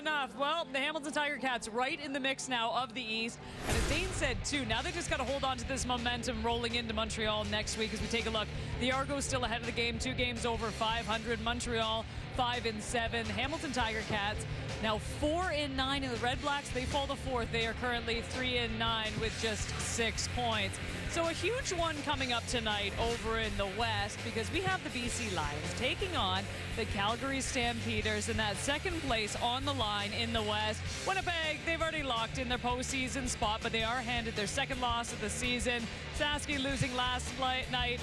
enough. Well, the Hamilton Tiger Cats right in the mix now of the East. And as Dane said, too, now they just got to hold on to this momentum rolling into Montreal next week as we take a look. The Argos still ahead of the game, 2 games over 500. Montreal 5-7. Hamilton Tiger Cats now 4-9 in the Red Blacks. They fall to 4th. They are currently 3-9 with just 6 points. So a huge one coming up tonight over in the West because we have the BC Lions taking on the Calgary Stampeders in that second place on the line in the West. Winnipeg, they've already locked in their postseason spot, but they are handed their second loss of the season. Saski losing last night.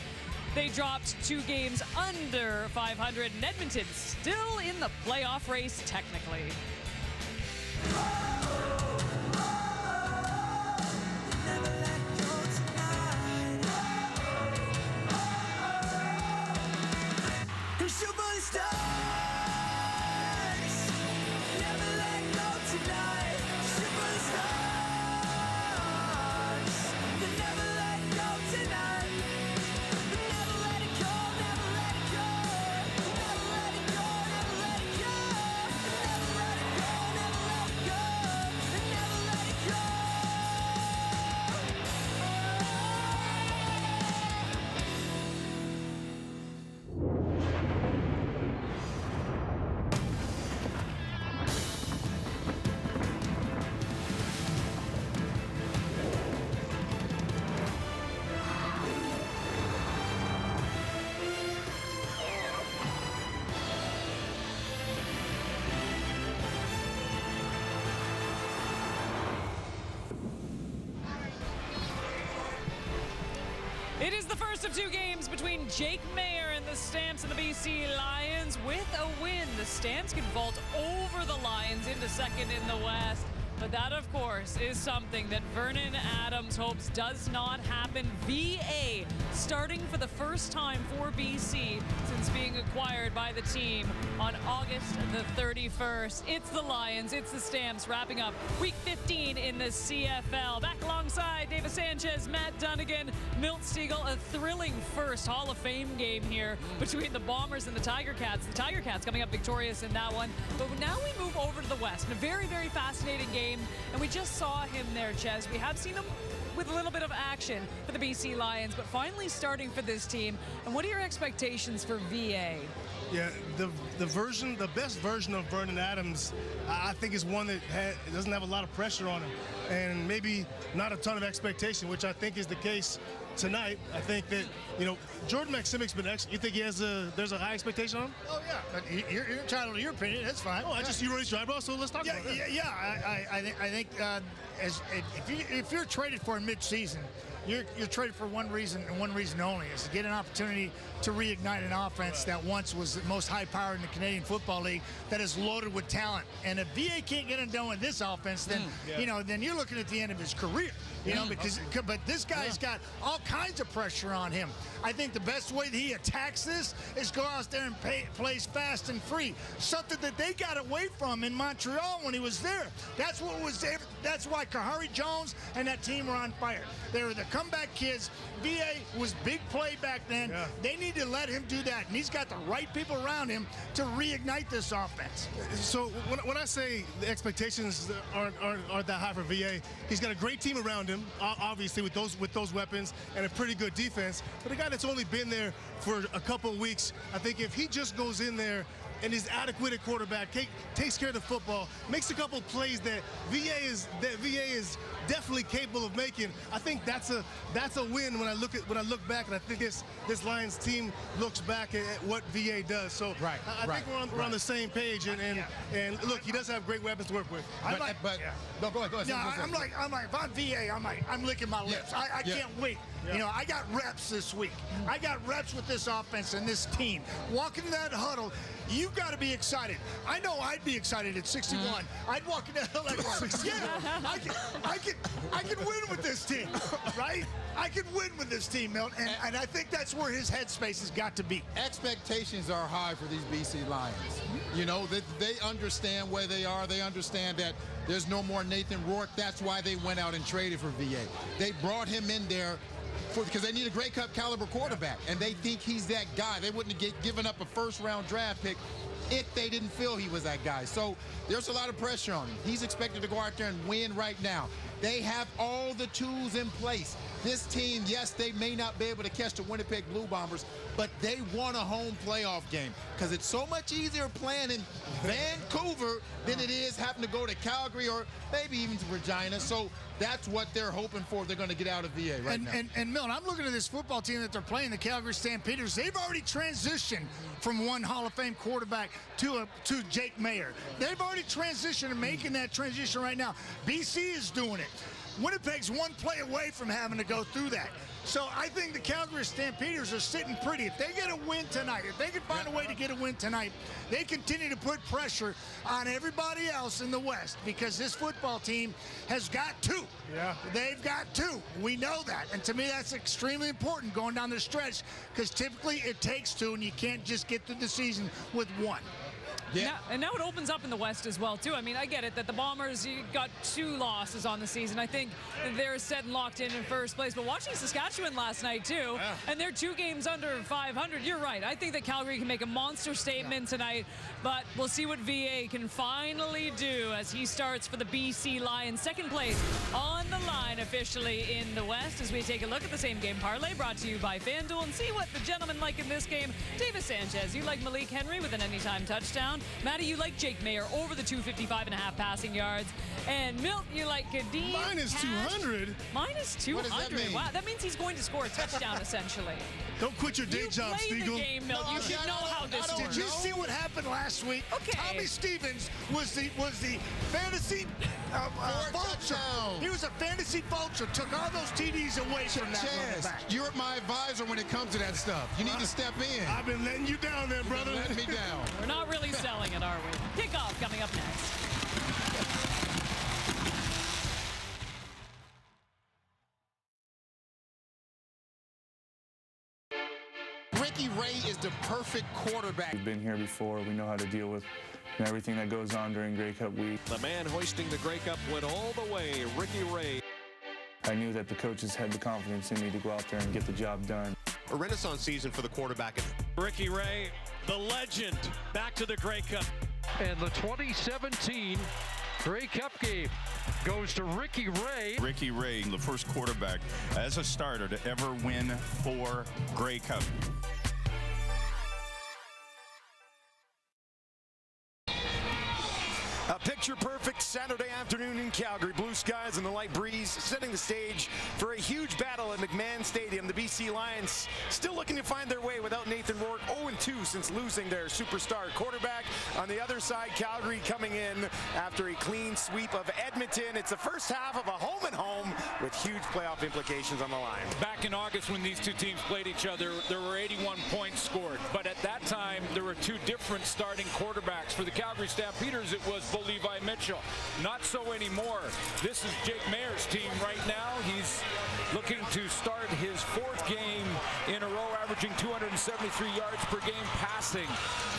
They dropped 2 games under 500. And Edmonton still in the playoff race technically. It is the first of 2 games between Jake Mayer and the Stamps and the BC Lions. With a win, the Stamps can vault over the Lions into second in the West. But that, of course, is something that Vernon Adams hopes does not happen. VA starting for the first time for BC since being acquired by the team on August the 31st. It's the Lions, it's the Stamps wrapping up Week 15 in the CFL. Back alongside David Sanchez, Matt Dunnigan, Milt Stiegel. A thrilling first Hall of Fame game here between the Bombers and the Tiger Cats. The Tiger Cats coming up victorious in that one. But now we move over to the West in a very, very fascinating game. And we just saw him there, Ches. We have seen him with a little bit of action for the BC Lions, but finally starting for this team. And what are your expectations for VA? Yeah, the best version of Vernon Adams, I think, is one that doesn't have a lot of pressure on him, and maybe not a ton of expectation, which I think is the case tonight. I think that, Jordan Maximic's been excellent. You think there's a high expectation on him? Oh, yeah. But you're entitled to your opinion. That's fine. Oh, you wrote his eyebrow, so let's talk about it. Yeah, I think if you're traded for in mid-season, you're traded for one reason and one reason only, is to get an opportunity to reignite an offense that once was the most high-powered in the Canadian Football League, that is loaded with talent. And if VA can't get it done with this offense, then then you're looking at the end of his career. But this guy's got all kinds of pressure on him. I think the best way that he attacks this is go out there and plays fast and free, something that they got away from in Montreal when he was there. That's what was there. That's why Kahari Jones and that team were on fire. They were the comeback kids. VA was big play back then. Yeah. They need to let him do that, and he's got the right people around him to reignite this offense. So when I say the expectations aren't that high for VA, he's got a great team around him, obviously with those weapons and a pretty good defense. But a guy that's only been there for a couple of weeks, I think if he just goes in there and is adequate at quarterback, takes care of the football, makes a couple of plays that VA is definitely capable of making, I think that's a win when I look back, and I think this Lions team looks back at what VA does. So I think we're on the same page, and look, he does have great weapons to work with. No, go ahead. Yeah, I'm like, if I'm VA, I'm licking my lips. I can't wait. Yeah. I got reps this week. I got reps with this offense and this team. Walking in that huddle, you got to be excited. I know I'd be excited at 61. I'd walk in that huddle like, I can win with this team, right? I can win with this team, Milt, and I think that's where his headspace has got to be. Expectations are high for these BC Lions. They understand where they are. They understand that there's no more Nathan Rourke. That's why they went out and traded for VA. They brought him in there because they need a Grey Cup caliber quarterback, and they think he's that guy. They wouldn't have given up a first-round draft pick if they didn't feel he was that guy. So there's a lot of pressure on him. He's expected to go out there and win right now. They have all the tools in place. This team, yes, they may not be able to catch the Winnipeg Blue Bombers, but they want a home playoff game because it's so much easier playing in Vancouver than it is having to go to Calgary or maybe even to Regina. So that's what they're hoping for if they're going to get out of VA right now. And Milton, I'm looking at this football team that they're playing, the Calgary Stampeders. They've already transitioned from one Hall of Fame quarterback to Jake Mayer. They've already transitioned and making that transition right now. BC is doing it. Winnipeg's one play away from having to go through that. So I think the Calgary Stampeders are sitting pretty. If they get a win tonight, if they can find a way to get a win tonight, they continue to put pressure on everybody else in the West because this football team has got two. Yeah. They've got two. We know that. And to me, that's extremely important going down the stretch because typically it takes two and you can't just get through the season with one. Yeah. Now it opens up in the West as well, too. I mean, I get it that the Bombers got 2 losses on the season. I think they're set and locked in first place. But watching Saskatchewan last night, too, and they're 2 games under 500, you're right. I think that Calgary can make a monster statement tonight, but we'll see what VA can finally do as he starts for the BC Lions. Second place on the line officially in the West as we take a look at the same game parlay brought to you by FanDuel and see what the gentlemen like in this game. Davis Sanchez, you like Malik Henry with an anytime touchdown. Matty, you like Jake Mayer over the 255.5 passing yards. And Milt, you like Kadeem Minus 200? Minus 200. What does that mean? Wow, that means he's going to score a touchdown, essentially. Don't quit your day job, You play Stiegel. the game, Milt. You should know how this works. Did you see what happened last week? Okay. Tommy Stevens was the fantasy vulture. He was a fantasy vulture. Took all those TDs away from that running back. You're my advisor when it comes to that stuff. You need to step in. I've been letting you down there, brother. Let me down. We're not really selling it, are we? Kickoff coming up next. Ricky Ray is the perfect quarterback. We've been here before. We know how to deal with everything that goes on during Grey Cup week. The man hoisting the Grey Cup went all the way, Ricky Ray. I knew that the coaches had the confidence in me to go out there and get the job done. A renaissance season for the quarterback. Ricky Ray, the legend, back to the Grey Cup. And the 2017 Grey Cup game goes to Ricky Ray. Ricky Ray, the first quarterback as a starter to ever win 4 Grey Cup. A picture-perfect Saturday afternoon in Calgary. Blue skies and the light breeze setting the stage for a huge battle at McMahon Stadium. The BC Lions still looking to find their way without Nathan Rourke. 0-2 since losing their superstar quarterback. On the other side, Calgary coming in after a clean sweep of Edmonton. It's the first half of a home-and-home with huge playoff implications on the line. Back in August when these two teams played each other, there were 81 points scored. But at that time, there were 2 different starting quarterbacks. For the Calgary Stampeders, it was Levi Mitchell. Not so anymore. This is Jake Mayer's team right now. He's looking to start his 4th game in a row, averaging 273 yards per game passing.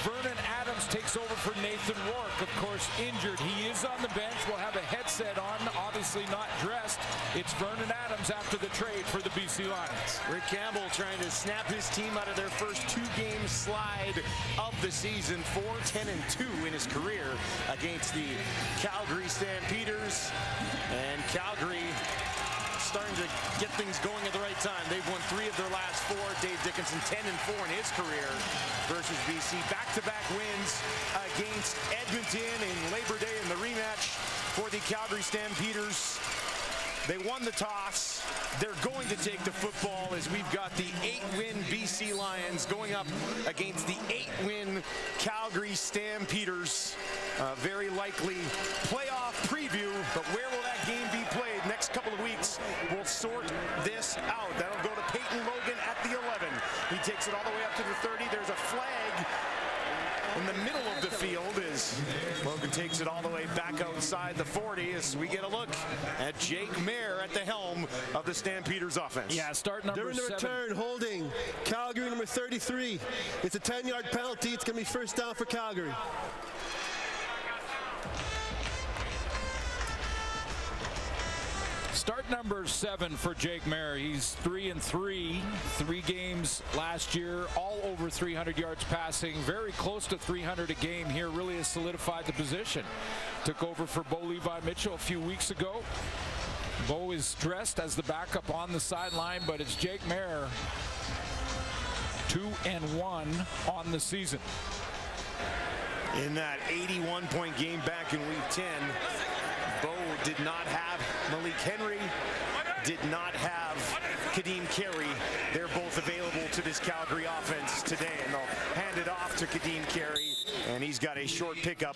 Vernon Adams takes over for Nathan Rourke, of course, injured. He is on the bench, will have a headset on, obviously not dressed. It's Vernon Adams after the trade for the BC Lions. Rick Campbell trying to snap his team out of their first 2-game slide of the season. 4-10-2 in his career against the Calgary Stampeders. And Calgary starting to get things going at the right time. They've won 3 of their last 4. Dave Dickinson 10-4 in his career versus BC. Back-to-back wins against Edmonton in Labor Day in the rematch for the Calgary Stampeders. They won the toss. They're going to take the football as we've got the 8-win BC Lions going up against the 8-win Calgary Stampeders. Very likely playoff preview, but where will that game be played? Next couple of weeks, we'll sort this out. That'll go to Peyton Logan at the 11. He takes it all the way up to the 30. There's a flag in the middle of the field as Logan takes it all the way back outside the 40 as we get a look at Jake Mayer at the helm of the Stampeders offense. Yeah, start number 7. During the return, holding Calgary number 33. It's a 10-yard penalty. It's going to be first down for Calgary. Start number 7 for Jake Maier. He's 3-3, 3 games last year, all over 300 yards passing, very close to 300 a game here. Really has solidified the position. Took over for Bo Levi Mitchell a few weeks ago. Bo is dressed as the backup on the sideline, but it's Jake Maier, 2-1 on the season. In that 81-point game back in Week 10, Bo did not have Malik Henry, did not have Kadeem Carey. They're both available to this Calgary offense today, and they'll hand it off to Kadeem Carey, and he's got a short pickup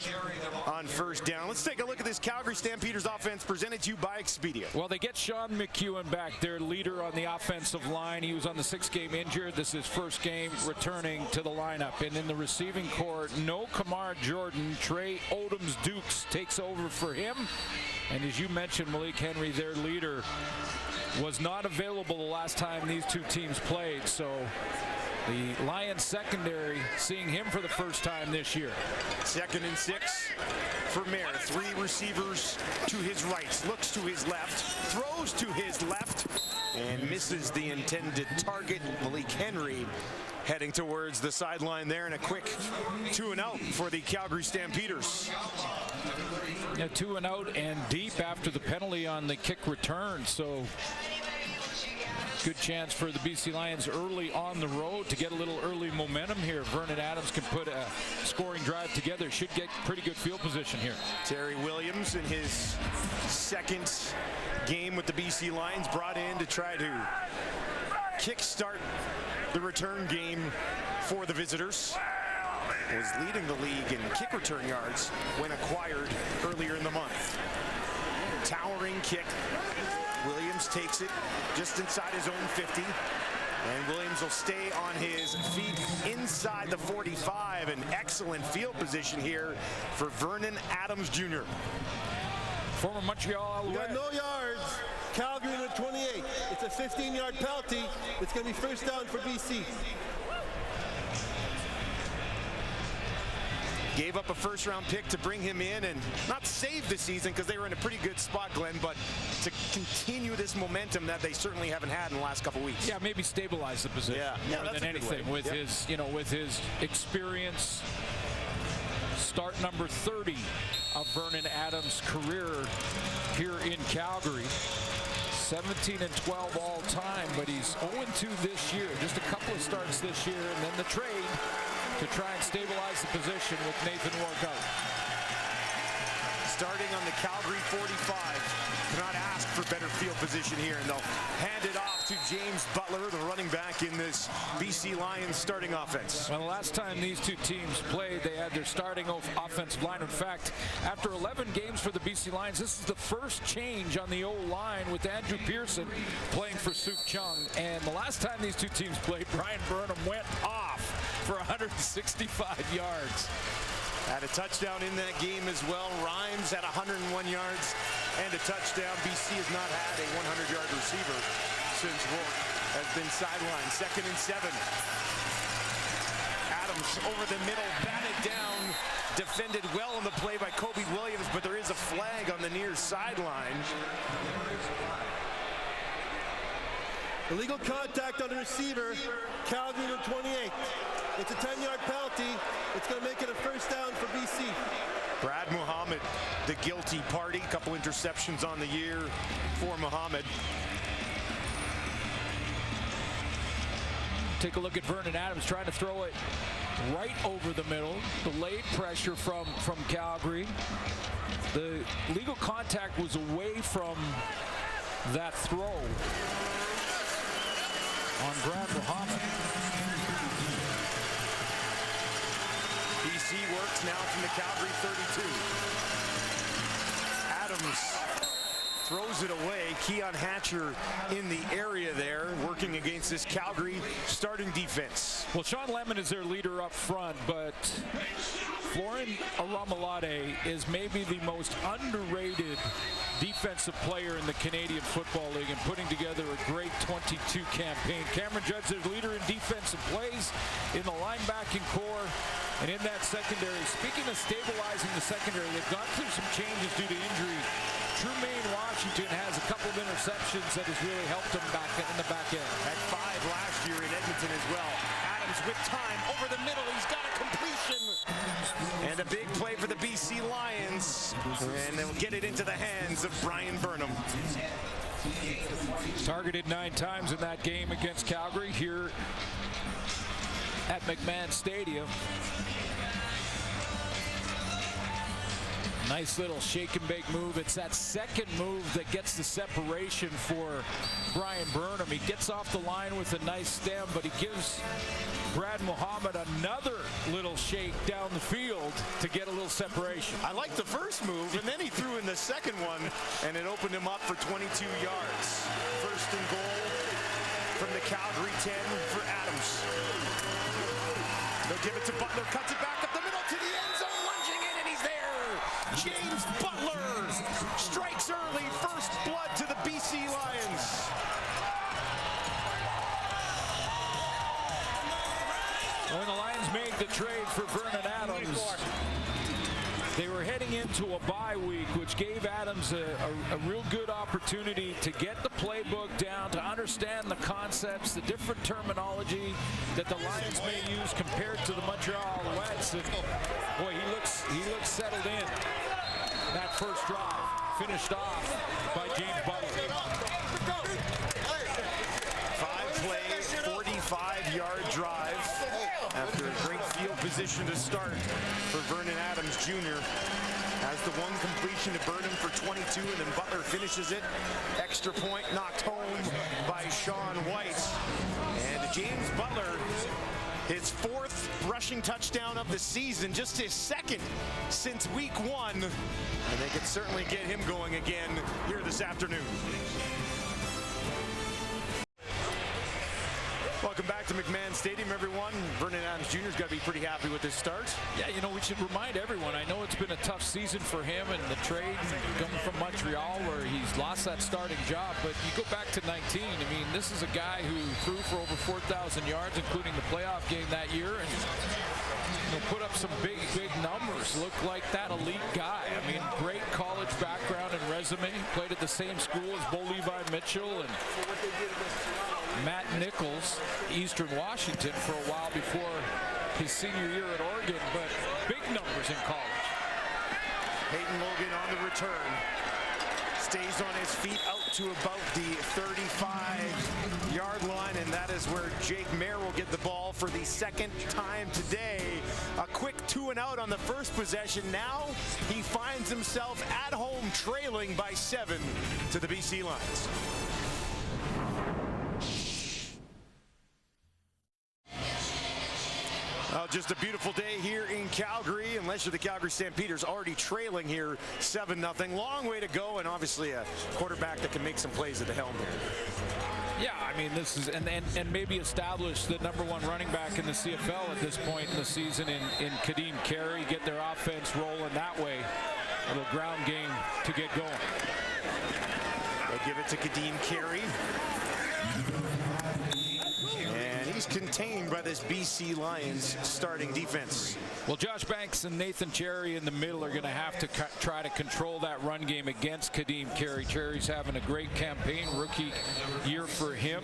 on first down. Let's take a look at this Calgary Stampeders offense presented to you by Expedia. Well, they get Sean McEwen back, their leader on the offensive line. He was on the 6-game injured. This is his first game returning to the lineup. And in the receiving corps, no Kamar Jordan. Trey Odoms-Dukes takes over for him. And as you mentioned, Malik Henry, their leader, was not available the last time these two teams played. So the Lions secondary seeing him for the first time this year. 2nd and 6 for Maier. 3 receivers to his right, looks to his left, throws to his left, and misses the intended target. Malik Henry heading towards the sideline there, and a quick 2-and-out for the Calgary Stampeders. Yeah, 2-and-out and deep after the penalty on the kick return. So good chance for the BC Lions early on the road to get a little early momentum here. Vernon Adams can put a scoring drive together. Should get pretty good field position here. Terry Williams in his 2nd game with the BC Lions, brought in to try to kickstart the return game for the visitors. Was leading the league in kick return yards when acquired earlier in the month. Towering kick. Williams takes it just inside his own 50. And Williams will stay on his feet inside the 45. An excellent field position here for Vernon Adams Jr. Former Montreal Alouette. Got no yards. Calgary with 28. It's a 15-yard penalty. It's going to be first down for BC. Gave up a first-round pick to bring him in and not save the season because they were in a pretty good spot, Glenn, but to continue this momentum that they certainly haven't had in the last couple weeks. Yeah, maybe stabilize the position more than anything with his, with his experience. Start number 30 of Vernon Adams' career here in Calgary. 17-12 all time, but he's 0-2 this year. Just a couple of starts this year, and then the trade to try and stabilize the position with Nathan Rourke out. Starting on the Calgary 45. Cannot ask for better field position here, and they'll hand it off to James Butler, the running back in this BC Lions starting offense. Well, the last time these two teams played, they had their starting offensive line. In fact, after 11 games for the BC Lions, this is the first change on the O-line with Andrew Pearson playing for Suk Chung. And the last time these two teams played, Brian Burnham went off for 165 yards. Had a touchdown in that game as well. Rhymes at 101 yards and a touchdown. BC has not had a 100-yard receiver since Rourke has been sidelined. 2nd and 7. Adams over the middle, batted down. Defended well on the play by Kobe Williams, but there is a flag on the near sideline. Illegal contact on the receiver. Calgary to 28. It's a 10-yard penalty. It's going to make it a first down for BC. Brad Muhammad, the guilty party. A couple interceptions on the year for Muhammad. Take a look at Vernon Adams trying to throw it right over the middle. Delayed pressure from Calgary. The legal contact was away from that throw on Brad Muhammad. BC works now from the Calgary 32. Adams throws it away. Keon Hatcher in the area there, working against this Calgary starting defense. Well, Sean Lemon is their leader up front, but Florin Aramalade is maybe the most underrated defensive player in the Canadian Football League and putting together a great 22 campaign. Cameron Judd's their leader in defensive plays in the linebacking core and in that secondary. Speaking of stabilizing the secondary, they've gone through some changes due to injury Trumaine Washington has a couple of interceptions that has really helped him back in the back end. Had 5 last year in Edmonton as well. Adams with time over the middle. He's got a completion. And a big play for the BC Lions. And they'll get it into the hands of Brian Burnham. Targeted 9 times in that game against Calgary here at McMahon Stadium. Nice little shake and bake move. It's that second move that gets the separation for Brian Burnham. He gets off the line with a nice stem, but he gives Brad Muhammad another little shake down the field to get a little separation. I like the first move, and then he threw in the second one, and it opened him up for 22 yards. First and goal from the Calgary 10 for Adams. They'll give it to Butler, cuts it back up the middle to the end zone, lunging in, and he's there. James Butler strikes early, first blood to the BC Lions. When the Lions made the trade for Vernon Adams, they were heading into a bye week, which gave Adams a real good opportunity to get the playbook down, to understand the concepts, the different terminology that the Lions may use compared to the Montreal Alouettes. And boy, he looks settled in. That first drive finished off by James Butler. 5-play, 45-yard drive after a great field position to start for Vernon Adams Jr. Has the one completion to Burnham for 22, and then Butler finishes it. Extra point knocked home by Sean White. And James Butler, his 4th rushing touchdown of the season, just his 2nd since week 1. And they could certainly get him going again here this afternoon. Welcome back to McMahon Stadium, everyone. Vernon Adams Jr.'s got to be pretty happy with this start. Yeah, you know, we should remind everyone, I know it's been a tough season for him and the trade coming from Montreal where he's lost that starting job, but you go back to 19, I mean, this is a guy who threw for over 4,000 yards, including the playoff game that year, and put up some big numbers. Looked like that elite guy. I mean, great college background and resume. Played at the same school as Bo Levi Mitchell and Matt Nichols, Eastern Washington, for a while before his senior year at Oregon, but big numbers in college. Peyton Logan on the return. Stays on his feet out to about the 35-yard line, and that is where Jake Mayer will get the ball for the 2nd time today. A quick 2-and-out on the first possession. Now he finds himself at home trailing by 7 to the BC Lions. Just a beautiful day here in Calgary, unless you're the Calgary Stampeders, already trailing here 7-0. Long way to go, and obviously a quarterback that can make some plays at the helm here. Yeah, I mean, this is, and maybe establish the #1 running back in the CFL at this point in the season in Kadeem Carey, get their offense rolling that way. A little ground game to get going. They'll give it to Kadeem Carey. And he's contained by this BC Lions starting defense. Well, Josh Banks and Nathan Cherry in the middle are going to have to try to control that run game against Kadeem Carey. Cherry's having a great campaign, rookie year for him.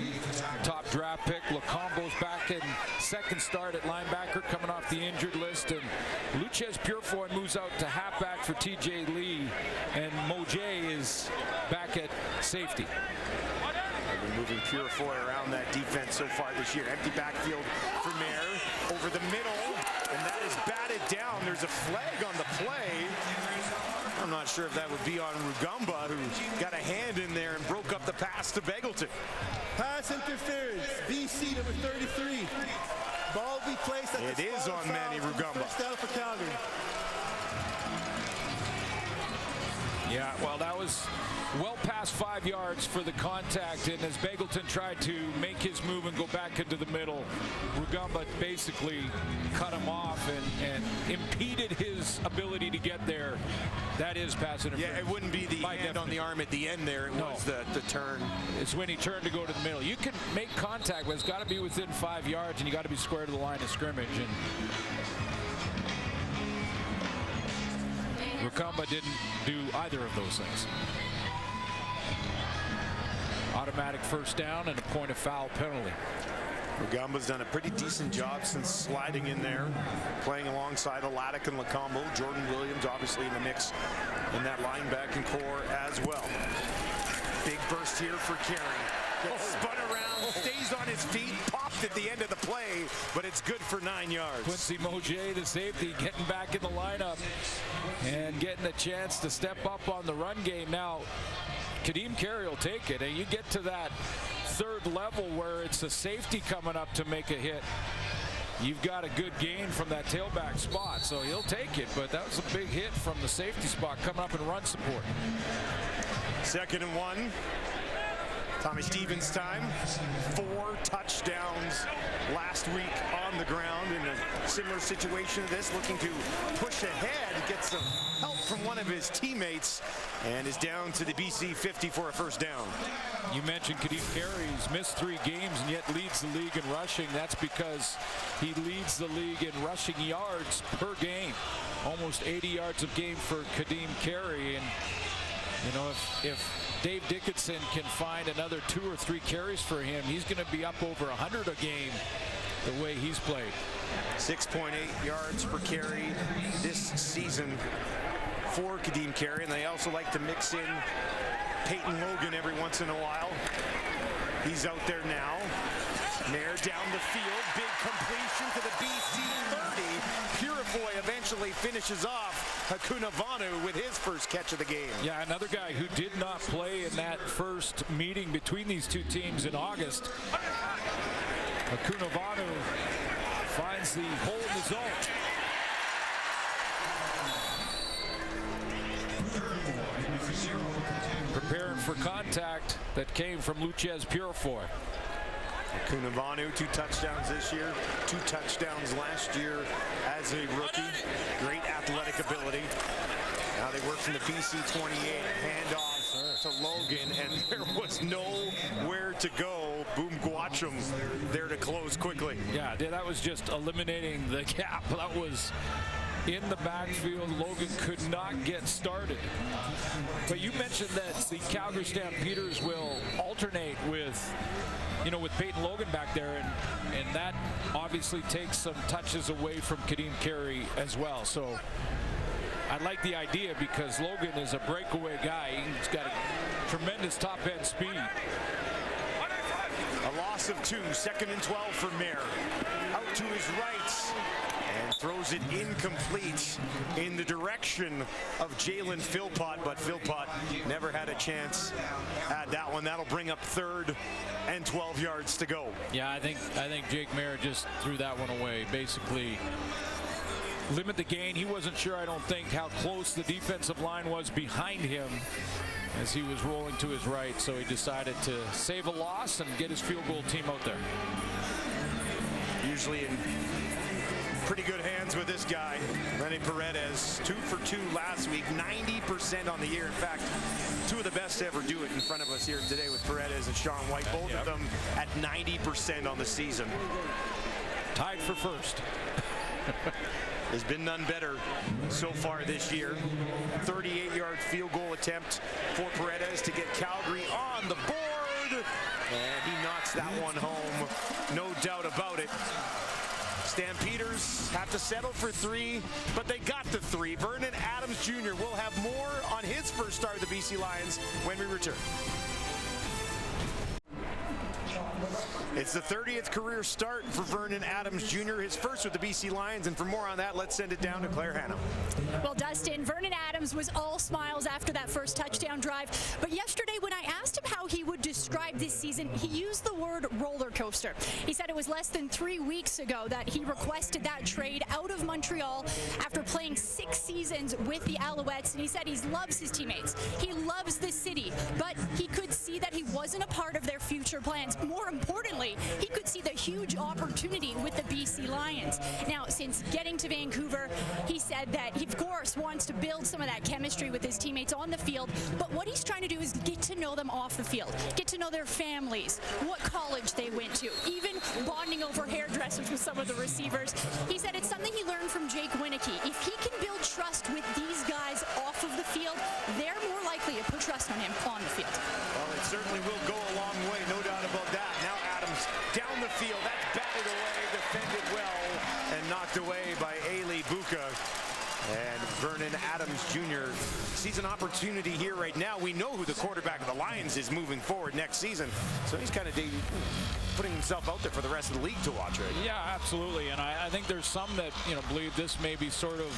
Top draft pick. Lacombo's back in 2nd start at linebacker, coming off the injured list. And Luchez Purefoy moves out to halfback for TJ Lee. And Mojay is back at safety. They've been moving Purefoy around that defense so far this year. Empty backfield for Mayer over the middle, and that is batted down. There's a flag on the play. I'm not sure if that would be on Rugamba, who got a hand in there and broke up the pass to Beggleton. Pass interference, BC number 33. Ball will be placed at the spot. It is on Manny Rugamba. First down for Calgary. Yeah, well, that was well past 5 yards for the contact, and as Beggleton tried to make his move and go back into the middle, Rugamba basically cut him off and impeded his ability to get there. That is pass interference. Yeah, it wouldn't be the hand on the arm at the end there. It was the turn. It's when he turned to go to the middle. You can make contact, but it's got to be within 5 yards, and you got to be square to the line of scrimmage. And Rukamba didn't do either of those things. Automatic first down and a point of foul penalty. Rugamba's done a pretty decent job since sliding in there, playing alongside Alatic and Lacombo. Jordan Williams obviously in the mix in that linebacking core as well. Big burst here for Carey. Gets spun around, stays on his feet, popped at the end of the play, but it's good for 9 yards. Quincy Moje, the safety, getting back in the lineup and getting a chance to step up on the run game. Now, Kadeem Carey will take it, and you get to that third level where it's a safety coming up to make a hit. You've got a good gain from that tailback spot, so he'll take it, but that was a big hit from the safety spot coming up in run support. 2nd and 1. Tommy Stevens time. 4 touchdowns last week on the ground in a similar situation to this, looking to push ahead, gets some help from one of his teammates, and is down to the BC 50 for a first down. You mentioned Kadeem Carey's missed 3 games and yet leads the league in rushing. That's because he leads the league in rushing yards per game. Almost 80 yards a game for Kadeem Carey. And you know, if Dave Dickinson can find another 2 or 3 carries for him, he's going to be up over 100 a game the way he's played. 6.8 yards per carry this season for Kadeem Carey, and they also like to mix in Peyton Logan every once in a while. He's out there now. Mayer down the field, big completion to the BC 30. Purifoy eventually finishes off Hakunavanu with his first catch of the game. Yeah, another guy who did not play in that first meeting between these two teams in August. Hakunavanu finds the hole in the zone. Preparing for contact that came from Luchez Purifoy. Hakunavanu, 2 touchdowns this year, 2 touchdowns last year as a rookie. Great athletic ability. Now they work from the BC 28, handoff to Logan, and there was nowhere to go. Boom Guachum there to close quickly. Yeah, that was just eliminating the gap. That was in the backfield. Logan could not get started. But you mentioned that the Calgary Stampeders will alternate with Peyton Logan back there, and that obviously takes some touches away from Kadeem Carey as well. So I like the idea because Logan is a breakaway guy. He's got a tremendous top-end speed. A loss of 2, 2nd and 12 for Mayer. Out to his right, and throws it incomplete in the direction of Jalen Philpott, but Philpott never had a chance at that one. That'll bring up 3rd and 12 yards to go. Yeah, I think Jake Mayer just threw that one away. Basically, limit the gain. He wasn't sure, I don't think, how close the defensive line was behind him as he was rolling to his right, so he decided to save a loss and get his field goal team out there. Usually in pretty good hands with this guy, Lenny Paredes. 2 for 2 last week, 90% on the year. In fact, 2 of the best to ever do it in front of us here today with Paredes and Sean White, both of them at 90% on the season. Tied for first. There's been none better so far this year. 38-yard field goal attempt for Paredes to get Calgary on the board. And he knocks that one home, no doubt about it. Stampeders have to settle for 3, but they got the 3. Vernon Adams Jr. will have more on his first start of the BC Lions when we return. It's the 30th career start for Vernon Adams Jr., his first with the BC Lions. And for more on that, let's send it down to Claire Hannah. Well, Dustin, Vernon Adams was all smiles after that first touchdown drive. But yesterday, when I asked him how he would describe this season, he used the word roller coaster. He said it was less than 3 weeks ago that he requested that trade out of Montreal after playing 6 seasons with the Alouettes. And he said he loves his teammates. He loves the city, but he could see that he wasn't a part of their future plans. More importantly, he could see the huge opportunity with the BC Lions. Now, since getting to Vancouver, he said that he, of course, wants to build some of that chemistry with his teammates on the field, but what he's trying to do is get to know them off the field, get to know their families, what college they went to, even bonding over hairdressers with some of the receivers. He said it's something he learned from Jake Wieneke. If he can build trust with these guys trust on him on the field. Well, it certainly will go a long way, no doubt about that. Now Adams down the field. That's batted away, defended well, and knocked away by Ailey Buka. And Vernon Adams Jr. sees an opportunity here right now. We know who the quarterback of the Lions is moving forward next season. So he's kind of putting himself out there for the rest of the league to watch right now. Yeah, absolutely. And I think there's some that, believe this may be sort of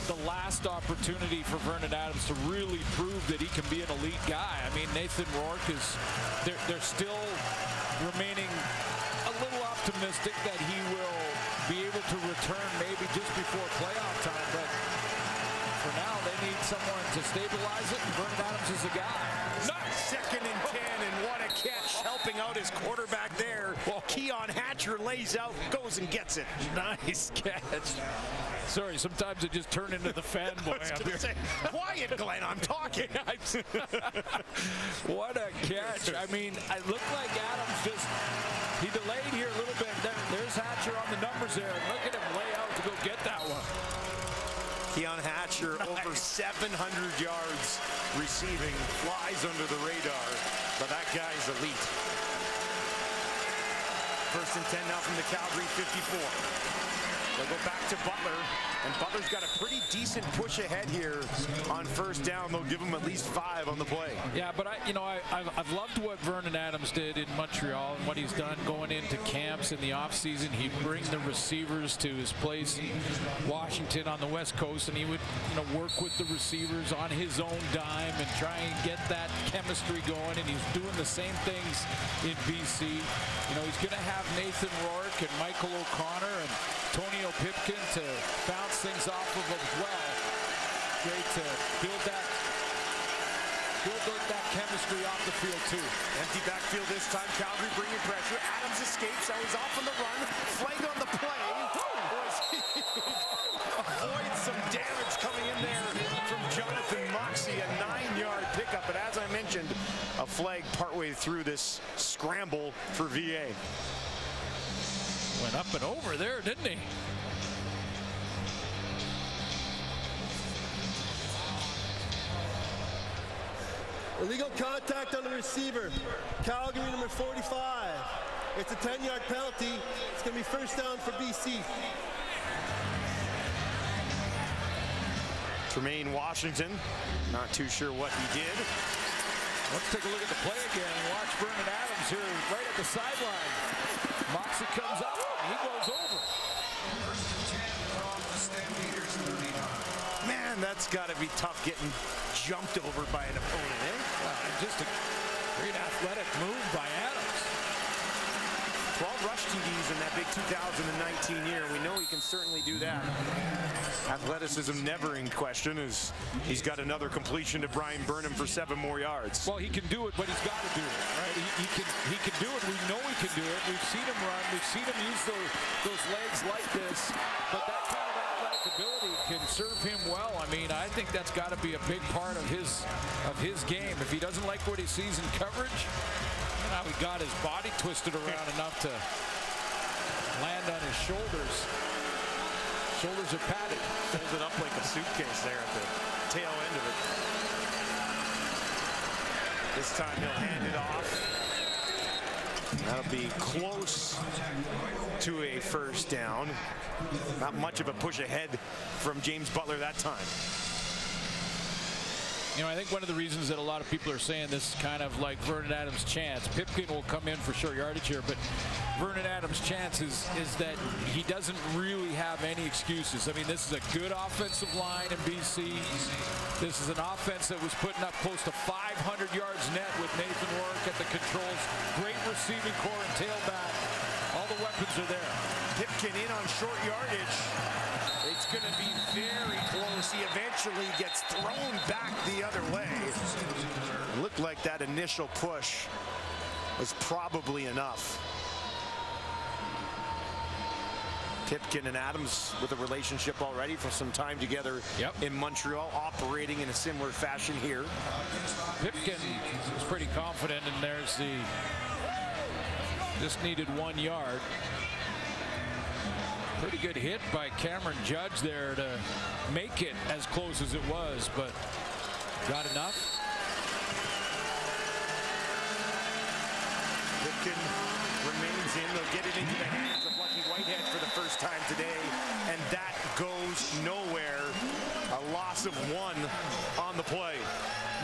the last opportunity for Vernon Adams to really prove that he can be an elite guy. I mean, Nathan Rourke is, they're still remaining a little optimistic that he will be able to return maybe just before playoff time, but for now they need someone to stabilize it, and Vernon Adams is the guy. Nice. 2nd and 10, and what a catch, helping out his quarterback there. Keon Hatcher lays out, goes and gets it. Nice catch. Sorry, sometimes it just turned into the fanboy up here. Say, quiet, Glenn, I'm talking. What a catch. I mean, it looked like Adams just, he delayed here a little bit. There's Hatcher on the numbers there. Look at him lay out to go get that one. Keon Hatcher over 700 yards receiving, flies under the radar, but that guy's elite. 1st and 10 now from the Calgary 54. They'll go back to Butler, and Butler's got a pretty decent push ahead here on 1st down. They'll give him at least 5 on the play. Yeah, but I've loved what Vernon Adams did in Montreal and what he's done going into camps in the offseason. He'd bring the receivers to his place in Washington on the West Coast, and he would work with the receivers on his own dime and try and get that chemistry going, and he's doing the same things in BC. He's going to have Nathan Rourke and Michael O'Connor and Tony Pipkin to bounce things off of as well. Great to build that chemistry off the field too. Empty backfield this time. Calgary bringing pressure. Adams escapes. Now he's off on the run. Flag on the play. Avoids some damage coming in there from Jonathan Moxie. A 9-yard pickup. But as I mentioned, a flag partway through this scramble for VA. Went up and over there, didn't he? Illegal contact on the receiver. Calgary number 45. It's a 10-yard penalty. It's going to be 1st down for BC. Tremaine Washington, not too sure what he did. Let's take a look at the play again and watch Vernon Adams here right at the sideline. Moxie comes up, he goes over. Man, that's got to be tough getting jumped over by an opponent, eh? Just a great athletic move by Adams. 12 rush TDs in that big 2019 year. We know he can certainly do that. Athleticism never in question, as he's got another completion to Brian Burnham for 7 more yards. Well, he can do it, but he's got to do it, right? He can do it. We know he can do it. We've seen him run. We've seen him use those legs like this. But that kind of athletic ability can serve him well. I mean, I think that's got to be a big part of his game. If he doesn't like what he sees in coverage, now he got his body twisted around enough to land on his shoulders. Shoulders are padded. Folded up like a suitcase there at the tail end of it. This time he'll hand it off. That'll be close to a 1st down. Not much of a push ahead from James Butler that time. I think one of the reasons that a lot of people are saying this is kind of like Vernon Adams' chance. Pipkin will come in for short yardage here, but Vernon Adams' chance is that he doesn't really have any excuses. I mean, this is a good offensive line in BC. This is an offense that was putting up close to 500 yards net with Nathan Rourke at the controls. Great receiving core and tailback. All the weapons are there. Pipkin in on short yardage. It's going to be very close. He eventually gets thrown back the other way. It looked like that initial push was probably enough. Pipkin and Adams with a relationship already for some time together in Montreal, operating in a similar fashion here. Pipkin was pretty confident, and there's the just needed 1 yard. Pretty good hit by Cameron Judge there to make it as close as it was, but got enough. Larkin remains in. They'll get it into the hands of Lucky Whitehead for the first time today, and that goes nowhere. A loss of 1 on the play.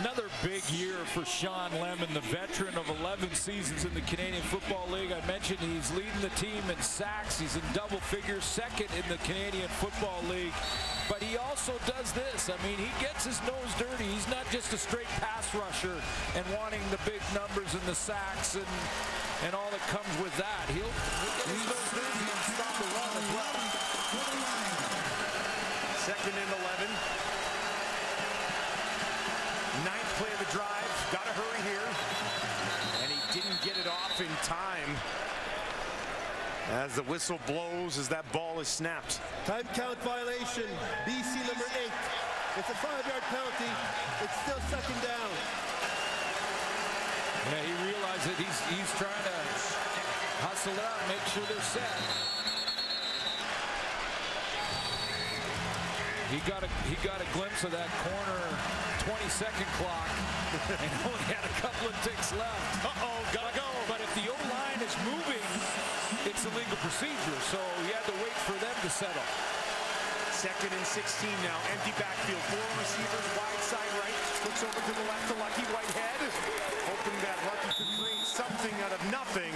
Another big year for Sean Lemon, the veteran of 11 seasons in the Canadian Football League. I mentioned he's leading the team in sacks. He's in double figures, second in the Canadian Football League. But he also does this. I mean, he gets his nose dirty. He's not just a straight pass rusher and wanting the big numbers and the sacks and all that comes with that. He'll get his nose dirty and stop the run as well. Second and 11. 9th play of the drive. Got to hurry here. And he didn't get it off in time as the whistle blows as that ball is snapped. Time count violation. BC number 8. It's a 5-yard penalty. It's still second down. Yeah, he realized that he's trying to hustle it out, make sure they're set. He got a glimpse of that corner 20-second clock and only had a couple of ticks left. Uh-oh, gotta go. But if the O-line is moving, it's a legal procedure, so he had to wait for them to settle. Second and 16 now. Empty backfield. 4 receivers, wide side right. Looks over to the left to Lucky Whitehead. Hoping that Lucky could create something out of nothing.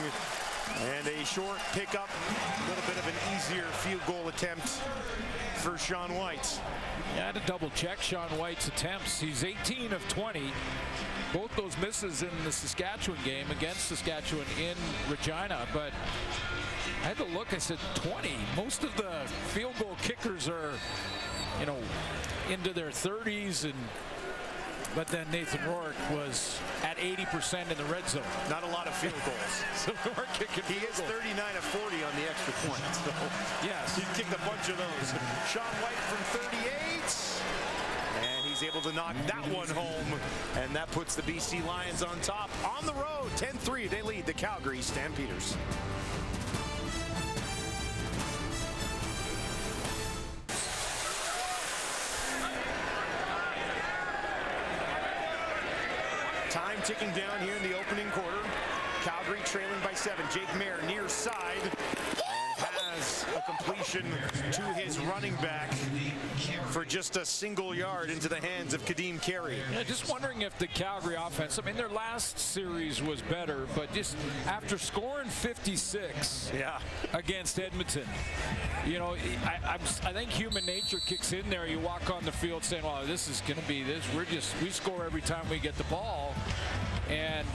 And a short pickup. A little bit of an easier field goal attempt for Sean White. Yeah, I had to double check Sean White's attempts. He's 18 of 20. Both those misses in the Saskatchewan game against Saskatchewan in Regina, but I had to look. I said 20. Most of the field goal kickers are, into their 30s, but then Nathan Rourke was at 80% in the red zone. Not a lot of field goals. So they weren't kicking. He is 39 of 40 on the extra point. So yes, he kicked a bunch of those. Sean White from 38. And he's able to knock that one home. And that puts the BC Lions on top. On the road, 10-3. They lead the Calgary Stampeders. Time ticking down here in the opening quarter. Calgary trailing by 7. Jake Mayer near side and has a completion to his running back for just a single yard into the hands of Kadeem Carey. Yeah, just wondering if the Calgary offense, I mean, their last series was better, but just after scoring 56 against Edmonton, I think human nature kicks in there. You walk on the field saying, well, this is going to be this. We score every time we get the ball. And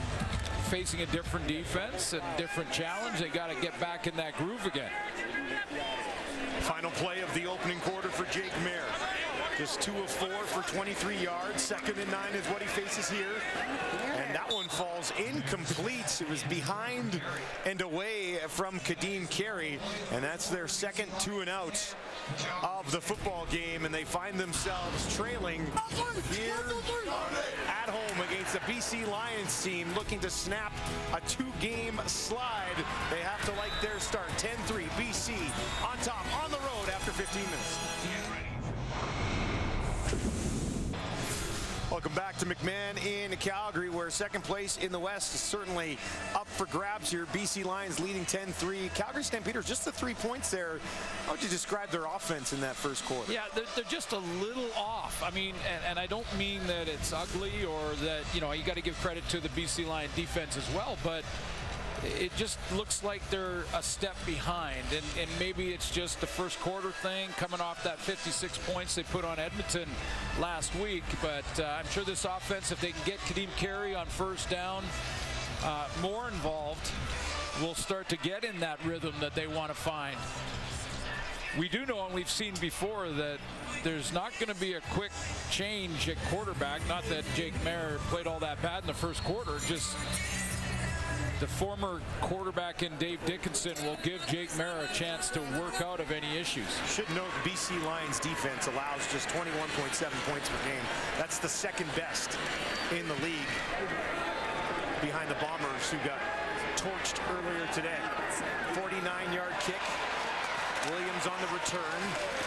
facing a different defense and different challenge, they got to get back in that groove again. Final play of the opening quarter for Jake Mayer. Just 2 of 4 for 23 yards. 2nd and 9 is what he faces here. And that one falls incomplete. It was behind and away from Kadeem Carey. And that's their second 2-and-out of the football game. And they find themselves trailing here at home against the BC Lions team looking to snap a 2-game slide. They have to like their start. 10-3 BC on top on the road after 15 minutes. Welcome back to McMahon in Calgary, where second place in the West is certainly up for grabs here. BC Lions leading 10-3. Calgary Stampeders, just the 3 points there. How would you describe their offense in that first quarter? Yeah, they're just a little off. I mean, and I don't mean that it's ugly or that, you got to give credit to the BC Lion defense as well, but it just looks like they're a step behind, and maybe it's just the first quarter thing coming off that 56 points they put on Edmonton last week. But I'm sure this offense, if they can get Kadeem Carey on first down more involved, will start to get in that rhythm that they want to find. We do know, and we've seen before, that there's not going to be a quick change at quarterback. Not that Jake Mayer played all that bad in the first quarter, just the former quarterback in Dave Dickinson will give Jake Mayer a chance to work out of any issues. Should note BC Lions defense allows just 21.7 points per game. That's the second best in the league, behind the Bombers, who got torched earlier today. 49-yard kick. Williams on the return,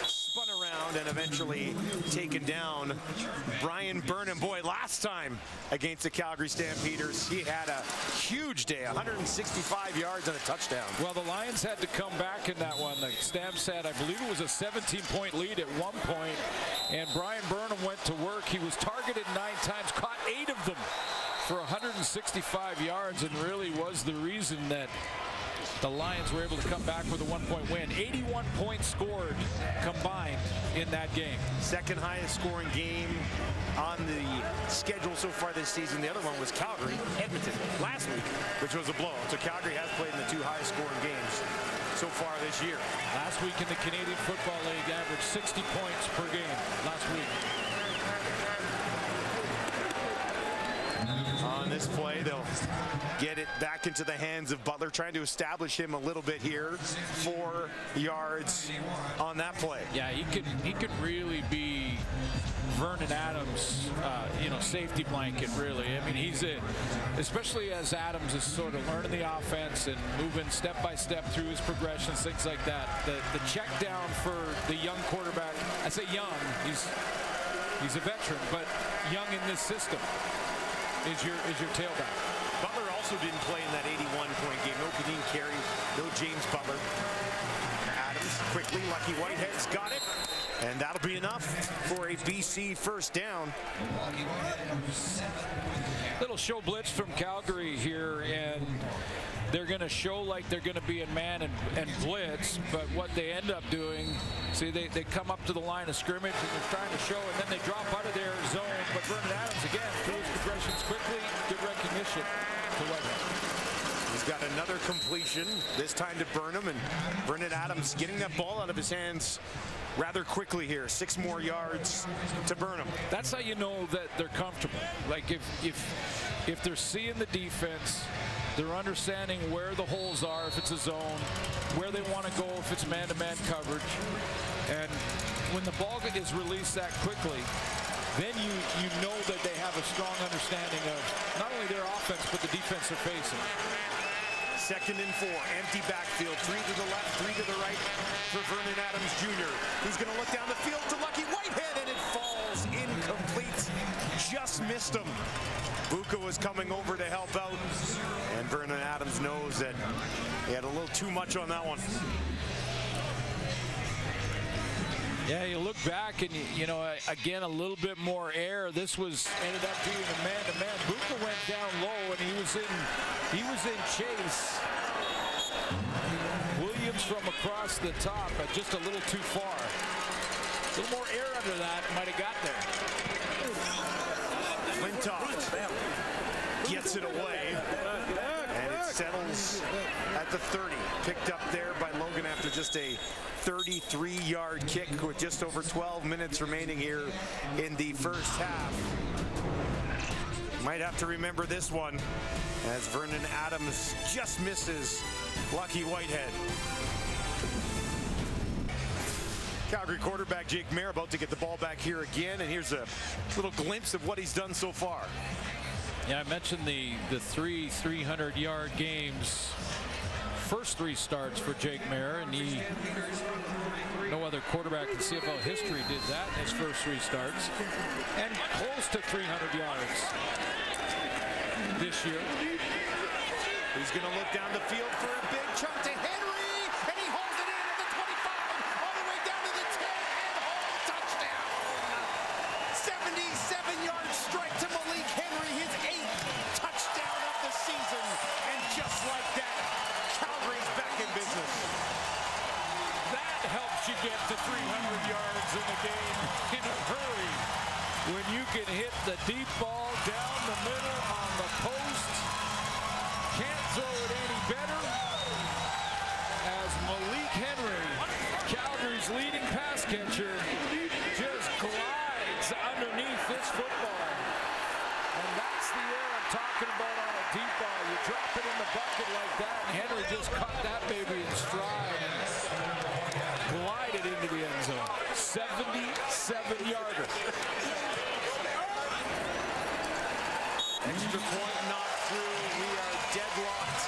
spun around, around and eventually taken down. Brian Burnham, boy, last time against the Calgary Stampeders, he had a huge day, 165 yards and a touchdown. Well, the Lions had to come back in that one. The Stamps had, I believe it was a 17-point lead at one point, and Brian Burnham went to work. He was targeted 9 times, caught 8 of them for 165 yards, and really was the reason that the Lions were able to come back with a 1-point win. 81 points scored combined in that game. Second highest scoring game on the schedule so far this season. The other one was Calgary, Edmonton last week, which was a blowout. So Calgary has played in the 2 highest scoring games so far this year. Last week in the Canadian Football League, averaged 60 points per game last week. On this play, they'll get it back into the hands of Butler, trying to establish him a little bit here. 4 yards on that play. Yeah, he could really be Vernon Adams, safety blanket, really. I mean, especially as Adams is sort of learning the offense and moving step by step through his progressions, things like that. The check down for the young quarterback, I say young, he's a veteran, but young in this system is your tailback. Butler also didn't play in that 81-point game. No Kadeem Carey, no James Butler. Adams quickly, Lucky Whitehead's got it, and that'll be enough for a BC first down. Little show blitz from Calgary here, and they're going to show like they're going to be in man and blitz, but what they end up doing, see, they come up to the line of scrimmage and they're trying to show, and then they drop out of their zone. But Vernon Adams, again, through his progressions quickly, good recognition to Whitehead. He's got another completion, this time to Burnham, and Vernon Adams getting that ball out of his hands rather quickly here. 6 more yards to Burnham. That's how you know that they're comfortable. Like if they're seeing the defense, they're understanding where the holes are if it's a zone, where they want to go if it's man-to-man coverage. And when the ball is released that quickly, then you know that they have a strong understanding of not only their offense, but the defense they're facing. 2nd and 4, empty backfield, 3 to the left, 3 to the right for Vernon Adams Jr. He's going to look down the field to Lucky Whitehead, and it falls incomplete. Just missed him. Buka was coming over to help out, and Vernon Adams knows that he had a little too much on that one. Yeah, you look back and, again, a little bit more air. This ended up being a man-to-man. Buka went down low, and he was in chase. Williams from across the top, but just a little too far. A little more air under that, might have got there. Flintoff gets it away, and it settles at the 30. Picked up there by Logan after just a 33-yard kick with just over 12 minutes remaining here in the first half. Might have to remember this one as Vernon Adams just misses Lucky Whitehead. Calgary quarterback Jake Mayer about to get the ball back here again, and here's a little glimpse of what he's done so far. Yeah, I mentioned the 300-yard games. First 3 starts for Jake Mayer, and no other quarterback in CFL history did that in his first 3 starts, and close to 300 yards this year. He's going to look down the field for a big chunk to Henry, and he holds it in at the 25, all the way down to the 10, and home touchdown. 77-yard strike to Malik Henry, his 8th touchdown of the season, and just like that, Calgary's back in business. That helps you get to 300 yards in the game in a hurry. When you can hit the deep ball down the middle on the post, can't throw it any better. As Malik Henry, Calgary's leading pass catcher, just glides underneath this football. And that's the air I'm talking about on a deep ball. You drop it in the bucket like that, and Henry just caught that baby in stride and glided into the end zone. 77-yarder. Extra point not through. We are deadlocked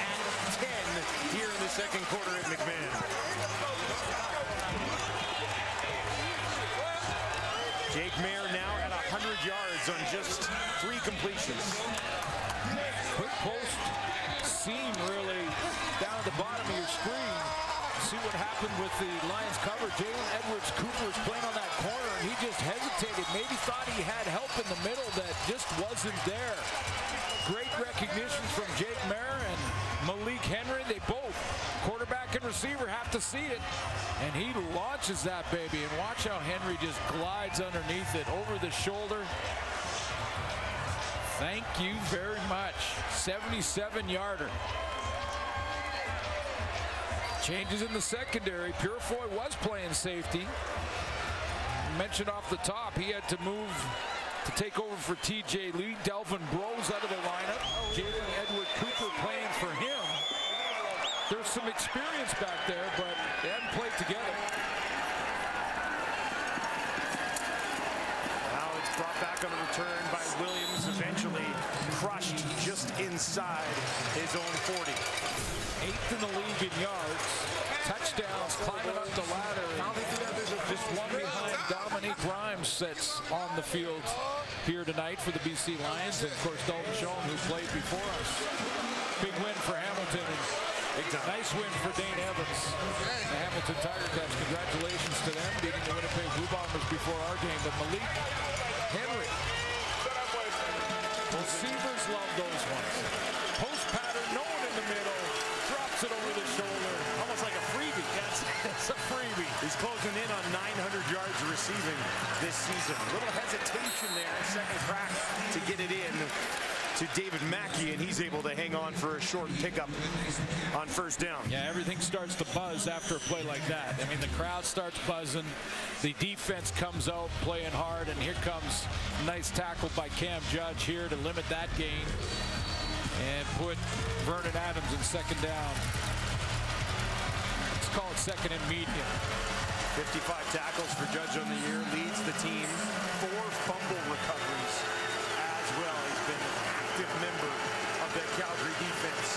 at 10 here in the second quarter at McMahon. yards on just 3 completions. Quick post seam really down at the bottom of your screen. See what happened with the Lions cover. Jalen Edwards-Cooper was playing on that corner, and he just hesitated. Maybe thought he had help in the middle that just wasn't there. Great recognition from Jake Mayer and Malik Henry. They both, quarterback and receiver, have to see it. And he launches that baby. And watch how Henry just glides underneath it, over the shoulder. Thank you very much. 77-yarder. Changes in the secondary. Purefoy was playing safety. Mentioned off the top, he had to move to take over for TJ Lee. Delvin Brose out of the lineup. Jalen Edwards-Cooper playing for him. There's some experience back there, but they haven't played together. Now it's brought back on the return by Williams, eventually crushed just inside his own 40. 8th in the league in yards. Touchdowns, climbing up the ladder. Just one behind Dominique Rhymes that's on the field here tonight for the BC Lions. And of course, Dalton Schoen, who played before us. Big win for Hamilton. And nice win for Dane Evans. The Hamilton Tiger Cats, congratulations to them, beating the Winnipeg Blue Bombers before our game. But Malik Henry. Receivers love those ones. Post pattern, no one in the middle. Drops it over the shoulder. Almost like a freebie. It's a freebie. He's closing in on 900 yards receiving this season. A little hesitation there, second crack to get it in to David Mackey, and he's able to hang on for a short pickup on first down. Yeah, everything starts to buzz after a play like that. I mean, the crowd starts buzzing. The defense comes out playing hard, and here comes a nice tackle by Cam Judge here to limit that gain and put Vernon Adams in second down. Let's call it second and medium. 55 tackles for Judge on the year, leads the team. 4 fumble recoveries as well. He's been an active member of the Calgary defense.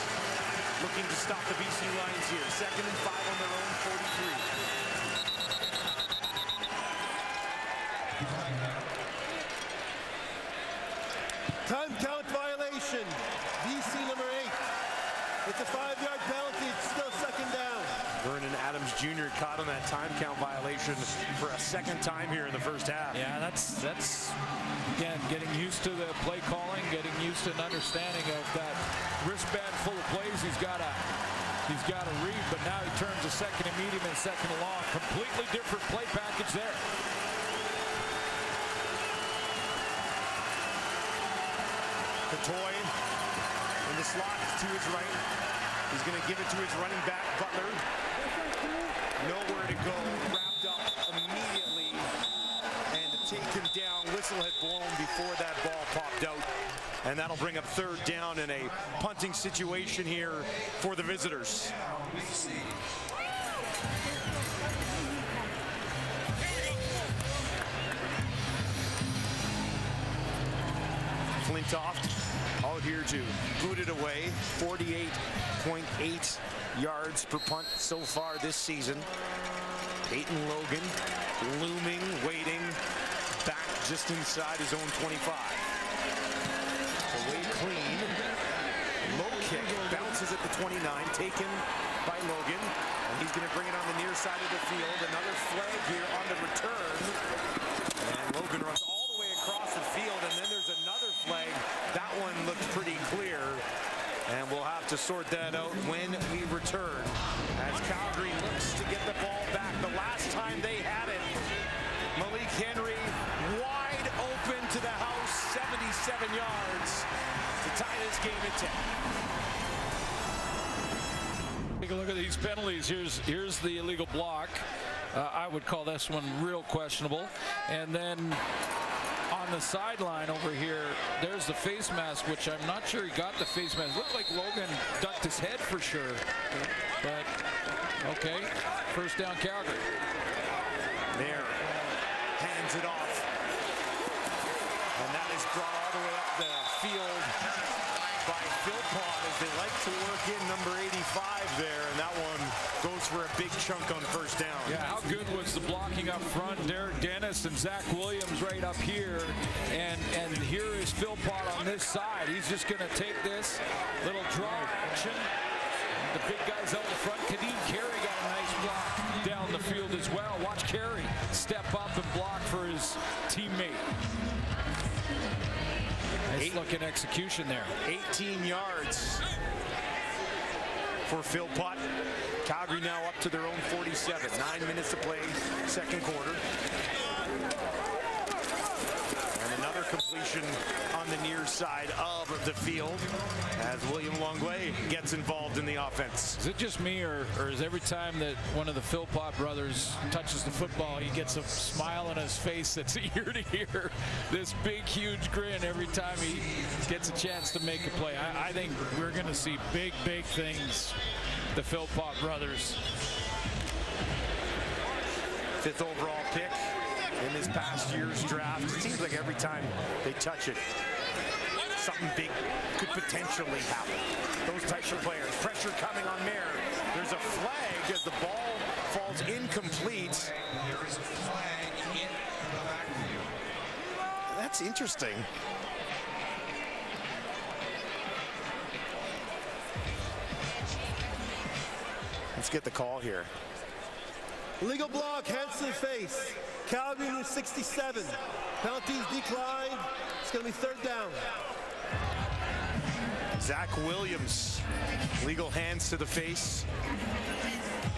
Looking to stop the BC Lions here. Second and 5 on their own 43. Time count violation. BC number 8. It's a 5-yard penalty. It's still second down. Vernon Adams Jr. caught on that time count violation for a second time here in the first half. Yeah, that's again, getting used to the play calling, getting used to an understanding of that wristband full of plays he's got to read, but now he turns to second and medium and second and long. Completely different play package there. The toy in the slot to his right. He's going to give it to his running back, Butler. Nowhere to go. Wrapped up immediately. And taken down. Whistle had blown before that ball popped out. And that'll bring up third down in a punting situation here for the visitors. Flintoff out here to boot it away. 48.8 yards per punt so far this season. Peyton Logan looming, waiting, back just inside his own 25. Away clean. Low kick, bounces at the 29, taken by Logan. And he's going to bring it on the near side of the field. Another flag here on the return. And Logan runs all the way across the field, and then there's another flag. That one looks pretty clear, and we'll have to sort that out when we return. As Calgary looks to get the ball back. The last time they had it, Malik Henry wide open to the house, 77 yards to tie this game at 10. Take a look at these penalties. Here's the illegal block. I would call this one real questionable. And then on the sideline over here, there's the face mask, which I'm not sure he got the face mask. Looked like Logan ducked his head for sure. But, okay, first down Calgary. There, hands it off. And that is brought all the way up the field by Philpott as they like to work in number 85 there. And that one goes for a big chunk on first down. Yeah, how good was the blocking up front? Derek Dennis and Zach Williams right up here. And here is Philpott on this side. He's just going to take this little draw action. The big guys out in front. Kadeem Carey got a nice block down the field as well. Watch Carey step up and block for his teammate. Nice looking execution there. 18 yards for Philpott. Calgary now up to their own 47. 9 minutes to play, second quarter. And another completion on the near side of the field as William Longueuil gets involved in the offense. Is it just me, or is every time that one of the Philpott brothers touches the football, he gets a smile on his face that's ear to ear? This big, huge grin every time he gets a chance to make a play. I think we're going to see big, big things. The Philpott brothers. 5th overall pick in this past year's draft. It seems like every time they touch it, something big could potentially happen. Those types of players. Pressure coming on Mayer. There's a flag as the ball falls incomplete. That's interesting. Let's get the call here. Illegal block, hands to the face. Calgary near 67. Penalties declined. It's going to be 3rd down. Zach Williams, legal hands to the face.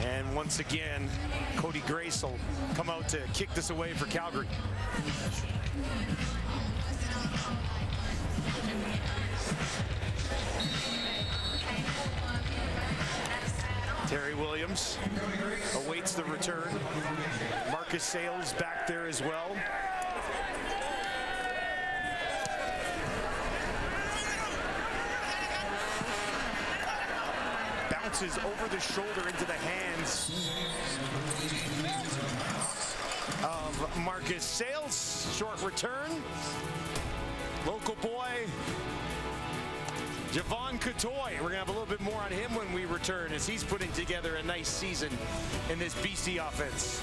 And once again, Cody Grace will come out to kick this away for Calgary. Terry Williams awaits the return. Marcus Sales back there as well. Bounces over the shoulder into the hands of Marcus Sales. Short return. Local boy Javon Coutoy. We're going to have a little bit more on him when we return as he's putting together a nice season in this BC offense.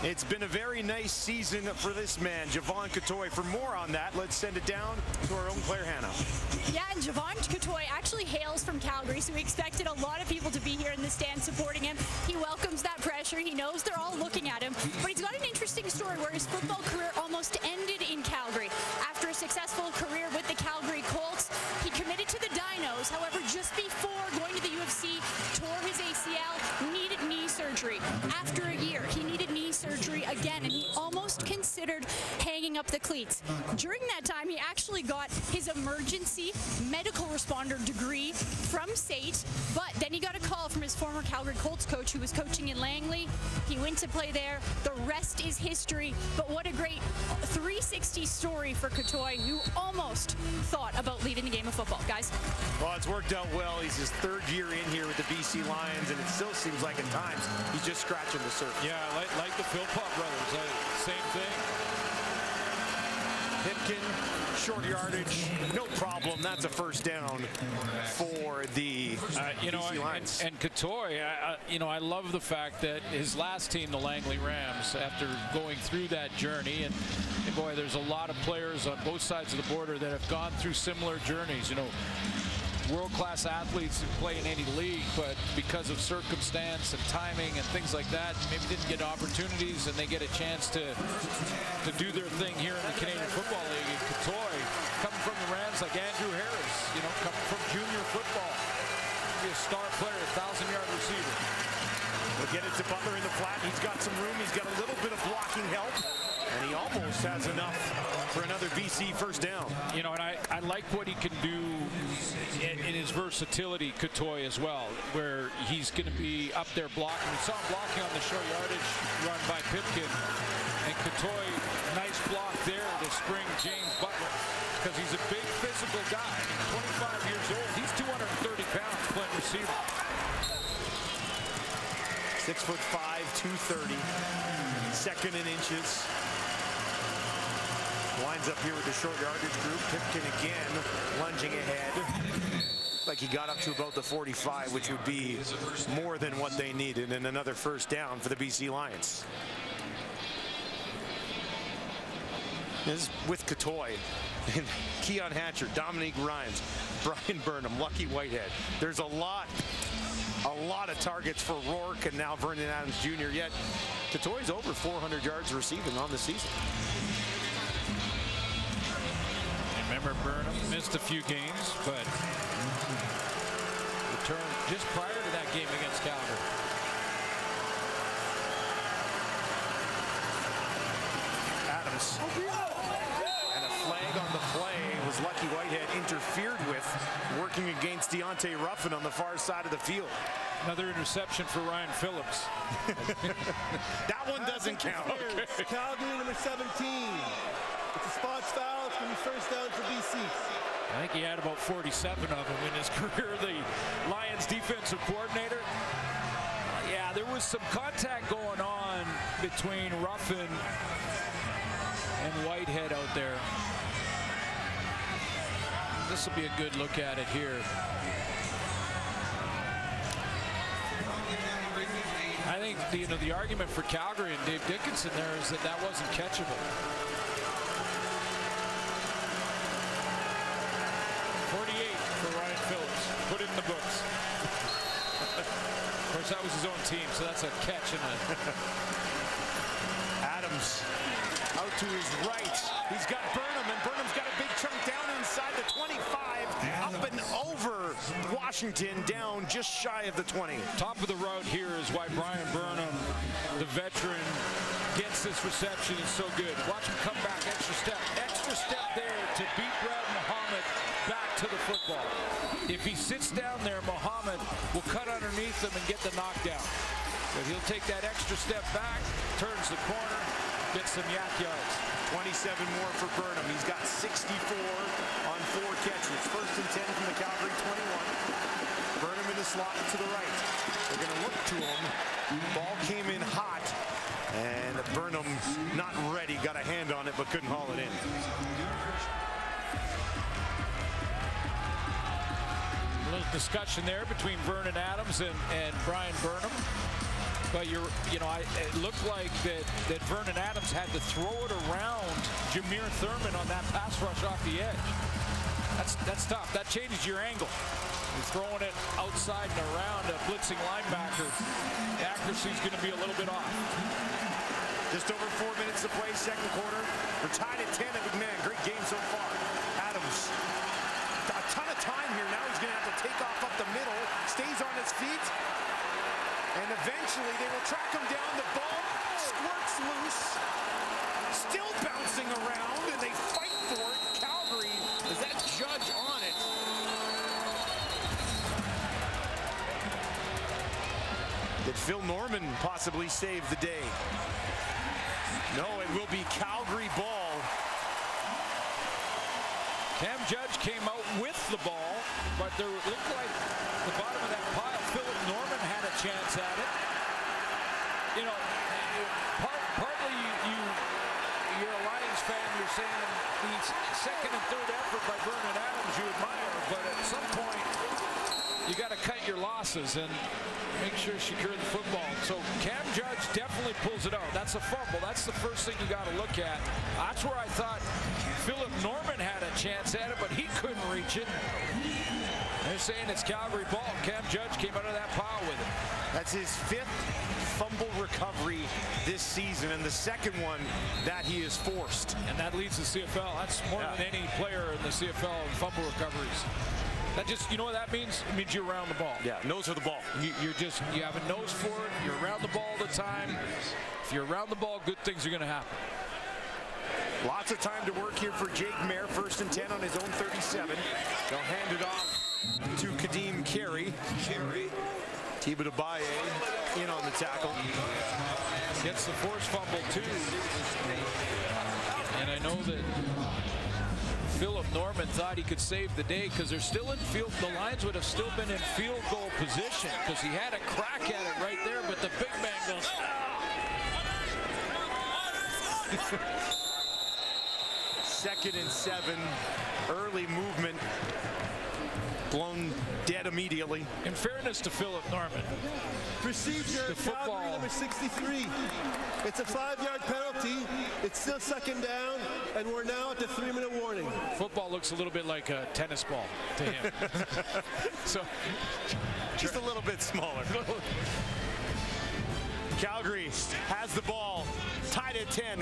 It's been a very nice season for this man, Javon Coutoy. For more on that, let's send it down to our own Claire Hanna. Yeah, and Javon Coutoy actually hails from Calgary, so we expected a lot of people to be here in the stand supporting him. He welcomes that pressure. He knows they're all looking at him. But he's got an interesting story where his football career almost ended in Calgary. After a successful career with the Calgary Colts, he committed to the Dinos. However, just before going to the UFC, tore his ACL, needed knee surgery. After a year, he needed knee surgery again, and he almost considered hanging up the cleats. During that time, he actually got his emergency medical responder degree from SAIT, but then he got a call from his former Calgary Colts coach who was coaching in Langley. He went to play there. The rest is history, but what a great 360 story for Coutoy, who almost thought about leaving the game of football. Guys? Well, it's worked out well. He's his 3rd year in here with the BC Lions, and it still seems like at times he's just scratching the surface. Yeah, like the Philpott brothers, same thing. Pipkin, short yardage, no problem. That's a first down for the BC Lions. And Coutoy, I love the fact that his last team, the Langley Rams, after going through that journey, and boy, there's a lot of players on both sides of the border that have gone through similar journeys. World-class athletes who play in any league, but because of circumstance and timing and things like that, maybe didn't get opportunities, and they get a chance to do their thing here in the Canadian Football League. And Coutoy, coming from the Rams like Andrew Harris, coming from junior football, be a star player, 1,000-yard receiver. We'll get it to Butler in the flat. He's got some room. He's got a little bit of blocking help, and he almost has enough for another BC first down. And I like what he can do in his versatility, Coutoy, as well, where he's going to be up there blocking. We saw him blocking on the short yardage run by Pipkin, and Coutoy, nice block there to spring James Butler, because he's a big physical guy. 25 years old. He's 230 pounds playing receiver. 6'5", 230, second in inches. Lines up here with the short yardage group. Pipkin again lunging ahead. looked like he got up to about the 45, which would be more than what they needed, and another first down for the BC Lions. This is with Catoy, Keon Hatcher, Dominique Rhymes, Brian Burnham, Lucky Whitehead. There's a lot of targets for Rourke and now Vernon Adams Jr. Yet Catoy's over 400 yards receiving on the season. Remember, Burnham missed a few games, but returned just prior to that game against Calgary. Adams. And a flag on the play was Lucky Whitehead interfered with, working against Deontay Ruffin on the far side of the field. Another interception for Ryan Phillips. That one doesn't count. Okay. Calgary number 17. It's a spots foul. It's going to be first down for BC. I think he had about 47 of them in his career, the Lions defensive coordinator. Yeah, there was some contact going on between Ruffin and Whitehead out there. This will be a good look at it here. I think the argument for Calgary and Dave Dickinson there is that wasn't catchable. 48 for Ryan Phillips. Put it in the books. Of course, that was his own team, so that's a catch and a... Adams out to his right. He's got Burnham, and Burnham's got a big chunk down inside the 25, up and over Washington, down just shy of the 20. Top of the route here is why Brian Burnham, the veteran, gets this reception. It's so good. Watch him come back, extra step there to beat Brad Muhammad back to the football. If he sits down there, Muhammad will cut underneath him and get the knockdown. But he'll take that extra step back, turns the corner, gets some yak yards. 27 more for Burnham. He's got 64 on 4 catches. First and 10 from the Calgary 21. Burnham in the slot to the right. They're going to look to him. Ball came in hot, and Burnham not ready. Got a hand on it, but couldn't haul it in. A little discussion there between Vernon Adams and Brian Burnham. But it looked like that Vernon Adams had to throw it around Jameer Thurman on that pass rush off the edge. That's tough. That changes your angle. You're throwing it outside and around a blitzing linebacker. The accuracy is going to be a little bit off. Just over 4 minutes to play, second quarter. We're tied at 10 at McMahon. Great game so far. Adams, a ton of time here. Now he's going to have to take off up the middle. Stays on his feet. And eventually they will track him down. The ball squirts loose. Still bouncing around, and they fight for it. Calgary, is that Judge on it? Did Phil Norman possibly save the day? No, it will be Calgary ball. Cam Judge came out with the ball, but there looked like the bottom of that pile, Philip Norman had a chance at it. Partly you're a Lions fan, you're saying the second and third effort by Vernon Adams you admire, but at some point you got to cut your losses and make sure you secure the football. So Cam Judge definitely pulls it out. That's a fumble. That's the first thing you got to look at. That's where I thought Philip Norman had a chance at it, but he couldn't reach it. They're saying it's Calgary ball. Cam Judge came out of that pile with it. That's his 5th fumble recovery this season, and the second one that he has forced. And that leads the CFL. That's more than any player in the CFL in fumble recoveries. That just, you know what that means? It means you're around the ball. Yeah, nose for the ball. You have a nose for it. You're around the ball all the time. If you're around the ball, good things are going to happen. Lots of time to work here for Jake Mayer. First and 10 on his own 37. They'll hand it off to Kadeem Carey. Tiba Dabaye in on the tackle. Gets the forced fumble too. And I know that Philip Norman thought he could save the day because they're still in field. The Lions would have still been in field goal position because he had a crack at it right there, but the big man goes. Second and 7. Early movement blown dead immediately. In fairness to Philip Norman, procedure, Calgary number 63. It's a 5-yard penalty. It's still second down, and we're now at the 3-minute warning. Football looks a little bit like a tennis ball to him. So just a little bit smaller. Calgary has the ball, tied at 10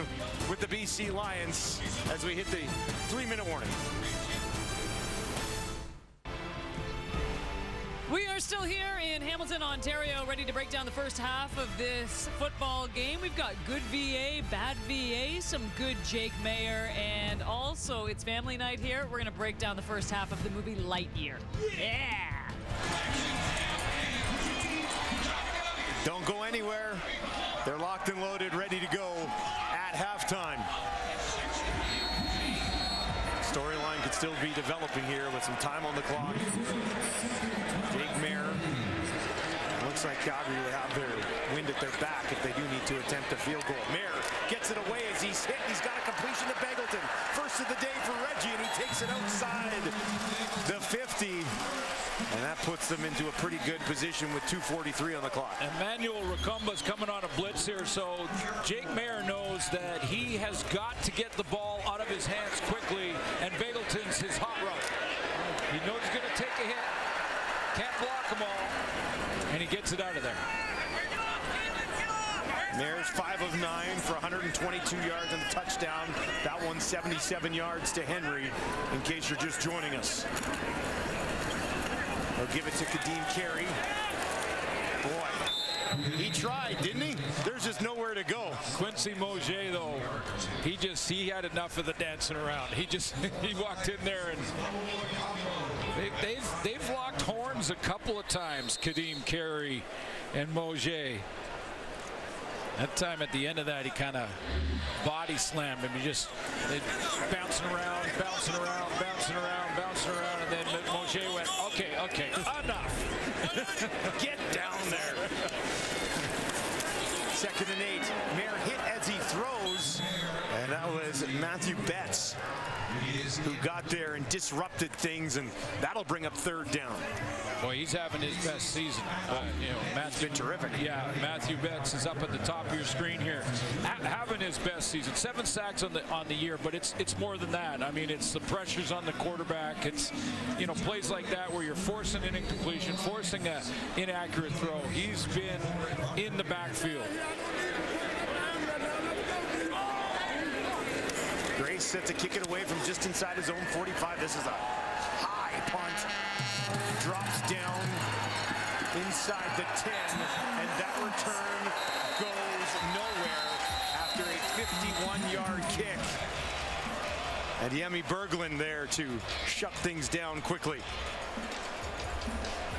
with the BC Lions as we hit the 3-minute warning. We are still here in Hamilton, Ontario, ready to break down the first half of this football game. We've got good VA, bad VA, some good Jake Mayer, and also it's family night here. We're going to break down the first half of the movie Lightyear. Yeah! Don't go anywhere. They're locked and loaded, ready to go at halftime. Storyline could still be developing here with some time on the clock. Jake Mayer. Looks like Calgary will have their wind at their back if they do need to attempt a field goal. Mayer gets it away as he's hit. He's got a completion to Beggleton. First of the day for Reggie, and he takes it outside the 50. And that puts them into a pretty good position with 2:43 on the clock. Emmanuel Racumba's coming on a blitz here, so Jake Mayer knows that he has got to get the ball out of his hands quickly, and Beggleton's his hot route. He knows he's going to take a hit, can't block them all, and he gets it out of there. Mayer's 5 of 9 for 122 yards and a touchdown. That one 77 yards to Henry, in case you're just joining us. They'll give it to Kadeem Carey. Boy, he tried, didn't he? There's just nowhere to go. Quincy Mosier, though, he had enough of the dancing around. He walked in there, and they've locked horns a couple of times, Kadeem Carey and Mosier. That time at the end of that, he kind of body slammed him. He just bouncing around, and then Mosier went, okay, enough. Get down there. 2nd and 8. Mayer hit as he throws, and that was Matthew Betts who got there and disrupted things, and that'll bring up 3rd down. Boy, he's having his best season. Matt's been terrific. Yeah, Matthew Betts is up at the top of your screen here, having his best season. 7 sacks on the year, but it's more than that. I mean, it's the pressures on the quarterback. It's plays like that where you're forcing an incompletion, forcing an inaccurate throw. He's been in the backfield. Grace set to kick it away from just inside his own 45. This is a high punt. Drops down inside the 10, and that return goes nowhere after a 51-yard kick. And Yemi Berglund there to shut things down quickly.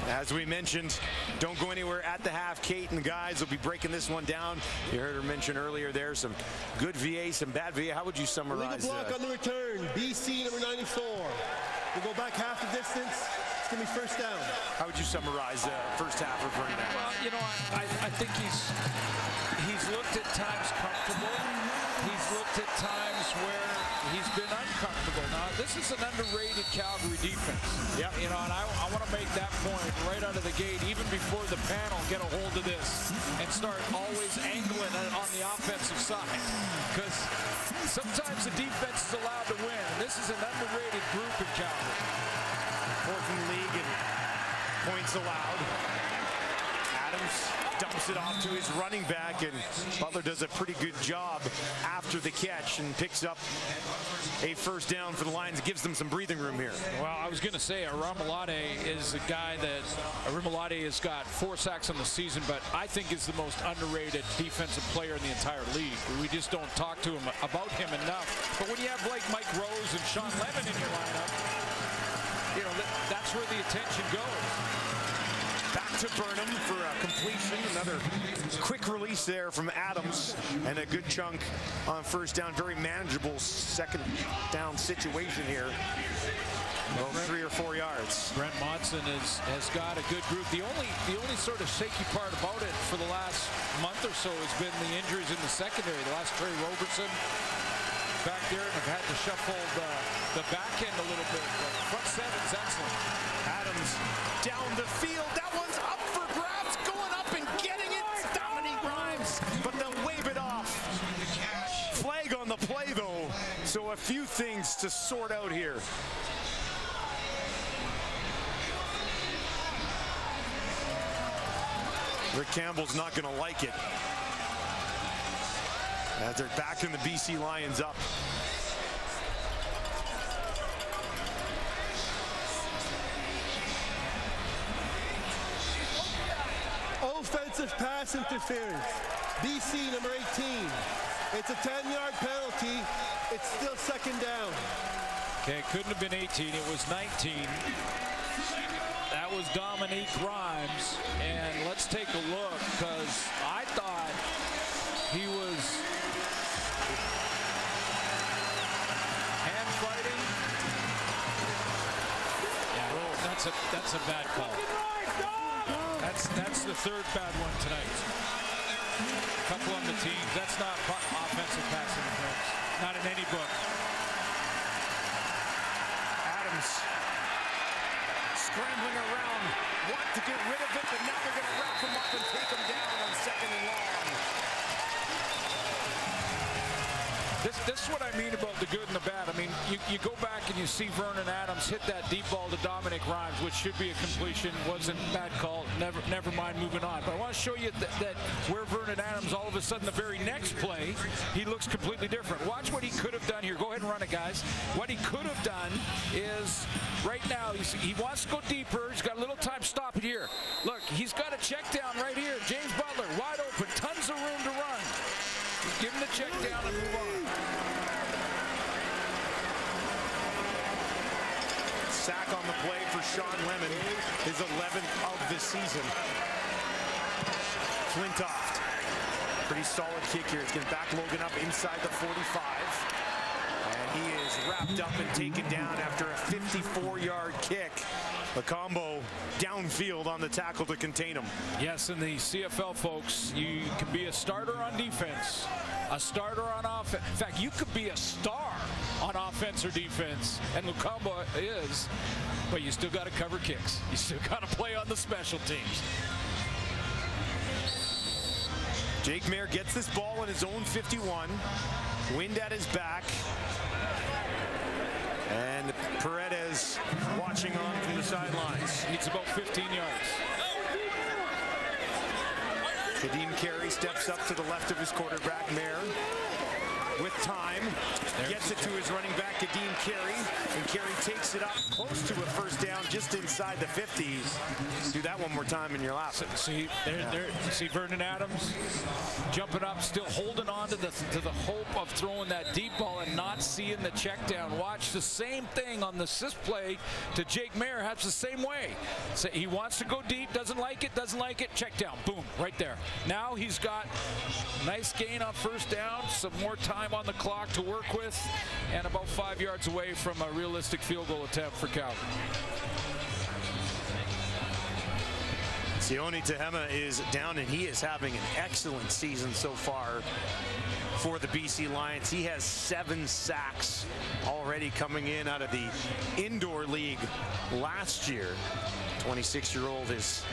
As we mentioned, don't go anywhere at the half. Kate and the guys will be breaking this one down. You heard her mention earlier there some good VA, some bad VA. How would you summarize Legal block on the return, BC number 94. We'll go back half the distance. It's going to be 1st down. How would you summarize first half of Vernon? Well, I think he's looked at times comfortable. He's looked at times where he's been uncomfortable. Now, this is an underrated Calgary defense. Yeah. And I want to make that point right out of the gate, even before the panel get a hold of this and start always angling on the offensive side. Because sometimes the defense is allowed to win. And this is an underrated group in Calgary. 4th in the league and points allowed. Adams dumps it off to his running back, and Butler does a pretty good job after the catch and picks up a 1st down for the Lions. Gives them some breathing room here. Well, I was going to say Arimolade is a guy that Arimolade has got 4 sacks on the season, but I think is the most underrated defensive player in the entire league. We just don't talk to him about him enough. But when you have like Mike Rose and Sean Lemon in your lineup, that's where the attention goes. Back to Burnham for a completion. Another quick release there from Adams, and a good chunk on 1st down. Very manageable 2nd down situation here. Well, 3 or 4 yards. Brent Monson has got a good group. The only sort of shaky part about it for the last month or so has been the injuries in the secondary. The last Trey Robertson back there, and have had to shuffle the back end a little bit, but front seven's excellent. Adams down the field. That one's up for grabs, going up and getting it. Dominique Grimes, but they'll wave it off. Flag on the play, though. So a few things to sort out here. Rick Campbell's not going to like it, as they're backing the BC Lions up. Offensive pass interference. BC number 18. It's a 10-yard penalty. It's still second down. Okay, it couldn't have been 18. It was 19. That was Dominique Grimes. And let's take a look, because I thought he was hand fighting. Yeah, that's a bad call. That's the third bad one tonight. Couple on the team. That's not offensive pass interference. Not in any book. Adams scrambling around, want to get rid of it, but now they're going to wrap him up and take him down on second and long. This is what I mean about the good and the bad. I mean, you go back and you see Vernon Adams hit that deep ball to Dominic Grimes, which should be a completion. Wasn't bad call. Never mind, moving on. But I want to show you that where Vernon Adams, all of a sudden, the very next play, he looks completely different. Watch what he could have done here. Go ahead and run it, guys. What he could have done is, right now, he wants to go deeper. He's got a little time. Stop it here. Look, he's got a check down right here. James Butler, wide open. Tons of room to run. Give him the check down and move on. Sack on the play for Sean Lemon, his 11th of the season. Flintoft, pretty solid kick here. It's going to back Logan up inside the 45. And he is wrapped up and taken down after a 54-yard kick. The combo downfield on the tackle to contain him. Yes, in the CFL, folks, you can be a starter on defense, a starter on offense. In fact, you could be a star on offense or defense, and Lucamba is, but you still got to cover kicks. You still got to play on the special teams. Jake Mayer gets this ball in his own 51. Wind at his back. And Paredes watching on from the sidelines. Needs about 15 yards. Kadeem Carey steps up to the left of his quarterback, Mayer. With time, gets it to his running back, Kadeem Carey, and Carey takes it up close to a first down, just inside the 50s. Do that one more time and you're laughing. See, see Vernon Adams jumping up, still holding on to the hope of throwing that deep ball and not seeing the check down. Watch the same thing on the assist play to Jake Mayer. Has the same way. So he wants to go deep, doesn't like it, check down, boom, right there. Now he's got nice gain on first down, some more time on the clock to work with, and about 5 yards away from a realistic field goal attempt for Calgary. Sione Tehema is down, and he is having an excellent season so far for the BC Lions. He has 7 sacks already coming in out of the indoor league last year. 26-year-old has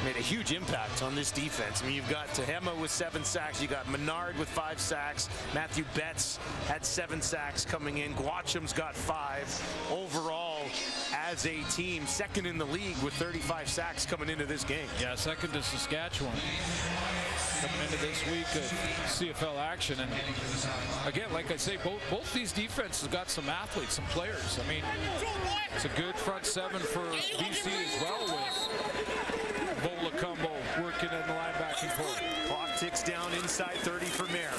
made a huge impact on this defense. I mean, you've got Tehema with 7 sacks. You got Menard with 5 sacks. Matthew Betts had 7 sacks coming in. Guacham's got 5. Overall, as a team, second in the league with 35 sacks coming into this game. Yeah, second to Saskatchewan. Coming into this week of CFL action. And again, like I say, both these defenses got some athletes, some players. I mean, it's a good front seven for BC as well, with Bola Combo working in the linebacking core. Clock ticks down inside 30 for Mayer.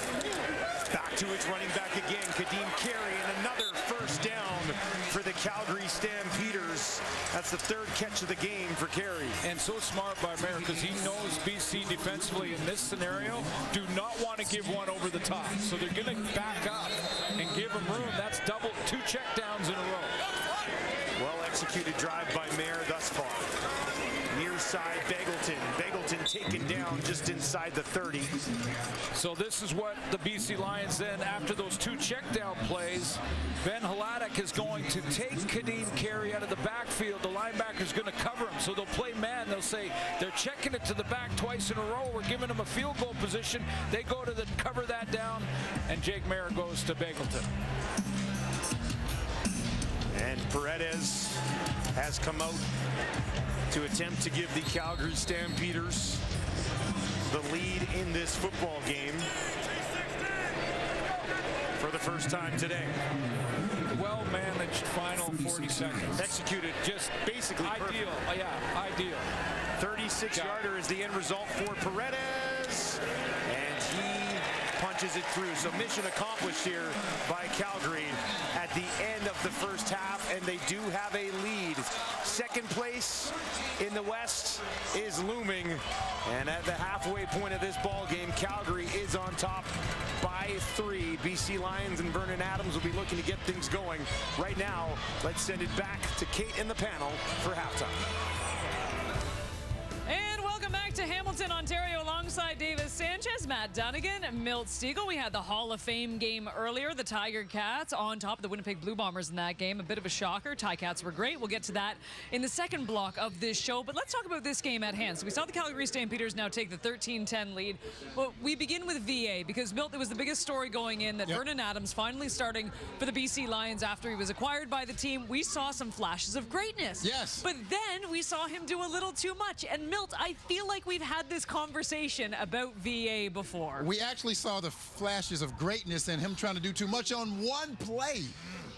Back to its running back again, Kadeem Carey, and another first down for the Calgary Stampeders. That's the 3rd catch of the game for Carey. And so smart by Mayer, because he knows BC defensively in this scenario do not want to give one over the top. So they're going to back up and give him room. That's 2 checkdowns in a row. Well executed drive by Mayer thus far. Near side, Bagel Bagleton. Bagleton taken down just inside the 30. So this is what the BC Lions then, after those 2 check-down plays, Ben Hladek is going to take Kadeem Carey out of the backfield. The linebacker's going to cover him, so they'll play man. They'll say they're checking it to the back twice in a row. We're giving them a field goal position. They go to cover that down, and Jake Mayer goes to Bagleton. And Paredes has come out to attempt to give the Calgary Stampeders the lead in this football game for the first time today. Well managed final 40 seconds. Executed just basically ideal. Perfect. Yeah, ideal. 36-yarder is the end result for Paredes, and he punches it through. So mission accomplished here by Calgary at the end of the first half, and they do have a lead. Second place in the West is looming, and at the halfway point of this ball game, Calgary is on top by 3. BC Lions and Vernon Adams will be looking to get things going. Right now, let's send it back to Kate and the panel for halftime. And welcome back to Hamilton, Ontario, alongside Davis Sanchez, Matt Dunnigan, Milt Stiegel. We had the Hall of Fame game earlier. The Tiger Cats on top of the Winnipeg Blue Bombers in that game. A bit of a shocker. Ticats were great. We'll get to that in the second block of this show. But let's talk about this game at hand. So we saw the Calgary Stampeders now take the 13-10 lead. Well, we begin with VA because, Milt, it was the biggest story going in that Vernon Adams finally starting for the BC Lions after he was acquired by the team. We saw some flashes of greatness. Yes. But then we saw him do a little too much. And Milt, I feel like we've had this conversation about VA before. We actually saw the flashes of greatness and him trying to do too much on one play.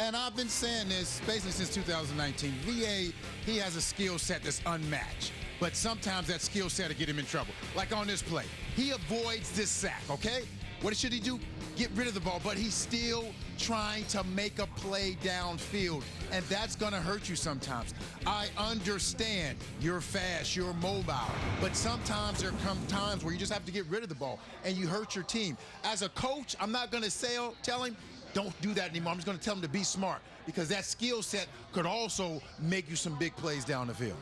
And I've been saying this basically since 2019. VA, he has a skill set that's unmatched. But sometimes that skill set will get him in trouble. Like on this play, he avoids this sack, okay? What should he do? Get rid of the ball, but he's still trying to make a play downfield, and that's gonna hurt you sometimes. I understand you're fast, you're mobile, but sometimes there come times where you just have to get rid of the ball, and you hurt your team. As a coach, I'm not gonna tell him, don't do that anymore. I'm just gonna tell him to be smart, because that skill set could also make you some big plays down the field.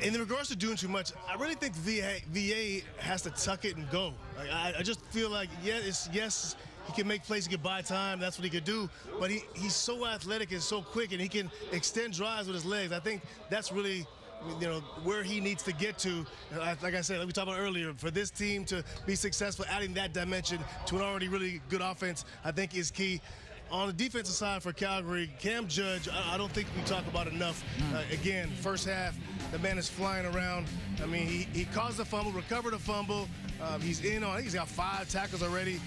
In regards to doing too much, I really think VA has to tuck it and go. Like, I just feel like, yes, he can make plays, he can buy time, that's what he could do, but he's so athletic and so quick, and he can extend drives with his legs. I think that's really, where he needs to get to. Like I said, like we talked about earlier, for this team to be successful, adding that dimension to an already really good offense, I think is key. On the defensive side for Calgary, Cam Judge, I don't think we talk about enough. Again, first half, the man is flying around. I mean, he caused a fumble, recovered a fumble. He's in on, I think he's got 5 tackles already.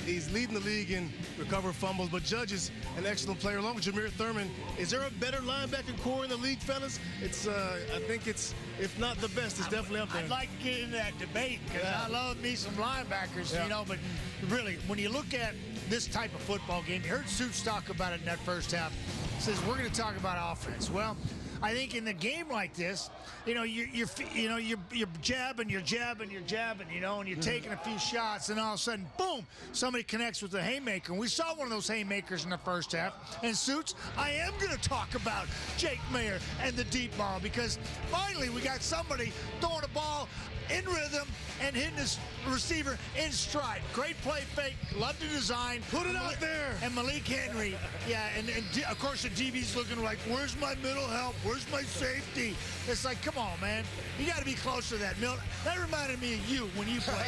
He's leading the league in recovered fumbles, but Judge is an excellent player, along with Jameer Thurman. Is there a better linebacker core in the league, fellas? It's, I think it's, if not the best, it's definitely up there. I'd like to get into that debate, because I love me some linebackers, but really, when you look at this type of football game, you heard Suits talk about it in that first half. He says, we're going to talk about offense. Well, I think in a game like this, you're jabbing, and you're taking a few shots, and all of a sudden, boom, somebody connects with a haymaker. And we saw one of those haymakers in the first half. And Suits, I am going to talk about Jake Mayer and the deep ball, because finally we got somebody throwing a ball in rhythm and hitting his receiver in stride. Great play fake, love the design. Put it out there. And Malik Henry, and of course the DB's looking like, where's my middle help? Where's my safety? It's like, come on, man. You got to be close to that. That reminded me of you when you played.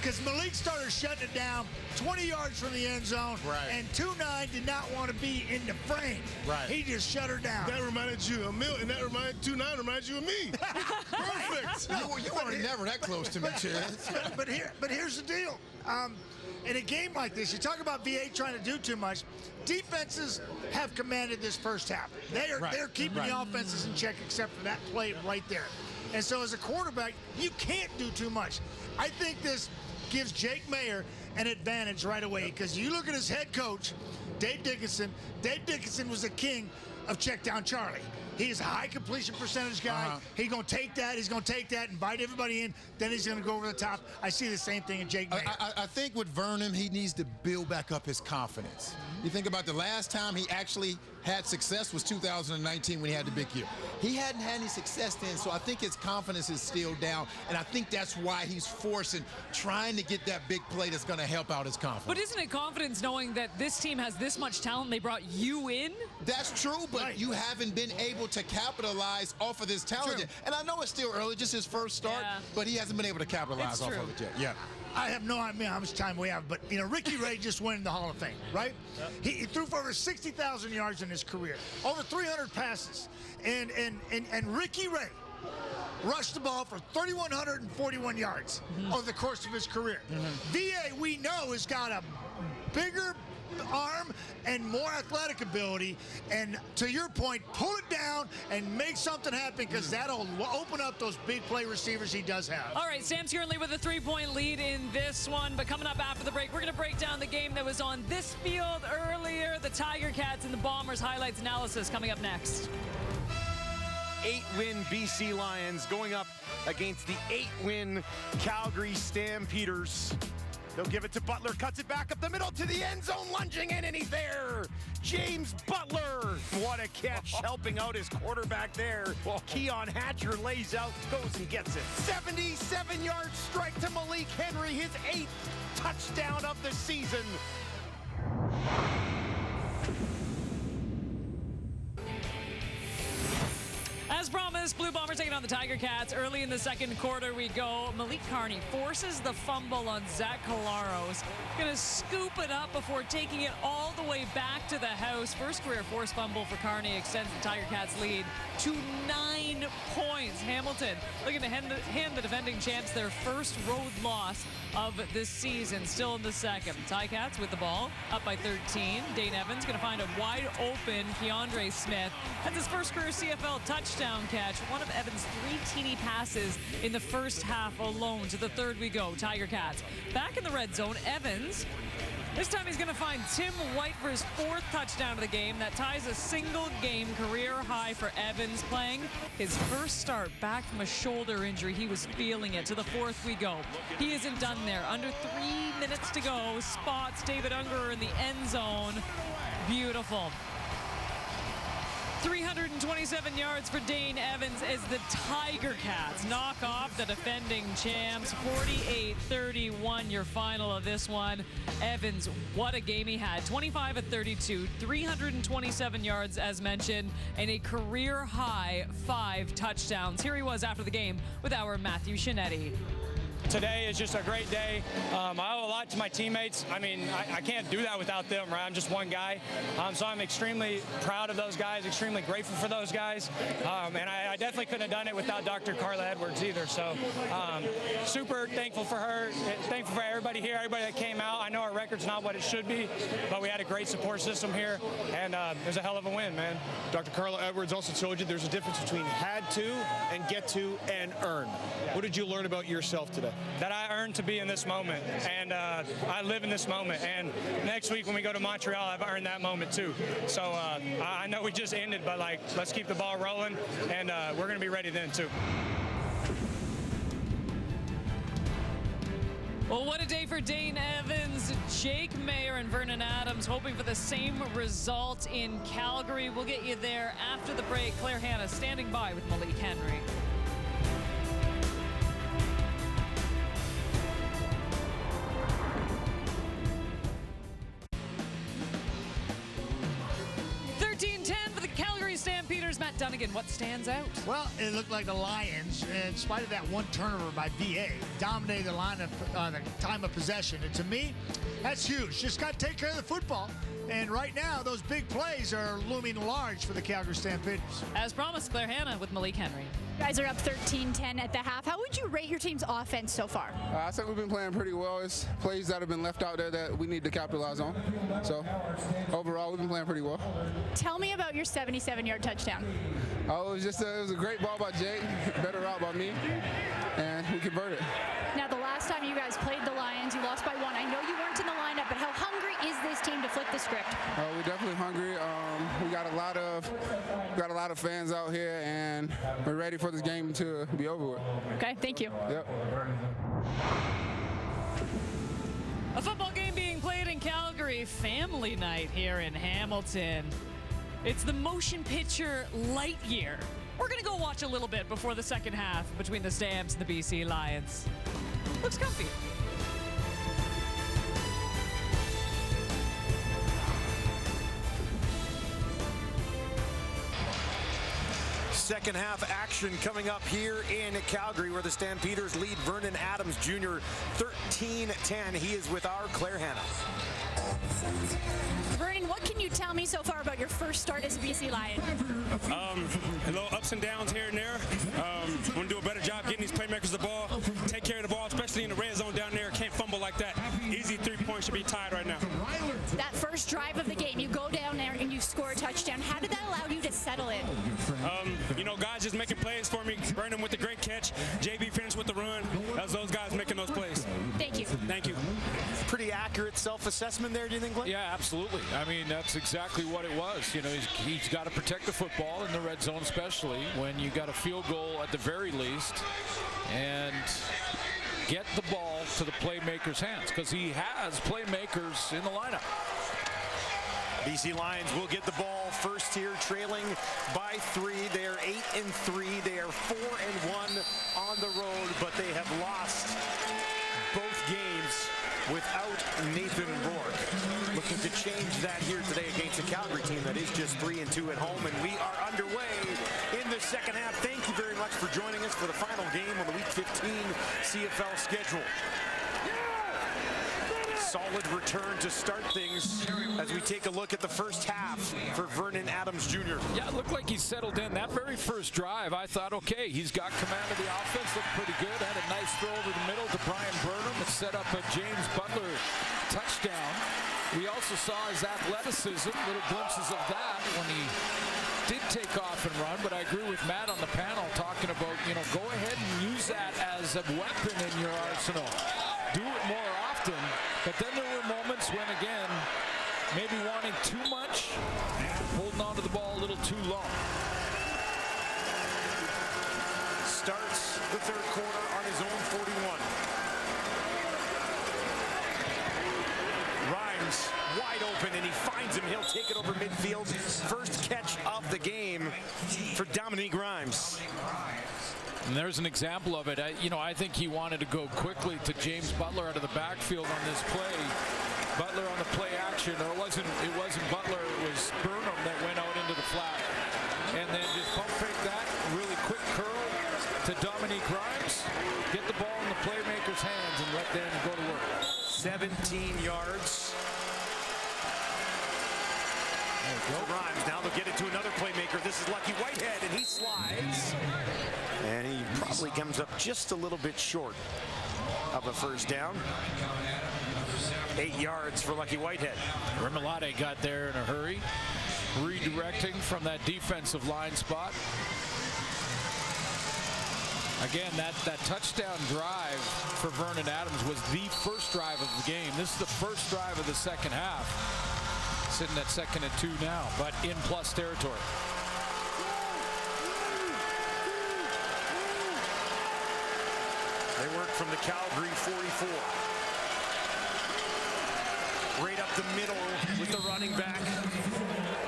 Because Malik started shutting it down 20 yards from the end zone, and 2-9 did not want to be in the frame. He just shut her down. That reminded you of Milt, and that 2-9 reminded you of me. Perfect. You were never that close to me, Chad. But here's the deal. In a game like this, you talk about VA trying to do too much. Defenses have commanded this first half. They're keeping the offenses in check, except for that play right there. And so as a quarterback, you can't do too much. I think this gives Jake Mayer an advantage right away, because you look at his head coach, Dave Dickinson. Dave Dickinson was the king of check down Charlie. He's a high completion percentage guy. He's going to take that. He's going to take that, invite everybody in. Then he's going to go over the top. I see the same thing in Jake Mayer. I think with Vernon, he needs to build back up his confidence. You think about the last time he actually had success was 2019 when he had the big year. He hadn't had any success then, so I think his confidence is still down, and I think that's why he's trying to get that big play that's going to help out his confidence. But isn't it confidence knowing that this team has this much talent, they brought you in? That's true, but you haven't been able to capitalize off of this talent yet. And I know it's still early, just his first start, but he hasn't been able to capitalize off of it yet. Yeah. I have no idea how much time we have, but Ricky Ray just went in the Hall of Fame, right? He threw for over 60,000 yards in his career, over 300 passes, and Ricky Ray rushed the ball for 3,141 yards over the course of his career. VA, we know, has got a bigger arm and more athletic ability, and to your point, pull it down and make something happen, because that'll open up those big play receivers he does have. All right, Stamps currently with a 3-point lead in this one, but coming up after the break, we're going to break down the game that was on this field earlier, the Tiger Cats and the Bombers. Highlights analysis coming up next. 8-win BC Lions going up against the 8-win Calgary Stampeders. They'll give it to Butler, cuts it back up the middle to the end zone, lunging in, and he's there. James Butler, what a catch, helping out his quarterback there. Keon Hatcher lays out, goes and gets it. 77-yard strike to Malik Henry, his 8th touchdown of the season. As promised, Blue Bombers taking on the Tiger Cats. Early in the second quarter we go. Malik Carney forces the fumble on Zach Colaros. Going to scoop it up before taking it all the way back to the house. First career forced fumble for Carney extends the Tiger Cats lead to 9 points. Hamilton looking to hand the defending champs their first road loss of this season. Still in the second. Ticats with the ball, up by 13. Dane Evans going to find a wide open Keandre Smith. That's his first career CFL touchdown catch. One of Evans' 3 TD passes in the first half alone. To the third we go. Tiger Cats back in the red zone. Evans, this time he's going to find Tim White for his 4th touchdown of the game. That ties a single game career high for Evans, playing his first start back from a shoulder injury. He was feeling it. To the 4th we go. He isn't done there. Under 3 minutes to go. Spots David Ungerer in the end zone. Beautiful. 327 yards for Dane Evans as the Tiger Cats knock off the defending champs. 48-31 your final of this one. Evans, what a game he had. 25 of 32, 327 yards as mentioned, and a career high 5 touchdowns. Here he was after the game with our Matthew Shinetti. Today is just a great day. I owe a lot to my teammates. I mean, I can't do that without them, right? I'm just one guy. So I'm extremely proud of those guys, extremely grateful for those guys. And I definitely couldn't have done it without Dr. Carla Edwards either. So super thankful for her, thankful for everybody here, everybody that came out. I know our record's not what it should be, but we had a great support system here, and it was a hell of a win, man. Dr. Carla Edwards also told you there's a difference between had to and get to and earn. What did you learn about yourself today? That I earned to be in this moment, and I live in this moment, and next week when we go to Montreal, I've earned that moment too. So I know we just ended, but let's keep the ball rolling, and we're going to be ready then too. Well, what a day for Dane Evans, Jake Mayer, and Vernon Adams, hoping for the same result in Calgary. We'll get you there after the break. Claire Hanna standing by with Malik Henry. Stampeders, Matt Dunnigan, what stands out? Well, it looked like the Lions, in spite of that one turnover by VA, dominated the line of the time of possession. And to me, that's huge. Just got to take care of the football. And right now, those big plays are looming large for the Calgary Stampeders. As promised, Claire Hanna with Malik Henry. You guys are up 13-10 at the half. How would you rate your team's offense so far? I think we've been playing pretty well. It's plays that have been left out there that we need to capitalize on. So overall, we've been playing pretty well. Tell me about your 77-yard touchdown. Oh, it was a great ball by Jake, better route by me, and we converted. Now, the last time you guys played the Lions, you lost by 1. I know you weren't in the lineup, but how hungry is this team to flip the script? We're definitely hungry. We got a lot of fans out here, and we're ready for this game to be over with. Okay, thank you. Yep. A football game being played in Calgary, family night here in Hamilton. It's the motion picture Lightyear. We're going to go watch a little bit before the second half between the Stamps and the BC Lions. Looks comfy. Second half action coming up here in Calgary, where the Stampeders lead Vernon Adams Jr. 13-10. He is with our Claire Hanna. Vernon, what can you tell me so far about your first start as a BC Lion? A little ups and downs here and there. Want to do a better job getting these playmakers the ball, take care of the ball, especially in the red zone down there. Can't fumble like that. Easy 3 points should be tied right now. That first drive of the game, you go down there and you score a touchdown. How did that allow you to settle in? Guys just making plays for me. Vernon with the great catch. JB finished with the run. That was those guys making those plays. Thank you. Thank you. Pretty accurate self-assessment there, do you think, Glenn? Yeah, absolutely. I mean, that's exactly what it was. He's got to protect the football in the red zone, especially when you got a field goal at the very least, and get the ball to the playmaker's hands, because he has playmakers in the lineup. BC Lions will get the ball first here, trailing by 3. They are 8-3. They are 4-1 on the road, but they have lost both games without Nathan Rourke. Looking to change that here today against a Calgary team that is just 3-2 at home, and we are underway in the second half. Thank you very much for joining us for the final game on the Week 15 CFL schedule. Solid return to start things as we take a look at the first half for Vernon Adams Jr. Yeah, it looked like he settled in. That very first drive, I thought, okay, he's got command of the offense, looked pretty good. Had a nice throw over the middle to Brian Burnham that set up a James Butler touchdown. We also saw his athleticism, little glimpses of that when he did take off and run, but I agree with Matt on the panel talking about, go ahead and use that as a weapon in your arsenal. Do it more often, but then there were moments when, again, maybe wanting too much, holding on to the ball a little too long. Starts the third quarter on his own 41. Rhymes wide open, and he finds him. He'll take it over midfield. First catch of the game for Dominique Rhymes. And there's an example of it. I think he wanted to go quickly to James Butler out of the backfield on this play. Butler on the play action, or it wasn't Butler, it was Burnham that went out into the flat. And then just pump fake that, really quick curl to Dominique Rhymes, get the ball in the playmaker's hands and let them go to work. 17 yards. Rhymes, now they'll get it to another playmaker. This is Lucky Whitehead, and he slides. And he probably comes up just a little bit short of a first down. 8 yards for Lucky Whitehead. Remilade got there in a hurry, redirecting from that defensive line spot. Again, that touchdown drive for Vernon Adams was the first drive of the game. This is the first drive of the second half. Sitting at 2nd and 2 now, but in plus territory. They work from the Calgary 44. Right up the middle with the running back,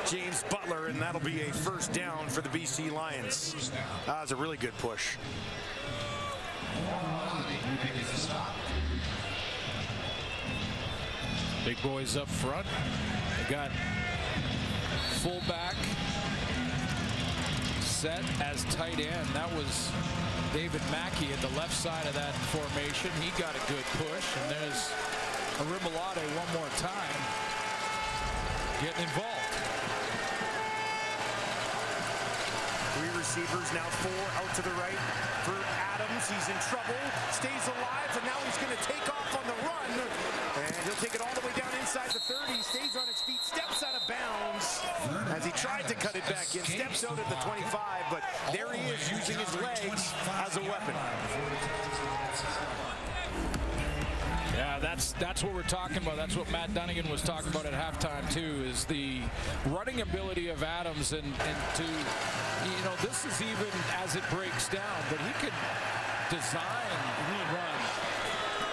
James Butler, and that'll be a first down for the BC Lions. That was a really good push. Big boys up front. They got fullback set as tight end. That was David Mackey at the left side of that formation. He got a good push, and there's Remilade one more time getting involved. 3 receivers, now 4 out to the right for Adams. He's in trouble, stays alive, and now he's going to take off on the run. And he'll take it all the way down inside the 30. Stays on his feet, steps out of bounds as he tried to cut it back in. Steps out at the 25, but there he is using his legs as a weapon. Yeah, that's that's what we're talking about. That's what Matt Dunnigan was talking about at halftime too, is the running ability of Adams, and to, you know, this is even as it breaks down, but he could design run.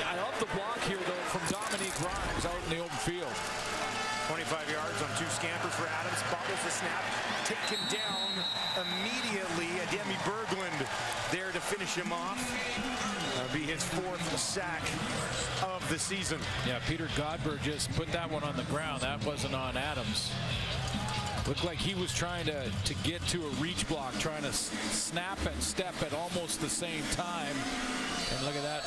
I love the block here though from Dominique Grimes out in the open field. 25 yards on 2 scampers for Adams. Bobbles the snap, taken down immediately. Demi Berglund there to finish him off. That'll be his 4th sack of the season. Yeah, Peter Godberg just put that one on the ground. That wasn't on Adams. Looked like he was trying to get to a reach block, trying to snap and step at almost the same time. And look at that,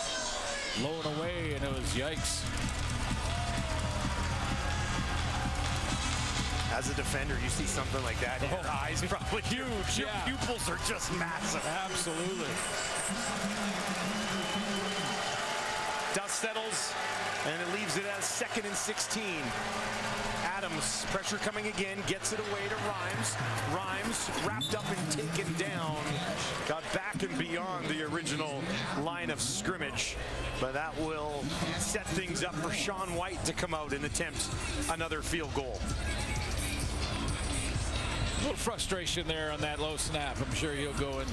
low and away, and it was yikes. As a defender, you see something like that, your eyes probably huge. Your pupils are just massive. Absolutely. Dust settles, and it leaves it as 2nd and 16. Adams, pressure coming again, gets it away to Rhymes. Rhymes wrapped up and taken down. Got back and beyond the original line of scrimmage. But that will set things up for Sean White to come out and attempt another field goal. A little frustration there on that low snap. I'm sure he'll go and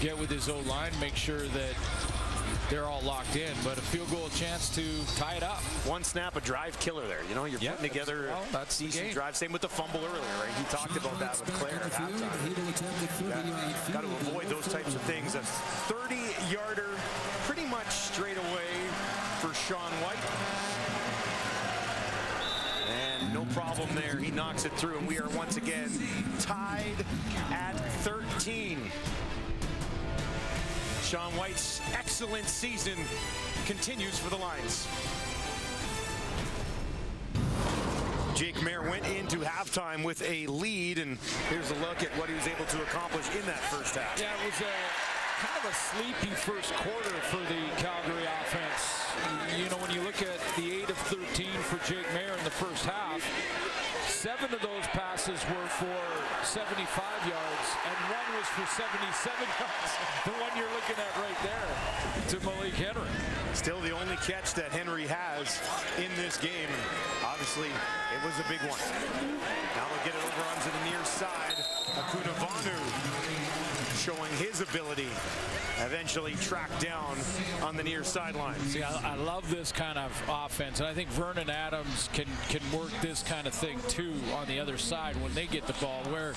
get with his O-line, make sure that they're all locked in, but a field goal chance to tie it up. One snap, a drive killer there. You know, you're putting together a decent drive. Same with the fumble earlier, right? He talked about that with Claire at halftime. Got to avoid those types of things. A 30-yarder pretty much straight away for Sean White. And no problem there. He knocks it through, and we are once again tied at 13. Sean White's excellent season continues for the Lions. Jake Mayer went into halftime with a lead, and here's a look at what he was able to accomplish in that first half. Yeah, it was kind of a sleepy first quarter for the Calgary offense. You know, when you look at the 8 of 13 for Jake Mayer in the first half, 7 of those passes were for 75 yards, and 1 was for 77 yards. The one you're looking at right there to Malik Henry. Still the only catch that Henry has in this game. Obviously, it was a big one. Now they'll get it over onto the near side. Akuna Vanu showing his ability, eventually tracked down on the near sideline. See, I love this kind of offense, and I think Vernon Adams can work this kind of thing too on the other side when they get the ball, where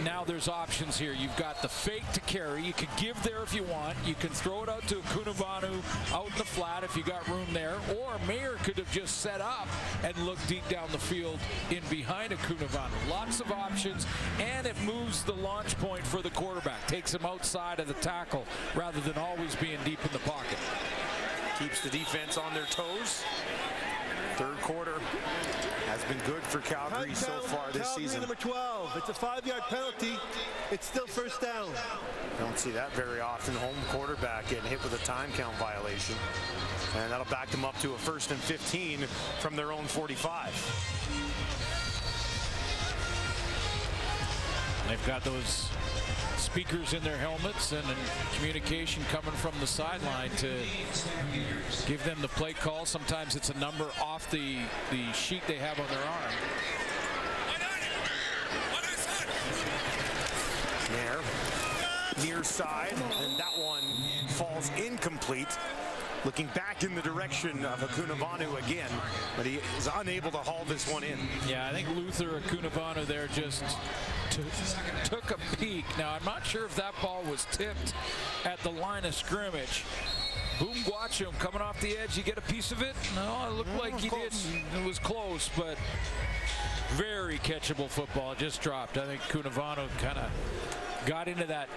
now there's options here. You've got the fake to carry. You could give there if you want. You can throw it out to Akuna Vanu out in the flat if you got room there, or Mayer could have just set up and looked deep down the field in behind Akuna Vanu. Lots of options, and it moves the launch point for the quarterback. Takes him outside of the tackle rather than always being deep in the pocket. Keeps the defense on their toes. Third quarter has been good for Calgary so far this season. Number 12. It's a 5-yard penalty. It's still first down. Don't see that very often. Home quarterback getting hit with a time count violation. And that'll back them up to a 1st and 15 from their own 45. They've got those speakers in their helmets and communication coming from the sideline to give them the play call. Sometimes it's a number off the sheet they have on their arm. There, near side, and that one falls incomplete. Looking back in the direction of Akuna Vanu again, but he is unable to haul this one in. Yeah, I think Luther Akuna Vanu there just took a peek. Now, I'm not sure if that ball was tipped at the line of scrimmage. Boom Guachum coming off the edge. You get a piece of it? No, it looked like he did. It was close, but very catchable football. Just dropped. I think Akuna Vanu kind of got into that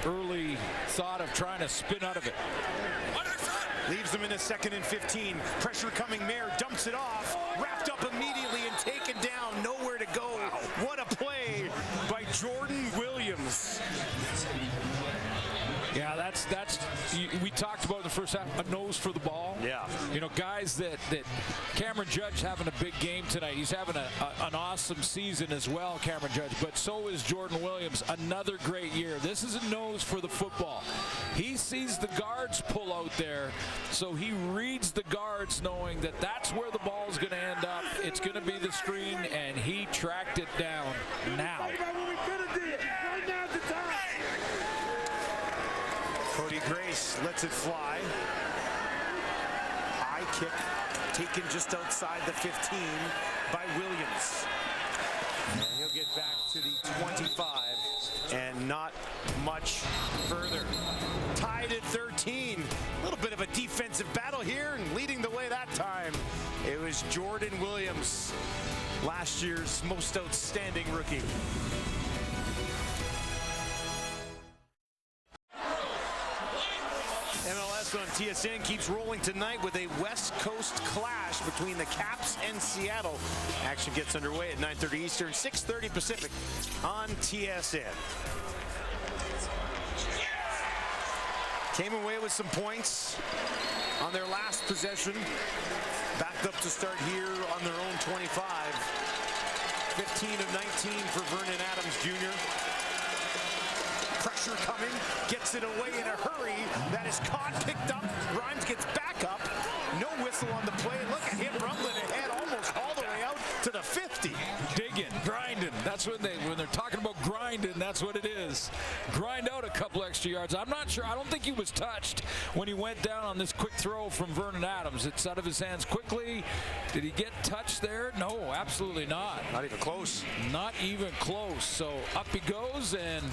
early thought of trying to spin out of it. Leaves them in a 2nd and 15. Pressure coming. Mayer dumps it off. Wrapped up immediately and taken down. Nowhere to go. Wow. What a play by Jordan Williams. Yeah, talked about in the first half, a nose for the ball. Yeah. You know, guys that Cameron Judge having a big game tonight. He's having an awesome season as well, Cameron Judge, but so is Jordan Williams. Another great year. This is a nose for the football. He sees the guards pull out there, so he reads the guards knowing that that's where the ball is going to end up. It's going to be the screen, and he tracked it down now. Cody Grace lets it fly. High kick taken just outside the 15 by Williams. And he'll get back to the 25 and not much further. Tied at 13. A little bit of a defensive battle here, and leading the way that time, it was Jordan Williams, last year's most outstanding rookie. MLS on TSN keeps rolling tonight with a West Coast clash between the Caps and Seattle. Action gets underway at 9:30 Eastern, 6:30 Pacific on TSN. Came away with some points on their last possession. Backed up to start here on their own 25. 15 of 19 for Vernon Adams Jr. Pressure coming, gets it away in a hurry. That is caught, picked up. Grimes gets back up. No whistle on the play. Look at him rumbling ahead almost all the way out to the 50. Digging, grinding. That's when they're talking about grinding, that's what it is. Grind out a couple extra yards. I'm not sure. I don't think he was touched when he went down on this quick throw from Vernon Adams. It's out of his hands quickly. Did he get touched there? No, absolutely not. Not even close. Not even close. So up he goes, and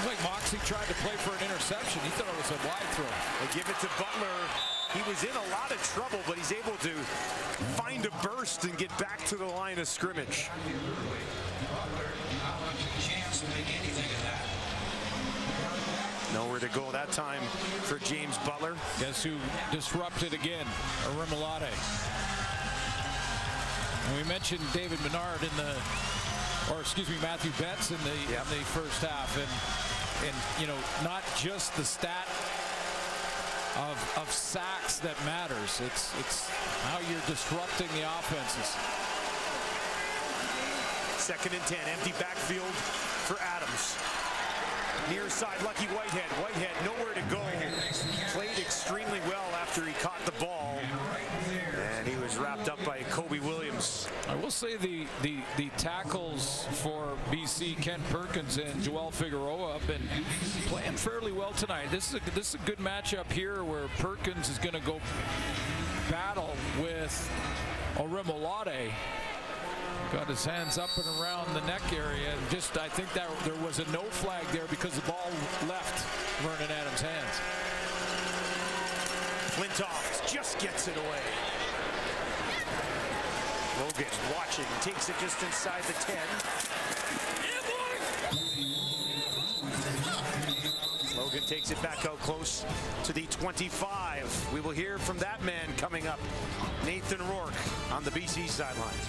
like Moxie tried to play for an interception. He thought it was a wide throw. They give it to Butler. He was in a lot of trouble, but he's able to find a burst and get back to the line of scrimmage. Nowhere to go that time for James Butler. Guess who disrupted again? Arimolade. And we mentioned David Menard Matthew Betts in the first half, and you know, not just the stat of sacks that matters. It's how you're disrupting the offenses. 2nd and 10, empty backfield for Adams. Near side, Lucky Whitehead. Whitehead nowhere to go. Played extremely well after he caught the ball, and he was wrapped up by Kobe Williams. I will say the tackles for BC, Kent Perkins and Joel Figueroa, have been playing fairly well tonight. This is a good matchup here where Perkins is going to go battle with Arimolade. Got his hands up and around the neck area. And just, I think that there was a no flag there because the ball left Vernon Adams' hands. Flintoff just gets it away. Logan watching, takes it just inside the 10. Logan takes it back out close to the 25. We will hear from that man coming up, Nathan Rourke on the BC sidelines.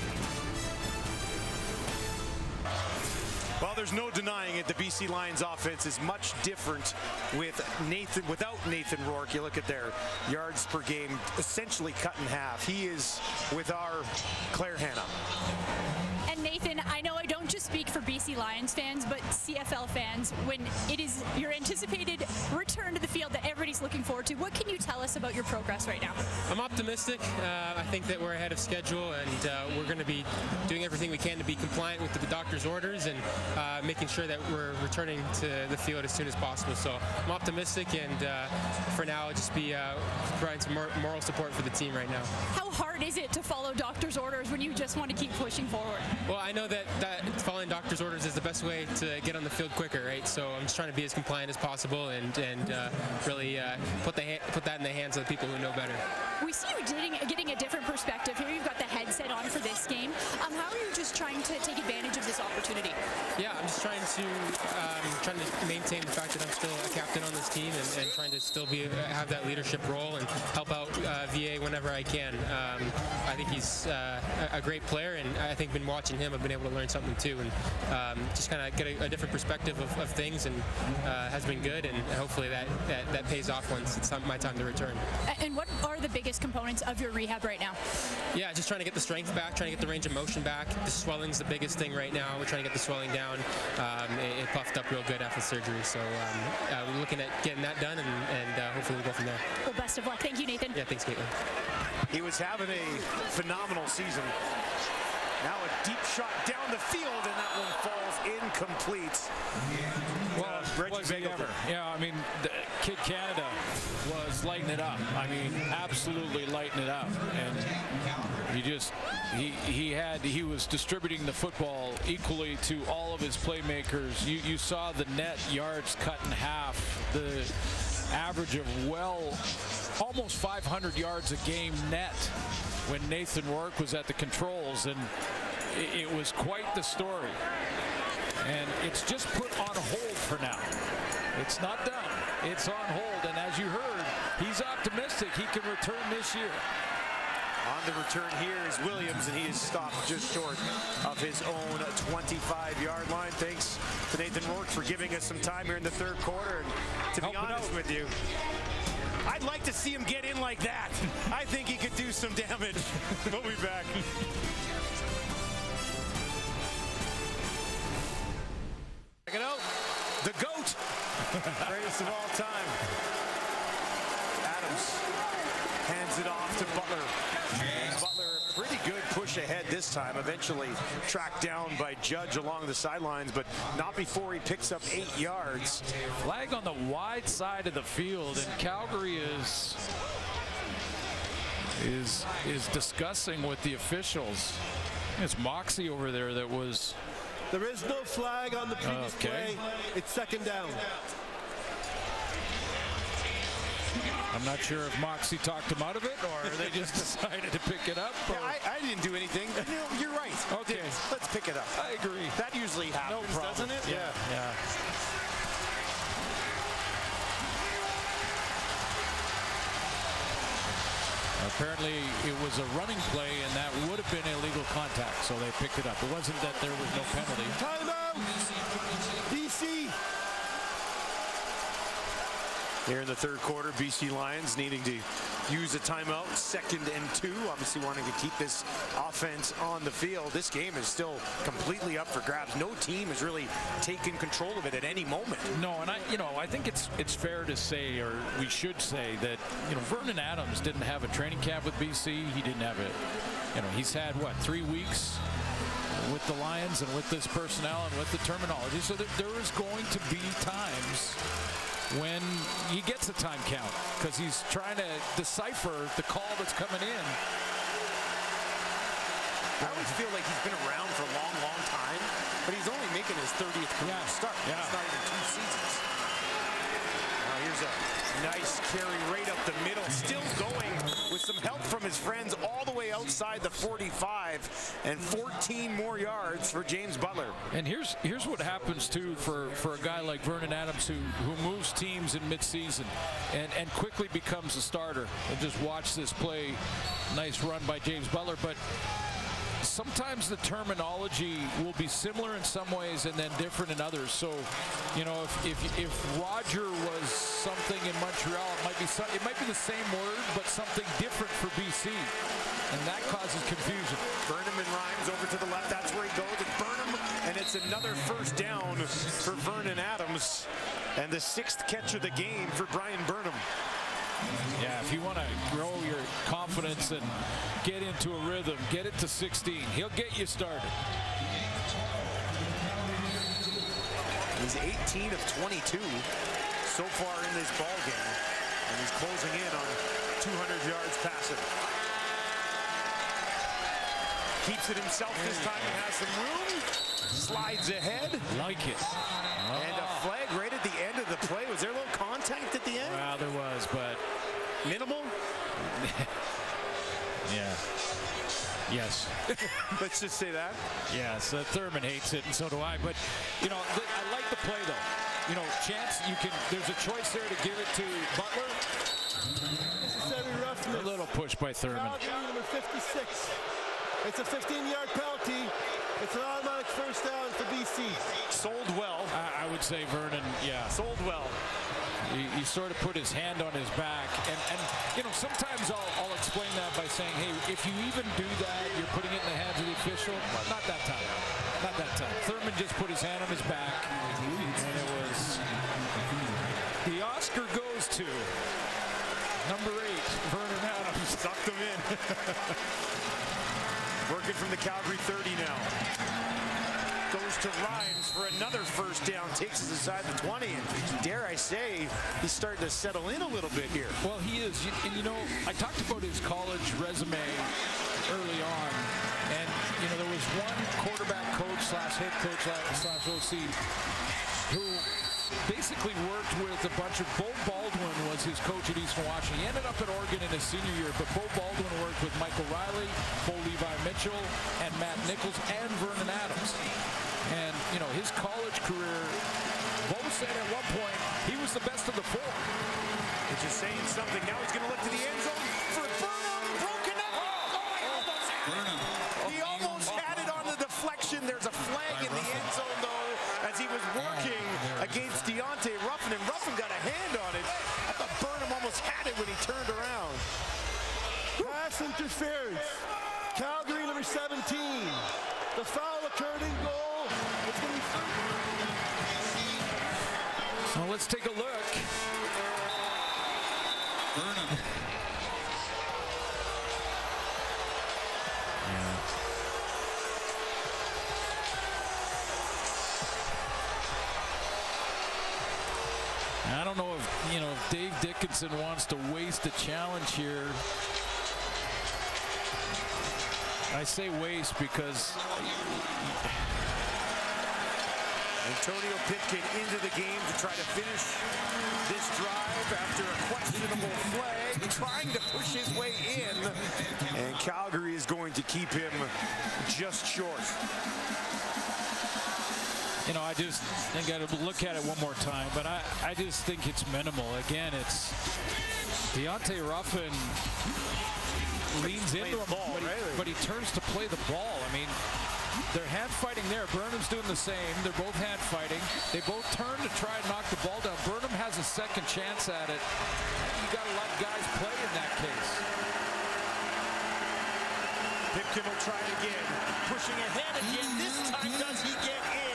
Well, there's no denying it. The BC Lions offense is much different without Nathan Rourke. You look at their yards per game, essentially cut in half. He is with our Claire Hanna. And Nathan, I know I don't just speak for BC Lions fans, but CFL fans. When it is your anticipated return to the field that everybody's looking forward to, what can you tell us about your progress right now? I'm optimistic. I think that we're ahead of schedule, and we're going to be doing everything we can to be compliant with the doctor's orders and making sure that we're returning to the field as soon as possible. So I'm optimistic, and for now, I'll just be providing some moral support for the team right now. How hard is it to follow doctor's orders when you just want to keep pushing forward? Well, I know that following doctor's orders is the best way to get on the field quicker, right? So I'm just trying to be as compliant as possible and really put that in the hands of the people who know better. We see you getting a different perspective here. You've got the headset on for this game. How are you just trying to take advantage of this opportunity? Yeah, I'm just trying to maintain the fact that I'm still a captain on this team and trying to still have that leadership role and help out VA whenever I can. I think he's a great player, and I think been watching him, I've been able to learn something too. And just kind of get a different perspective of things, and has been good, and hopefully that pays off once it's my time to return. And what are the biggest components of your rehab right now? Yeah, just trying to get the strength back, trying to get the range of motion back. The swelling's the biggest thing right now. We're trying to get the swelling down. It puffed up real good after surgery, so we're looking at getting that done, and hopefully we'll go from there. Well, best of luck. Thank you, Nathan. Yeah, thanks, Caitlin. He was having a phenomenal season. Now a deep shot down the field, and that one falls incomplete. Well, was he ever? Yeah, I mean, Kid Canada was lighting it up. I mean, absolutely lighting it up. And he was distributing the football equally to all of his playmakers. You saw the net yards cut in half. The average of almost 500 yards a game net when Nathan Rourke was at the controls, and it was quite the story. And it's just put on hold for now. It's not done. It's on hold, and as you heard, he's optimistic he can return this year. On the return here is Williams, and he is stopped just short of his own 25-yard line. Thanks to Nathan Rourke for giving us some time here in the third quarter. And to be honest with you, I'd like to see him get in like that. I think he could do some damage. We'll be back. Check it out. The GOAT. Greatest of all time. Adams hands it off to Butler. And Butler, pretty good push ahead this time. Eventually tracked down by Judge along the sidelines, but not before he picks up 8 yards. Flag on the wide side of the field, and Calgary is discussing with the officials. It's Moxie over there that was. There is no flag on the previous play. It's second down. I'm not sure if Moxie talked him out of it, or they just decided to pick it up. Yeah, I didn't do anything. No, you're right. Okay. Let's pick it up. I agree. That usually happens, doesn't it? Yeah. Apparently, it was a running play, and that would have been illegal contact, so they picked it up. It wasn't that there was no penalty. Timeout! BC! Here in the third quarter, BC Lions needing to use a timeout, 2nd and 2. Obviously wanting to keep this offense on the field. This game is still completely up for grabs. No team has really taken control of it at any moment. No, and I think it's fair to say, or we should say, that Vernon Adams didn't have a training camp with BC. He didn't have it. He's had 3 weeks with the Lions and with this personnel and with the terminology. So there is going to be times when he gets a time count because he's trying to decipher the call that's coming in. I always feel like he's been around for a long, long time, but he's only making his 30th career start. Yeah. It's not even 2 seasons. Now here's a nice carry right up the middle, still going with some help from his friends all the way outside the 45, and 14 more yards for James Butler. And here's what happens too for a guy like Vernon Adams who moves teams in midseason and quickly becomes a starter. And just watch this play. Nice run by James Butler, but sometimes the terminology will be similar in some ways and then different in others. So, if Roger was something in Montreal, it might be the same word, but something different for BC, and that causes confusion. Burnham and Rhymes over to the left. That's where he goes. It's Burnham, and it's another first down for Vernon Adams, and the 6th catch of the game for Brian Burnham. Yeah, if you want to grow your confidence and get into a rhythm, get it to 16. He'll get you started. He's 18 of 22 so far in this ball game, and he's closing in on 200 yards passing. Keeps it himself this time and has some room. Slides ahead. Like it. And a flag right at the end of the play. Was there a little contact at the end? Well, there was, but minimal? Yeah. Yes. Let's just say that. Yes, Thurman hates it, and so do I. But, I like the play, though. Chance, there's a choice there to give it to Butler. Necessary roughness. A little push by Thurman. Calgary, number 56. It's a 15-yard penalty. It's an automatic first down for BC. Sold well. I would say Vernon, yeah. Sold well. He sort of put his hand on his back. And you know, sometimes I'll explain that by saying, hey, if you even do that, you're putting it in the hands of the official. Not that time. Not that time. Thurman just put his hand on his back. And it was... The Oscar goes to number 8, Vernon Adams. Sucked him in. Working from the Calgary 30 now. Goes to Rhymes for another first down. Takes us inside the 20. And dare I say, he's starting to settle in a little bit here. Well, he is. And, you know, I talked about his college resume early on. And, you know, there was one quarterback coach / head coach / OC who basically worked with a bunch of... Bo Baldwin was his coach at Eastern Washington. He ended up at Oregon in his senior year, but Bo Baldwin worked with Michael Riley, Bo Levi Mitchell, and Matt Nichols, and Vernon Adams. And, you know, his college career, Bo said at one point, he was the best of the 4. Which is saying something. Now he's going to look to the end zone for Burnham. Broken up. He almost had it on the deflection. There's a flag in the end zone, though, as he was working against Deontay Ruffin, and Ruffin got a hand on it. I thought Burnham almost had it when he turned around. Pass interference. Calgary number 17. The foul occurred in goal. It's going to be so let's take a look. Burnham. I don't know if, you know, if Dave Dickinson wants to waste a challenge here. I say waste because Antonio Pipkin into the game to try to finish this drive after a questionable flag, trying to push his way in, and Calgary is going to keep him just short. You know, I just think I got to look at it one more time, but I just think it's minimal. Again, it's Deontay Ruffin leans into him, but he turns to play the ball. I mean, they're hand fighting there. Burnham's doing the same. They're both hand fighting. They both turn to try and knock the ball down. Burnham has a second chance at it. You got to let guys play in that case. Pipkin will try it again. Pushing ahead again. This time does he get in?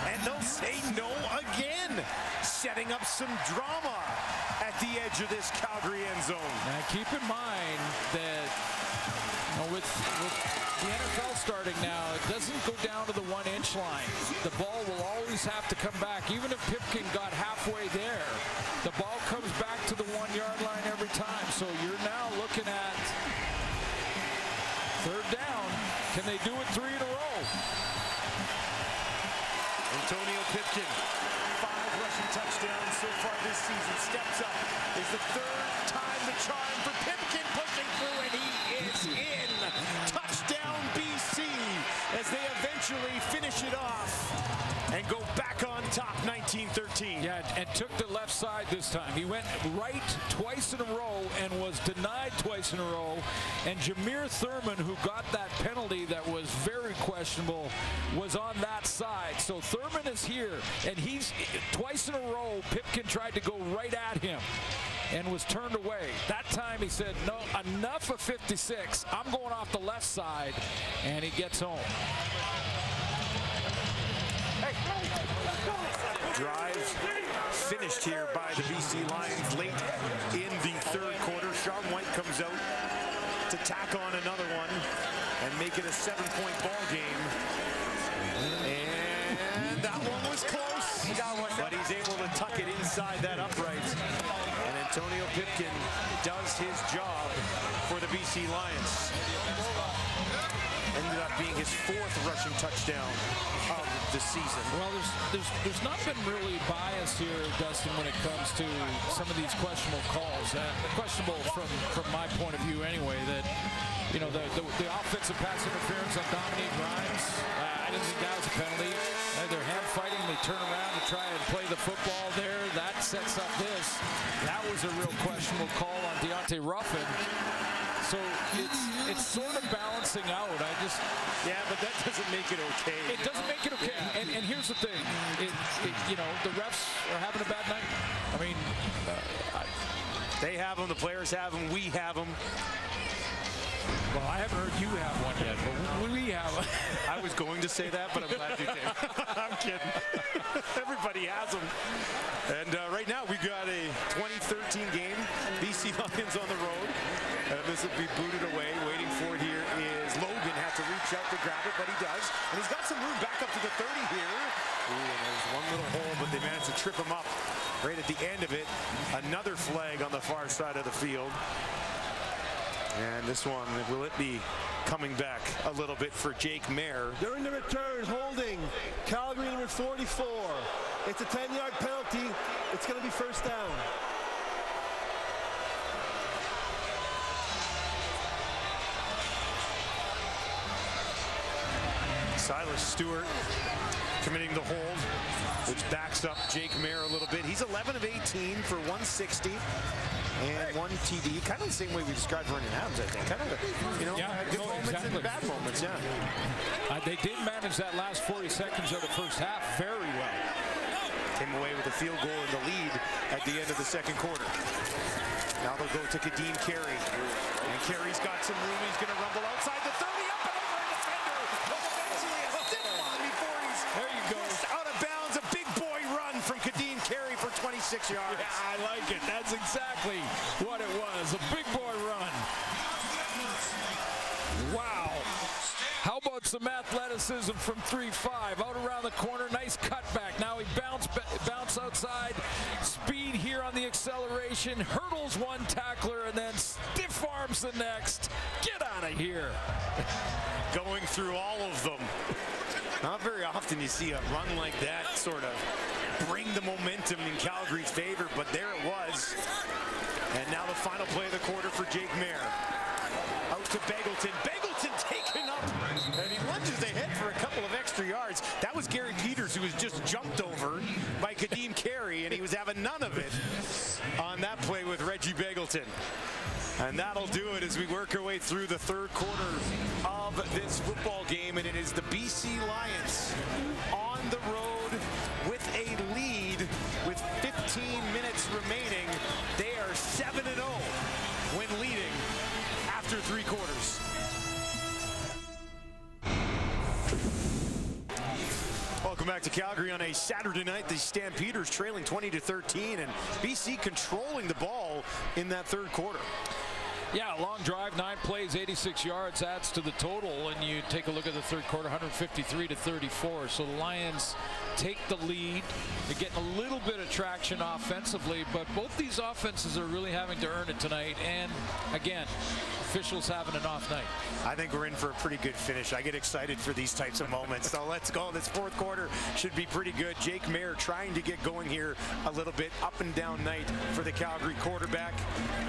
And they'll say no again. Setting up some drama at the edge of this Calgary end zone. Now keep in mind that with the NFL starting now, it doesn't go down to the 1-inch line. The ball will always have to come back. Even if Pipkin got halfway there, the ball comes back to the 1-yard line every time. So you're now looking at third down. Can they do it 3 in a row? Antonio Pipkin, 5 rushing touchdowns so far this season. Steps up. Is the third time the charm for Pipkin, pushing through, and he is in. Touchdown BC as they eventually finish it off and go back on top, 19-13. Yeah, and took the left side this time. He went right twice in a row and was denied twice in a row. And Jameer Thurman, who got that penalty that was very questionable, was on that side. So Thurman is here, and he's twice in a row. Pipkin tried to go right at him and was turned away. That time he said, no, enough of 56. I'm going off the left side, and he gets home. Drive finished here by the BC Lions late in the third quarter. Sean White comes out to tack on another one and make it a 7-point ball game. And that one was close. But he's able to tuck it inside that upright. And Antonio Pipkin does his job for the BC Lions. Ended up being his 4th rushing touchdown of the season. Well, there's not been really bias here, Dustin, when it comes to some of these questionable calls. Questionable from my point of view anyway, that, you know, the offensive pass interference on Dominique Rhymes, I didn't think that was a penalty. They're hand fighting, they turn around to try and play the football there. That sets up this. That was a real questionable call on Deontay Ruffin. So it's sort of balancing out. Yeah, but that doesn't make it okay. It doesn't make it okay. And here's the thing. The refs are having a bad night. I mean, they have them, the players have them, we have them. Well, I haven't heard you have one yet, but we have one. I was going to say that, but I'm glad you did. I'm kidding. Everybody has them. And right now, we've got a 2013 game. BC Lions on the road. This will be booted away. Waiting for it here is Logan. Has to reach out to grab it, but he does. And he's got some room back up to the 30 here. Ooh, and there's one little hole, but they managed to trip him up right at the end of it. Another flag on the far side of the field. And this one, will it be coming back a little bit for Jake Mayer? During the return, holding Calgary number 44. It's a 10-yard penalty. It's going to be first down. Silas Stewart committing the hold, which backs up Jake Mayer a little bit. He's 11 of 18 for 160 and 1 TD. Kind of the same way we described Vernon Adams, I think. Kind of, good moments and bad moments, yeah. They did manage that last 40 seconds of the first half very well. Came away with a field goal in the lead at the end of the second quarter. Now they'll go to Kadeem Carey. And Carey's got some room. He's going to rumble outside the 30, up and over a defender. But eventually a stiff one before he's out of bounds. A big boy run from Kadeem Carey for 26 yards. Yeah, I like it. That's exactly what it was. A big boy run. Wow. How about some athleticism from 3-5? Out around the corner, nice cutback. Now he bounce outside. Speed here on the acceleration. Hurdles one tackler and then stiff arms the next. Get out of here. Going through all of them. Not very often you see a run like that sort of bring the momentum in Calgary's favor, but there it was. And now the final play of the quarter for Jake Mayer. Out to Beggleton. Beggleton taken up, and he lunges ahead for a couple of extra yards. That was Gary Peters, who was just jumped over by Kadeem Carey, and he was having none of it on that play with Reggie Beggleton. And that'll do it as we work our way through the third quarter of this football game, and it is the BC Lions on the road with a lead with 15 minutes remaining. They are 7-0 when leading after three quarters. Welcome back to Calgary on a Saturday night. The Stampeders trailing 20-13, and BC controlling the ball in that third quarter. Yeah, long drive, 9 plays, 86 yards adds to the total, and you take a look at the third quarter, 153-34. So the Lions take the lead. They're getting a little bit of traction offensively, but both these offenses are really having to earn it tonight. And again, officials having an off night. I think we're in for a pretty good finish. I get excited for these types of moments. So let's go. This fourth quarter should be pretty good. Jake Mayer trying to get going here a little bit. Up and down night for the Calgary quarterback,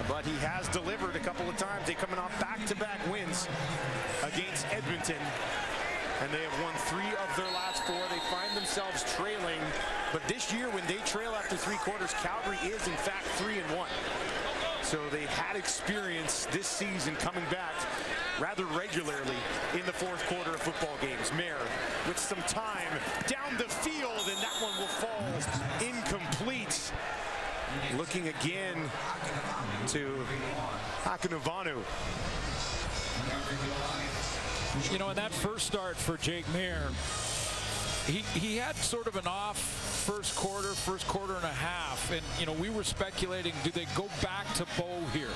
but he has delivered a couple of times. They're coming off back-to-back wins against Edmonton, and they have won 3 of their last 4. They find themselves trailing, but this year when they trail after 3 quarters, Calgary is in fact 3-1. So they had experience this season coming back rather regularly in the fourth quarter of football games. Mayer with some time down the field, and that one will fall incomplete. Looking again to Akinovanu. You know, in that first start for Jake Mayer, he had sort of an off first quarter and a half, and you know, we were speculating, do they go back to Bo here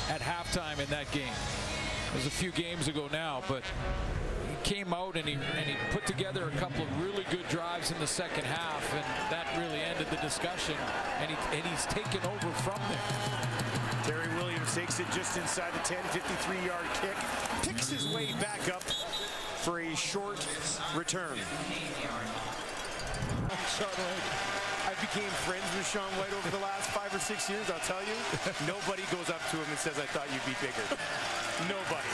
at halftime in that game? It was a few games ago now, but he came out and he put together a couple of really good drives in the second half, and that really ended the discussion, and he's taken over from there. Terry Williams takes it just inside the 10, 53-yard kick, picks his way back up for a short return. Shaun White. I became friends with Shaun White over the last 5 or 6 years, I'll tell you. Nobody goes up to him and says, I thought you'd be bigger. Nobody.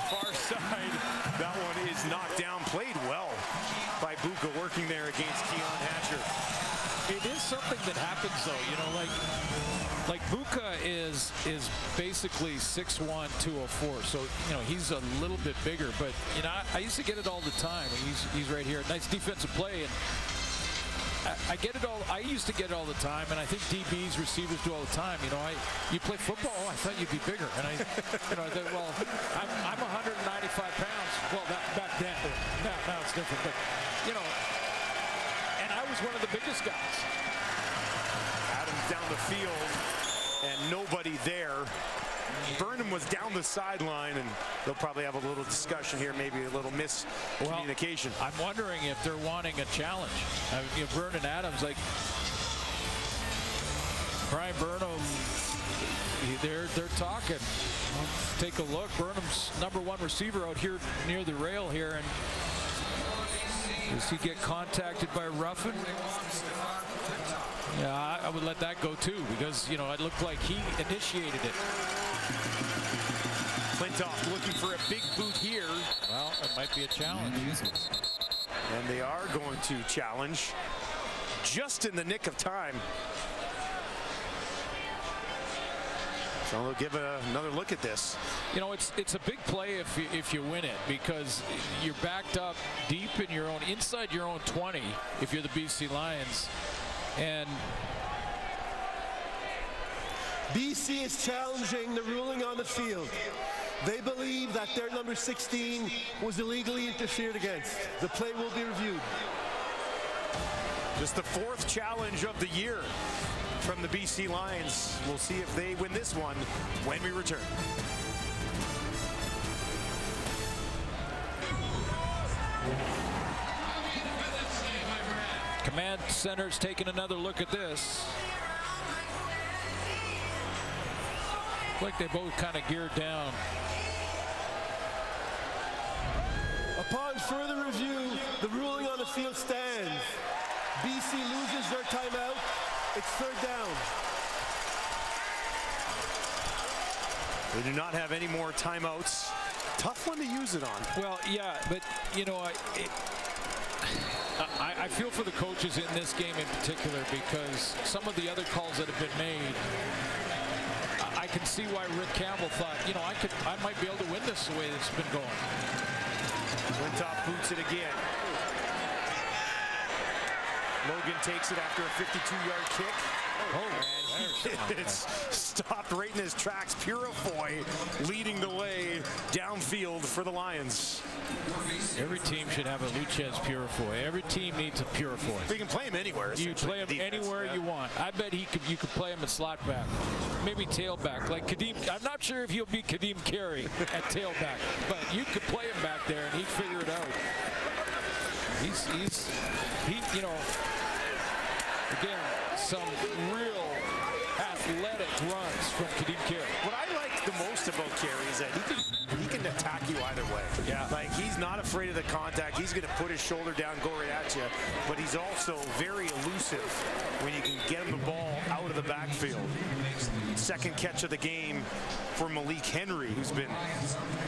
Far side, that one is knocked down. Played well by Buka, working there against Keon Hatcher. It is something that happens though, you know, like Buka is basically 6'1", 204, so you know he's a little bit bigger. But you know, I used to get it all the time. He's right here, nice defensive play, and I get it all. I used to get it all the time, and I think DBs, receivers do all the time. You know, you play football. Oh, I thought you'd be bigger, and I thought, well, I'm 195 pounds. Well, back then. Now it's different, but you know, and I was one of the biggest guys. Adams down the field, and nobody there. Burnham was down the sideline, and they'll probably have a little discussion here, maybe a little miscommunication. Well, I'm wondering if they're wanting a challenge. I mean, you know, Vernon Adams, like Brian Burnham, they're talking. Take a look. Burnham's #1 receiver out here near the rail here, and does he get contacted by Ruffin? Yeah, I would let that go too, because you know it looked like he initiated it. Flintoff looking for a big boot here. Well, it might be a challenge. And they are going to challenge just in the nick of time. So we'll give another look at this. You know, it's a big play if you win it, because you're backed up deep in your own, inside your own 20 if you're the BC Lions. And BC is challenging the ruling on the field. They believe that their number 16 was illegally interfered against. The play will be reviewed. Just the 4th challenge of the year from the BC Lions. We'll see if they win this one when we return. Command Center's taking another look at this. Like they both kind of geared down. Upon further review, the ruling on the field stands. BC loses their timeout. It's 3rd down. They do not have any more timeouts. Tough one to use it on. Well, yeah, but you know, I feel for the coaches in this game in particular, because some of the other calls that have been made, I can see why Rick Campbell thought, you know, I might be able to win this the way it's been going. Flintoff boots it again. Logan takes it after a 52-yard kick. And it's stopped right in his tracks. Purifoy leading the way downfield for the Lions. Every team should have a Luchez Purifoy. Every team needs a Purifoy. You can play him anywhere. You play him anywhere you want. I bet you could play him at slot back, maybe tailback. Like Kadeem, I'm not sure if he'll be Kadeem Carey at tailback, but you could play him back there and he'd figure it out. He, you know, again, some real athletic runs from Kadeem Carey. What I like the most about Carey is that he can attack you either way. Yeah. Like, he's not afraid of the contact. He's going to put his shoulder down, go right at you. But he's also very elusive when you can get him the ball out of the backfield. Second catch of the game for Malik Henry, who's been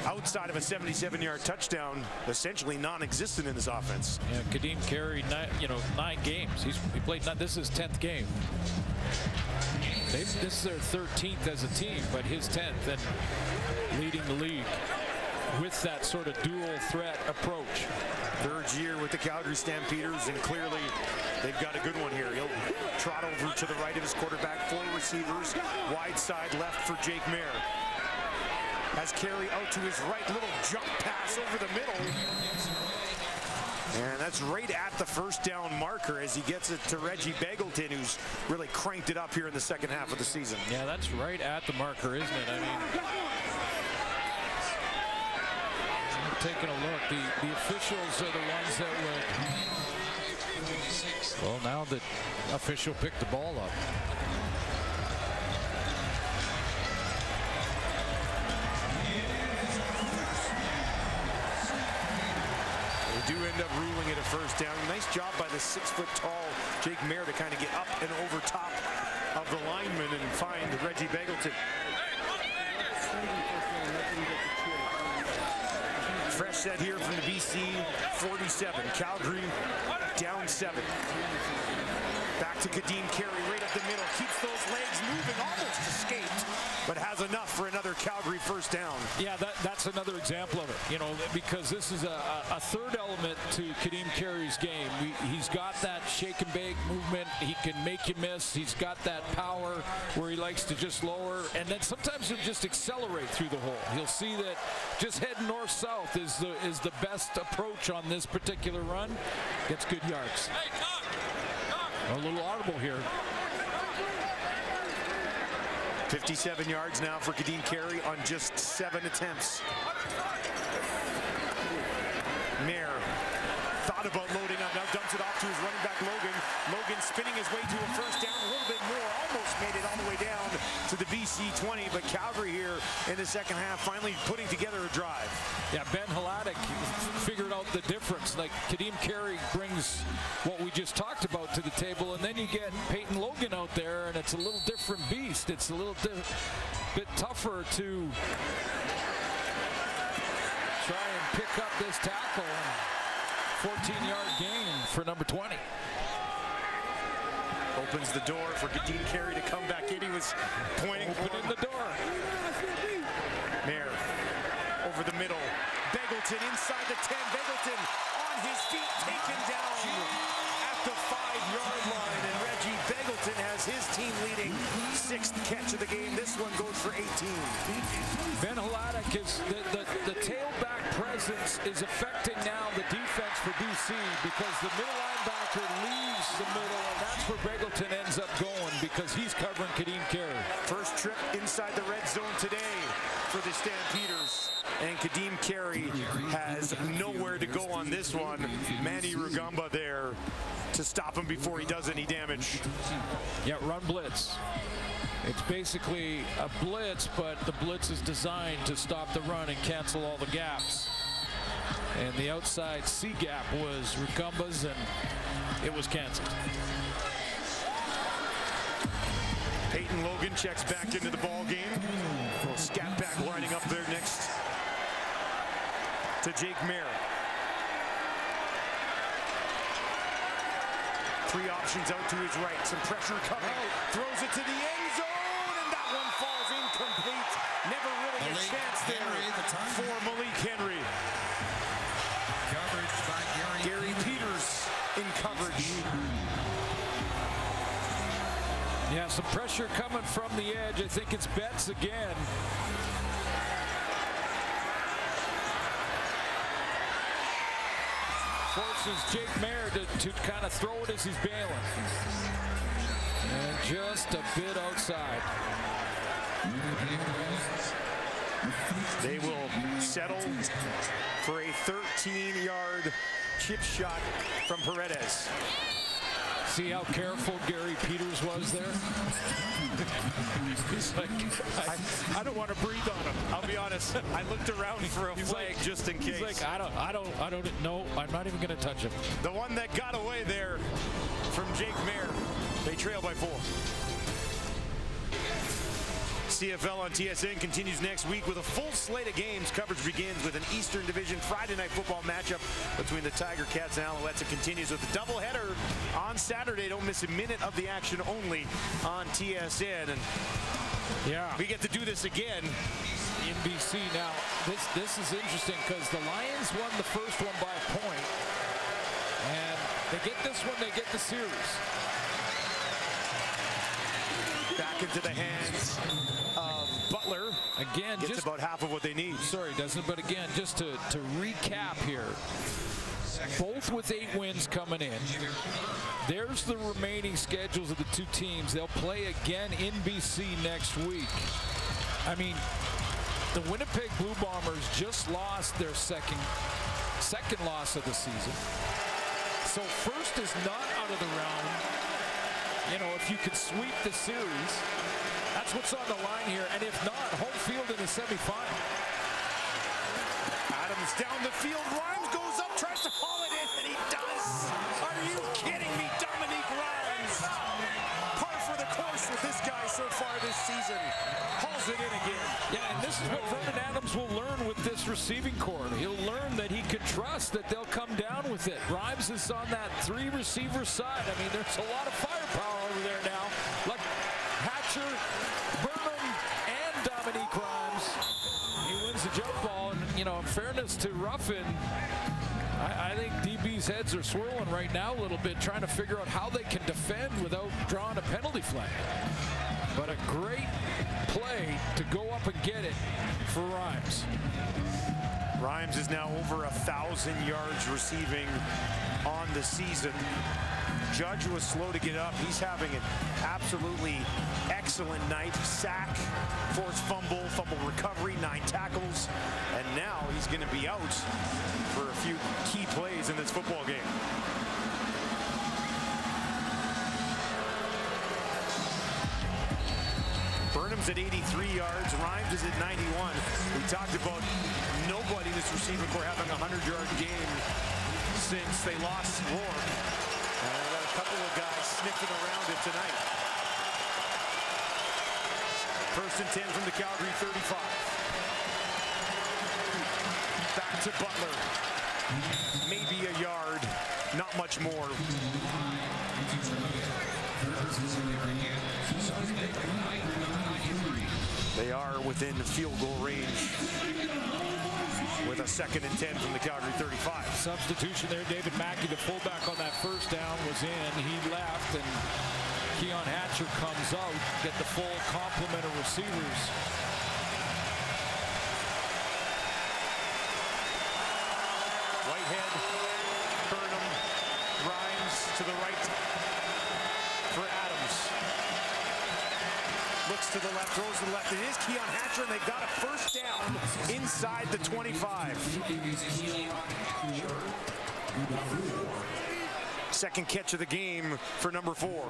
outside of a 77-yard touchdown, essentially non-existent in his offense. Yeah, Kadeem Carey, 9 games. He played. This is his 10th game. This is their 13th as a team, but his 10th, and leading the league with that sort of dual threat approach. 3rd year with the Calgary Stampeders, and clearly they've got a good one here. He'll trot over to the right of his quarterback, 4 receivers, wide side left for Jake Mayer. Has Carey out to his right, little jump pass over the middle. And that's right at the 1st down marker as he gets it to Reggie Beggleton, who's really cranked it up here in the second half of the season. Yeah, that's right at the marker, isn't it? I mean, taking a look, the officials are the ones that would. Well, now the official picked the ball up. They do end up ruling it a 1st down. Nice job by the 6-foot-tall Jake Mayer to kind of get up and over top of the lineman and find Reggie Beggleton. Fresh set here from the BC 47. Calgary down 7. Back to Kadeem Carey right up the middle. Keeps those legs moving, almost escaped, but has enough for another Calgary first down. Yeah, that's another example of it, because this is a third element to Kadeem Carey's game. He's got that shake and bake movement. He can make you miss. He's got that power where he likes to just lower, and then sometimes he'll just accelerate through the hole. He'll see that just heading north-south is the best approach on this particular run. Gets good yards. A little audible here. 57 yards now for Kadeem Carey on just 7 attempts. Mayer thought about loading up, now dumps it off to his running back Logan. Logan spinning his way to a first down, a little bit more, almost made it all the way down to the BC 20, but Calgary here in the second half finally putting together a drive. Yeah, Ben Hladek figured out the difference. Like, Kadeem Carey brings what we just talked about to the table, and then you get Peyton Logan out there, and it's a little different beast. It's a little bit tougher to try and pick up this tackle. 14-yard gain for number 20. Opens the door for Kadeem Carey to come back in. He was pointing for in the door. Mayer over the middle. Beggleton inside the 10. Beggleton on his feet, taken down at the 5-yard line. And Reggie Beggleton has his team leading 6th catch of the game. This one goes for 18. Ben Hladek is the tailback presence is affecting now the defense for BC because the middle linebacker leaves the middle, and that's where Beggleton ends up going because he's covering Kadeem Carey. First trip inside the red zone today for the Stampeders, and Kadeem Carey has nowhere to go on this one. Manny Rugamba there to stop him before he does any damage. Yeah, run blitz. It's basically a blitz, but the blitz is designed to stop the run and cancel all the gaps. And the outside C gap was Rugamba's, and it was canceled. Peyton Logan checks back into the ball game. Little scat back lining up there next to Jake Mayer. 3 options out to his right. Some pressure coming. Throws it to the end zone, and that one falls incomplete. Never really a chance there for Malik Henry. Coverage by Gary Peters in coverage. Yeah, some pressure coming from the edge. I think it's Betts again. Forces Jake Mayer to kind of throw it as he's bailing. And just a bit outside. They will settle for a 13-yard chip shot from Paredes. See how careful Gary Peters was there? He's like, I don't want to breathe on him. I'll be honest. I looked around for a flag just in case. He's like, I don't know. I'm not even going to touch him. The one that got away there from Jake Mayer. They trail by 4. CFL on TSN continues next week with a full slate of games. Coverage begins with an Eastern Division Friday night football matchup between the Tiger Cats and Alouettes. It continues with a doubleheader on Saturday. Don't miss a minute of the action only on TSN. And yeah, we get to do this again in BC. Now, this is interesting because the Lions won the first one by a point. And they get this one, they get the series. Back into the hands of Butler. Again, gets just about half of what they need. Sorry, doesn't, but again, just to recap here. Both with 8 wins coming in. There's the remaining schedules of the 2 teams. They'll play again in BC next week. I mean, the Winnipeg Blue Bombers just lost their second loss of the season. So first is not out of the realm. You know, if you could sweep the series, that's what's on the line here. And if not, home field in the semifinal. Adams down the field. Rhymes goes up, tries to haul it in, and he does. Are you kidding me? Dominique Rhymes. Par for the course with this guy so far this season. Hauls it in again. Yeah, and this is what Vernon Adams will learn with this receiving corps. He'll learn that he can trust that they'll come down with it. Rhymes is on that 3-receiver side. I mean, there's a lot of firepower over there now. Like Hatcher, Burnham, and Dominique Grimes. He wins the jump ball, and in fairness to Ruffin, I think DB's heads are swirling right now a little bit, trying to figure out how they can defend without drawing a penalty flag. But a great play to go up and get it for Rhymes. Rhymes is now over 1,000 yards receiving on the season. Judge was slow to get up. He's having an absolutely excellent night. Sack, forced fumble, fumble recovery, 9 tackles, and now he's going to be out for a few key plays in this football game. Burnham's at 83 yards. Rhymes is at 91. We talked about nobody in this receiving corps having a 100-yard game since they lost Rourke. And we got a couple of guys sniffing around it tonight. First and 10 from the Calgary 35. Back to Butler. Maybe a yard, not much more. They are within field goal range with a 2nd and 10 from the Calgary 35. Substitution there. David Mackey, the fullback on that first down, was in. He left, and Keon Hatcher comes out. Get the full complement of receivers. Whitehead, Burnham, Rhymes to the right for Adams. Looks to the left, throws to the left. It is Keon Hatcher, and they've got a first down inside the 25. Second catch of the game for number 4.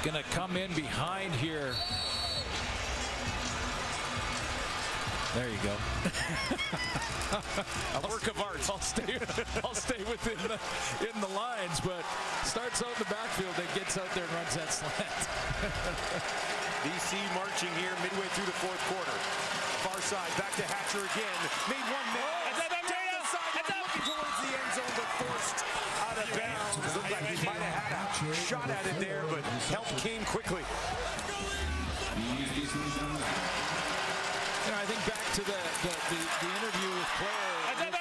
Gonna come in behind here. There you go. A work of art. I'll stay within the lines, but starts out in the backfield, then gets out there and runs that slant. BC marching here midway through the 4th quarter. Far side, back to Hatcher again. Made one man. Down the side, looking towards the end zone, but forced out of bounds. Looked like he might have had a shot at it there, but help came quickly. I think back to the interview with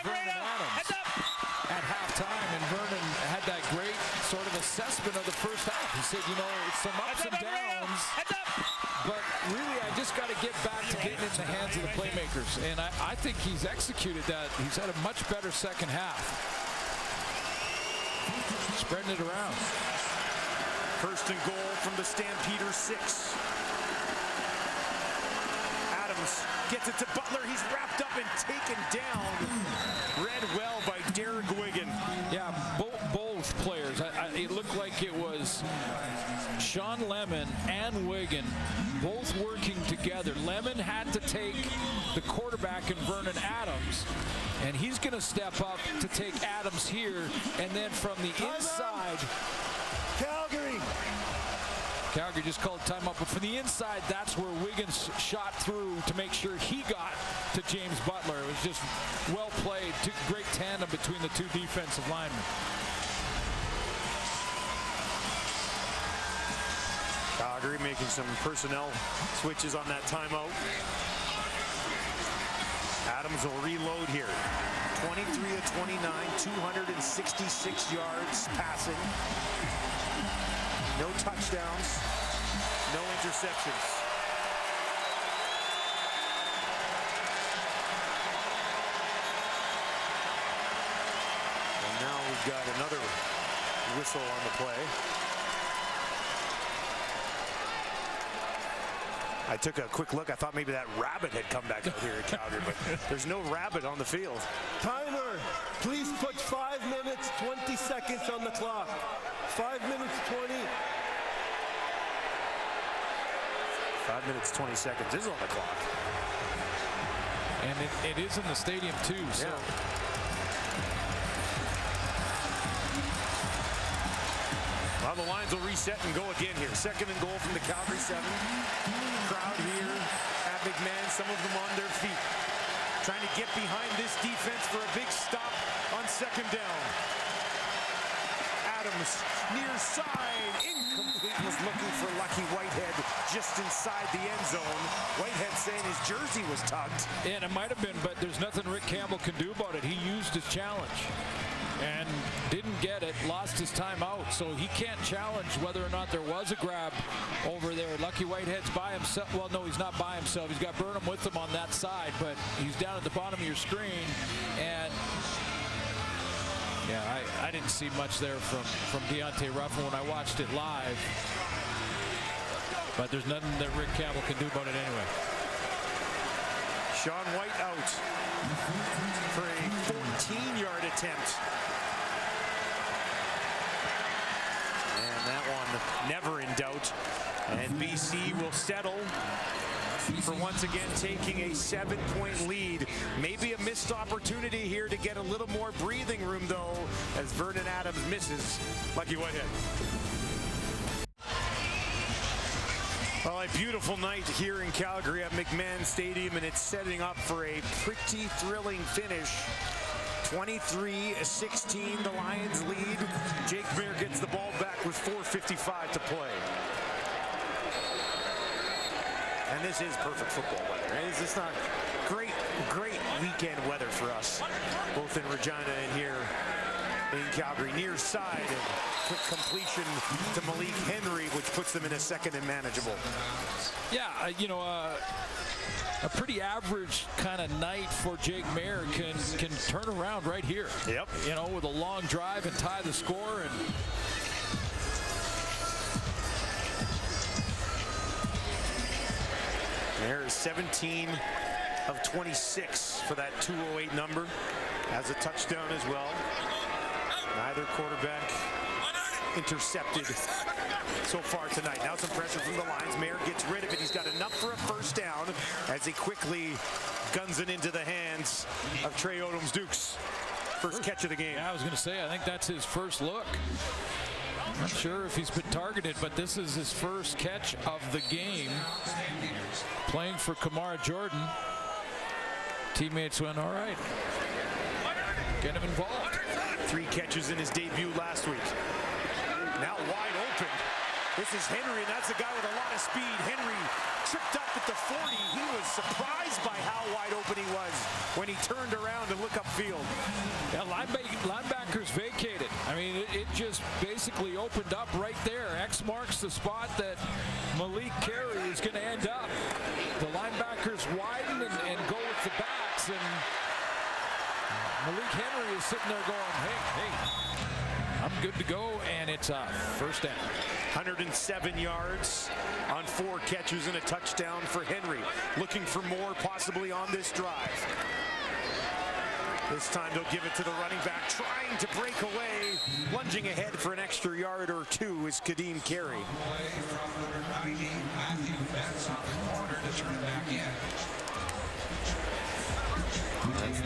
Vernon Adams at halftime, and Vernon had that great sort of assessment of the first half. He said, it's some ups and downs, but really I just got to get back to getting in the hands of the playmakers, and I think he's executed that. He's had a much better second half, spreading it around. First and goal from the Stampeders 6. Gets it to Butler. He's wrapped up and taken down. Read well by Derek Wigan. Yeah, both players. It looked like it was Sean Lemon and Wigan both working together. Lemon had to take the quarterback in Vernon Adams, and he's going to step up to take Adams here, and then from the inside. Calgary just called timeout, but from the inside, that's where Wiggins shot through to make sure he got to James Butler. It was just well played. Great tandem between the two defensive linemen. Calgary making some personnel switches on that timeout. Adams will reload here. 23 of 29, 266 yards passing. No touchdowns, no interceptions. And now we've got another whistle on the play. I took a quick look. I thought maybe that rabbit had come back out here at Calgary, but there's no rabbit on the field. Timer, please put 5 minutes, 20 seconds on the clock. 5 minutes, 20. 5 minutes, 20 seconds is on the clock. And it is in the stadium, too. So. Yeah. Well, the lines will reset and go again here. Second and goal from the Calgary 7. Crowd here at McMahon, some of them on their feet. Trying to get behind this defense for a big stop on second down. Adams, near side, incomplete, was looking for Lucky Whitehead just inside the end zone. Whitehead saying his jersey was tugged. And it might have been, but there's nothing Rick Campbell can do about it. He used his challenge and didn't get it, lost his timeout, so he can't challenge whether or not there was a grab over there. Lucky Whitehead's by himself. Well, no, he's not by himself. He's got Burnham with him on that side, but he's down at the bottom of your screen. And yeah, I didn't see much there from Deontay Ruffin when I watched it live. But there's nothing that Rick Campbell can do about it anyway. Sean White out for a 14-yard attempt. And that one never in doubt. And BC will settle for once again taking a 7-point lead. Maybe a missed opportunity here to get a little more breathing room, though, as Vernon Adams misses Lucky Whitehead. Well, a beautiful night here in Calgary at McMahon Stadium, and it's setting up for a pretty thrilling finish. 23-16, the Lions lead. Jake Mayer gets the ball back with 4:55 to play. And this is perfect football weather. It's just not great weekend weather for us, both in Regina and here in Calgary. Near side and quick completion to Malik Henry, which puts them in a second and manageable. Yeah, you know, a pretty average kind of night for Jake Mayer can turn around right here. Yep. You know, with a long drive and tie the score. And Mayer is 17 of 26 for that 208 number. Has a touchdown as well. Neither quarterback intercepted so far tonight. Now some pressure from the Lions. Mayer gets rid of it. He's got enough for a first down as he quickly guns it into the hands of Trey Odoms-Dukes. First catch of the game. Yeah, I was going to say, I think that's his first look. I'm not sure if he's been targeted, but this is his first catch of the game. Playing for Kamara Jordan. Teammates went, all right, get him involved. 3 catches in his debut last week. Now wide open. This is Henry, and that's a guy with a lot of speed. Henry tripped up at the 40. He was surprised by how wide open he was when he turned around to look upfield. Yeah, linebackers vacated. I mean, it just basically opened up right there. X marks the spot that Malik Carey is going to end up. The linebackers widen and go with the backs, and Malik Henry is sitting there going, hey, I'm good to go, and it's a first down. 107 yards on 4 catches and a touchdown for Henry. Looking for more possibly on this drive. This time they'll give it to the running back, trying to break away. Lunging ahead for an extra yard or 2 is Kadeem Carey.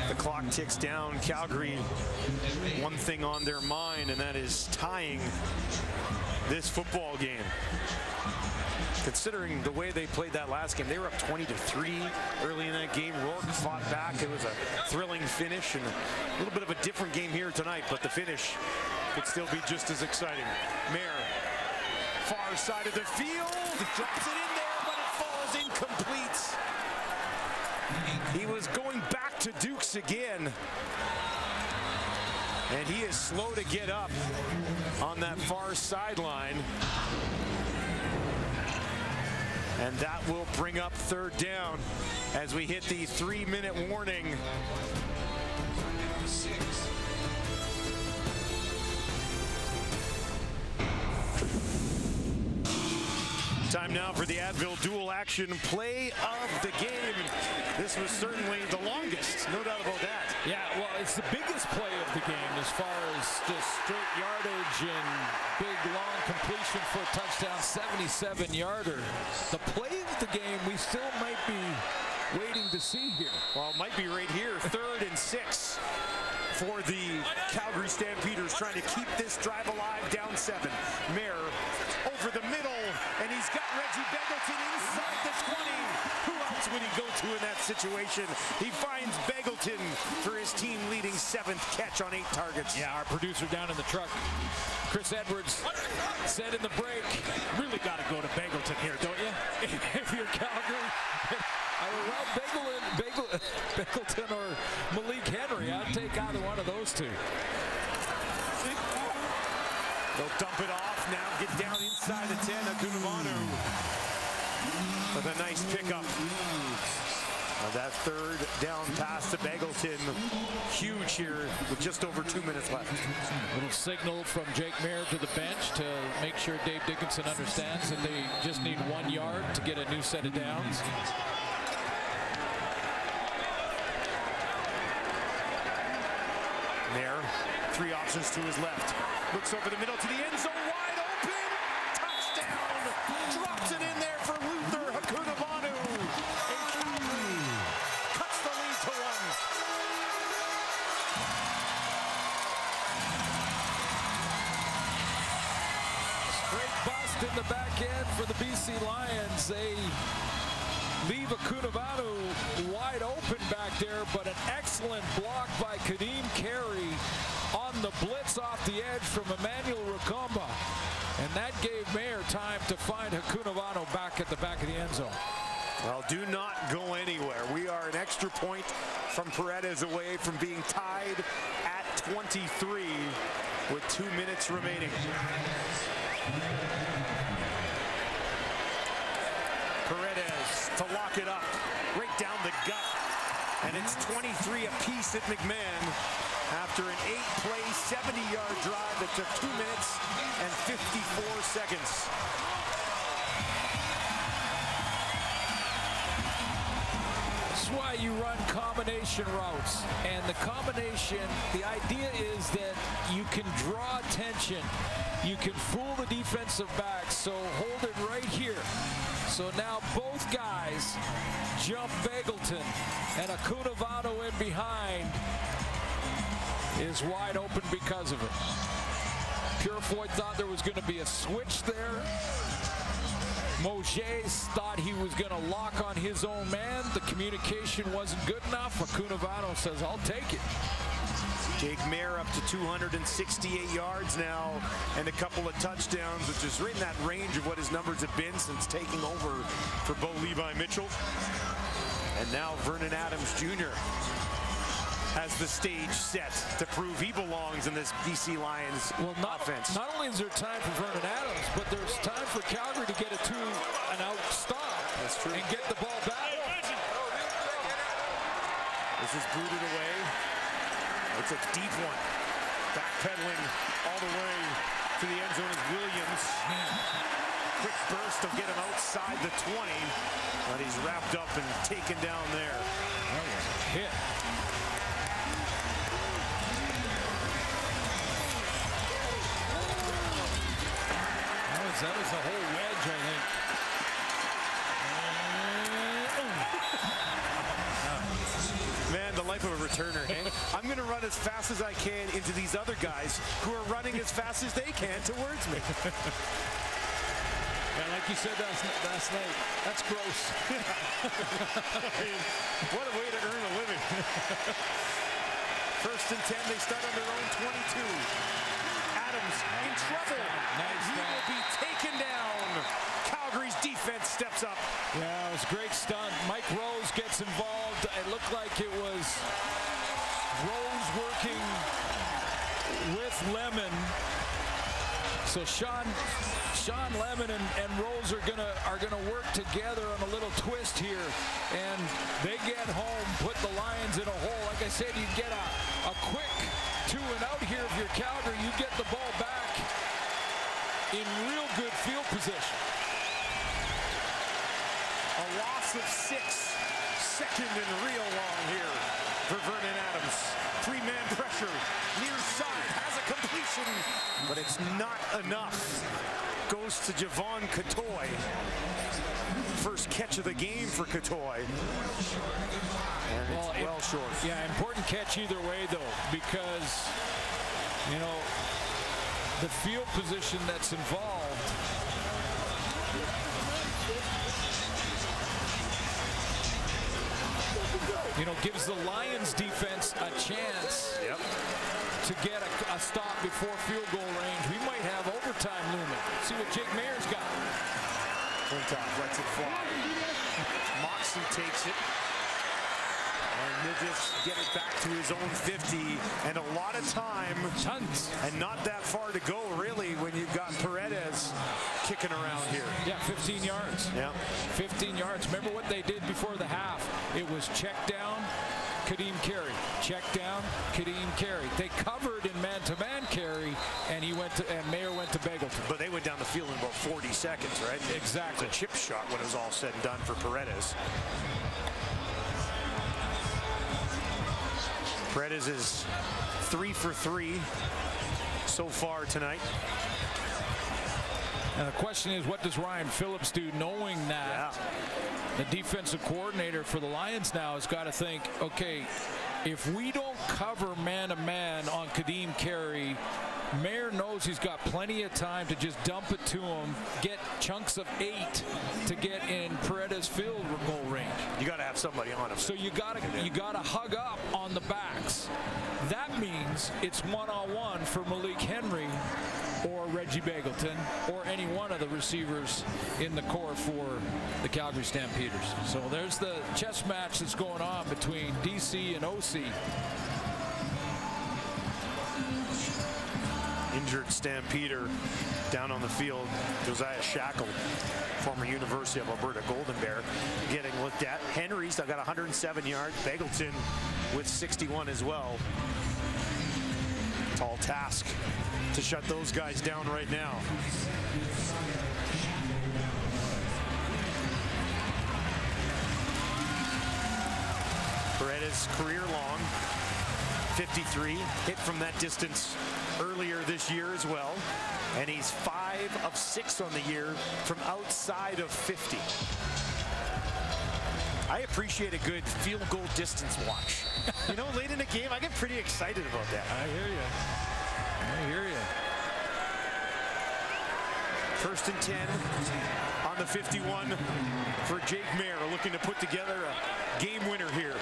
The clock ticks down. Calgary, one thing on their mind, and that is tying this football game. Considering the way they played that last game, they were up 20-3 early in that game. Rourke fought back. It was a thrilling finish and a little bit of a different game here tonight, but the finish could still be just as exciting. Mayer, far side of the field, drops it in there, but it falls incomplete. He was going back to Dukes again. And he is slow to get up on that far sideline. And that will bring up third down as we hit the 3-minute warning. Time now for the Advil dual action play of the game. This was certainly the longest, no doubt about that. Yeah, well, it's the biggest play of the game as far as just straight yardage and big, long completion for a touchdown, 77-yarder. The play of the game we still might be waiting to see here. Well, it might be right here, 3rd and 6 for the Calgary Stampeders, trying to keep this drive alive, down 7. Mayer over the middle, and he's got Reggie Beggleton inside the 20. Who else would he go to in that situation? He finds Begelton for his team-leading 7th catch on 8 targets. Yeah, our producer down in the truck, Chris Edwards, said in the break, really got to go to Begelton here, don't you? If you're Calgary, Begelton or Malik Henry, I'd take either one of those two. They'll dump it off now, get down inside the 10. Akunavanu with a nice pickup. That 3rd down pass to Begelton, huge here with just over 2 minutes left. Little signal from Jake Mayer to the bench to make sure Dave Dickinson understands that they just need 1 yard to get a new set of downs. Mayer, 3 options to his left. Looks over the middle to the end zone, wide open, touchdown! Drops it in there for Luther Akunavanu. And Calgary cuts the lead to 1. Straight bust in the back end for the BC Lions. They leave Akunavanu wide open back there, but an excellent block by Kadeem Carey on the blitz off the edge from Emmanuel Rukamba. And that gave Mayer time to find Akunavanu back at the back of the end zone. Well, do not go anywhere. We are an extra point from Paredes away from being tied at 23 with 2 minutes remaining. Paredes to lock it up, right down the gut. And it's 23 apiece at McMahon after an 8-play, 70-yard drive that took 2 minutes and 54 seconds. That's why you run combination routes. And the combination, the idea is that you can draw attention. You can fool the defensive back, so hold it right here. So now both guys jump Begelton, and Akunavanu in behind is wide open because of it. Purefoy thought there was going to be a switch there. Mojay's thought he was going to lock on his own man. The communication wasn't good enough. Akunavanu says, I'll take it. Jake Mayer up to 268 yards now and a couple of touchdowns, which is right in that range of what his numbers have been since taking over for Bo Levi Mitchell. And now Vernon Adams Jr. has the stage set to prove he belongs in this BC Lions offense. Not only is there time for Vernon Adams, but there's time for Calgary to get a 2-and-out stop. That's true. And get the ball back. This is booted away. It's a deep one. Backpedaling all the way to the end zone is Williams. Quick burst will get him outside the 20, but he's wrapped up and taken down there. That was a hit. That was the whole wedge, I think. Man, the life of a returner, eh? I'm going to run as fast as I can into these other guys who are running as fast as they can towards me. Yeah, like you said last night, that's gross. What a way to earn a living. 1st and 10, they start on their own 22. Adams in trouble, and he will be taken down. Calgary's defense steps up. Yeah, it was a great stunt. Mike Rose gets involved. It looked like it was Rose working with Lemon. So Sean Lemon and Rose are gonna work together on a little twist here, and they get home, put the Lions in a hole. Like I said, you get a quick 2-and-out here if you're Calgary. You get the ball back in real good field position. A loss of 6, second and real long here for Vernon Adams. 3-man pressure, near side, has a completion, but it's not enough. Goes to Javon Catoy. First catch of the game for Catoy. And it's well short. Yeah, important catch either way, though, because, you know, the field position that's involved. gives the Lions defense a chance to get a stop before field goal range. We might have overtime looming. See what Jake Mayer's got. Flintoff lets it fly. Moxie takes it. And he'll just get it back to his own 50. And a lot of time. Tons. And not that far to go, really, when you've got Paredes kicking around here. Yeah, 15 yards. Yeah. 15 yards. Remember what they did before the half? It was check down, Kadeem Carey. Check down, Kadeem Carey. They covered in man-to-man Carey, and Mayer went to Begelton. But they went down the field in about 40 seconds, right? Exactly. It was a chip shot when it was all said and done for Paredes. Paredes is 3 for 3 so far tonight. And the question is, what does Ryan Phillips do, knowing that the defensive coordinator for the Lions now has got to think, okay, if we don't cover man-to-man on Kadeem Carey, Mayer knows he's got plenty of time to just dump it to him, get chunks of 8 to get in Paredes field goal range. You got to have somebody on him. So you got to hug up on the backs. That means it's one-on-one for Malik Henry or Reggie Begelton or any one of the receivers in the core for the Calgary Stampeders. So there's the chess match that's going on between DC and OC. Injured Stampeder down on the field. Josiah Shackle, former University of Alberta Golden Bear, getting looked at. Henry's got 107 yards. Begelton with 61 as well. Tall task to shut those guys down right now. Paredes career long, 53, hit from that distance earlier this year as well, and he's 5 of 6 on the year from outside of 50. I appreciate a good field goal distance watch. You know, late in the game, I get pretty excited about that. I hear you. First and 10 on the 51 for Jake Mayer, looking to put together a game winner here.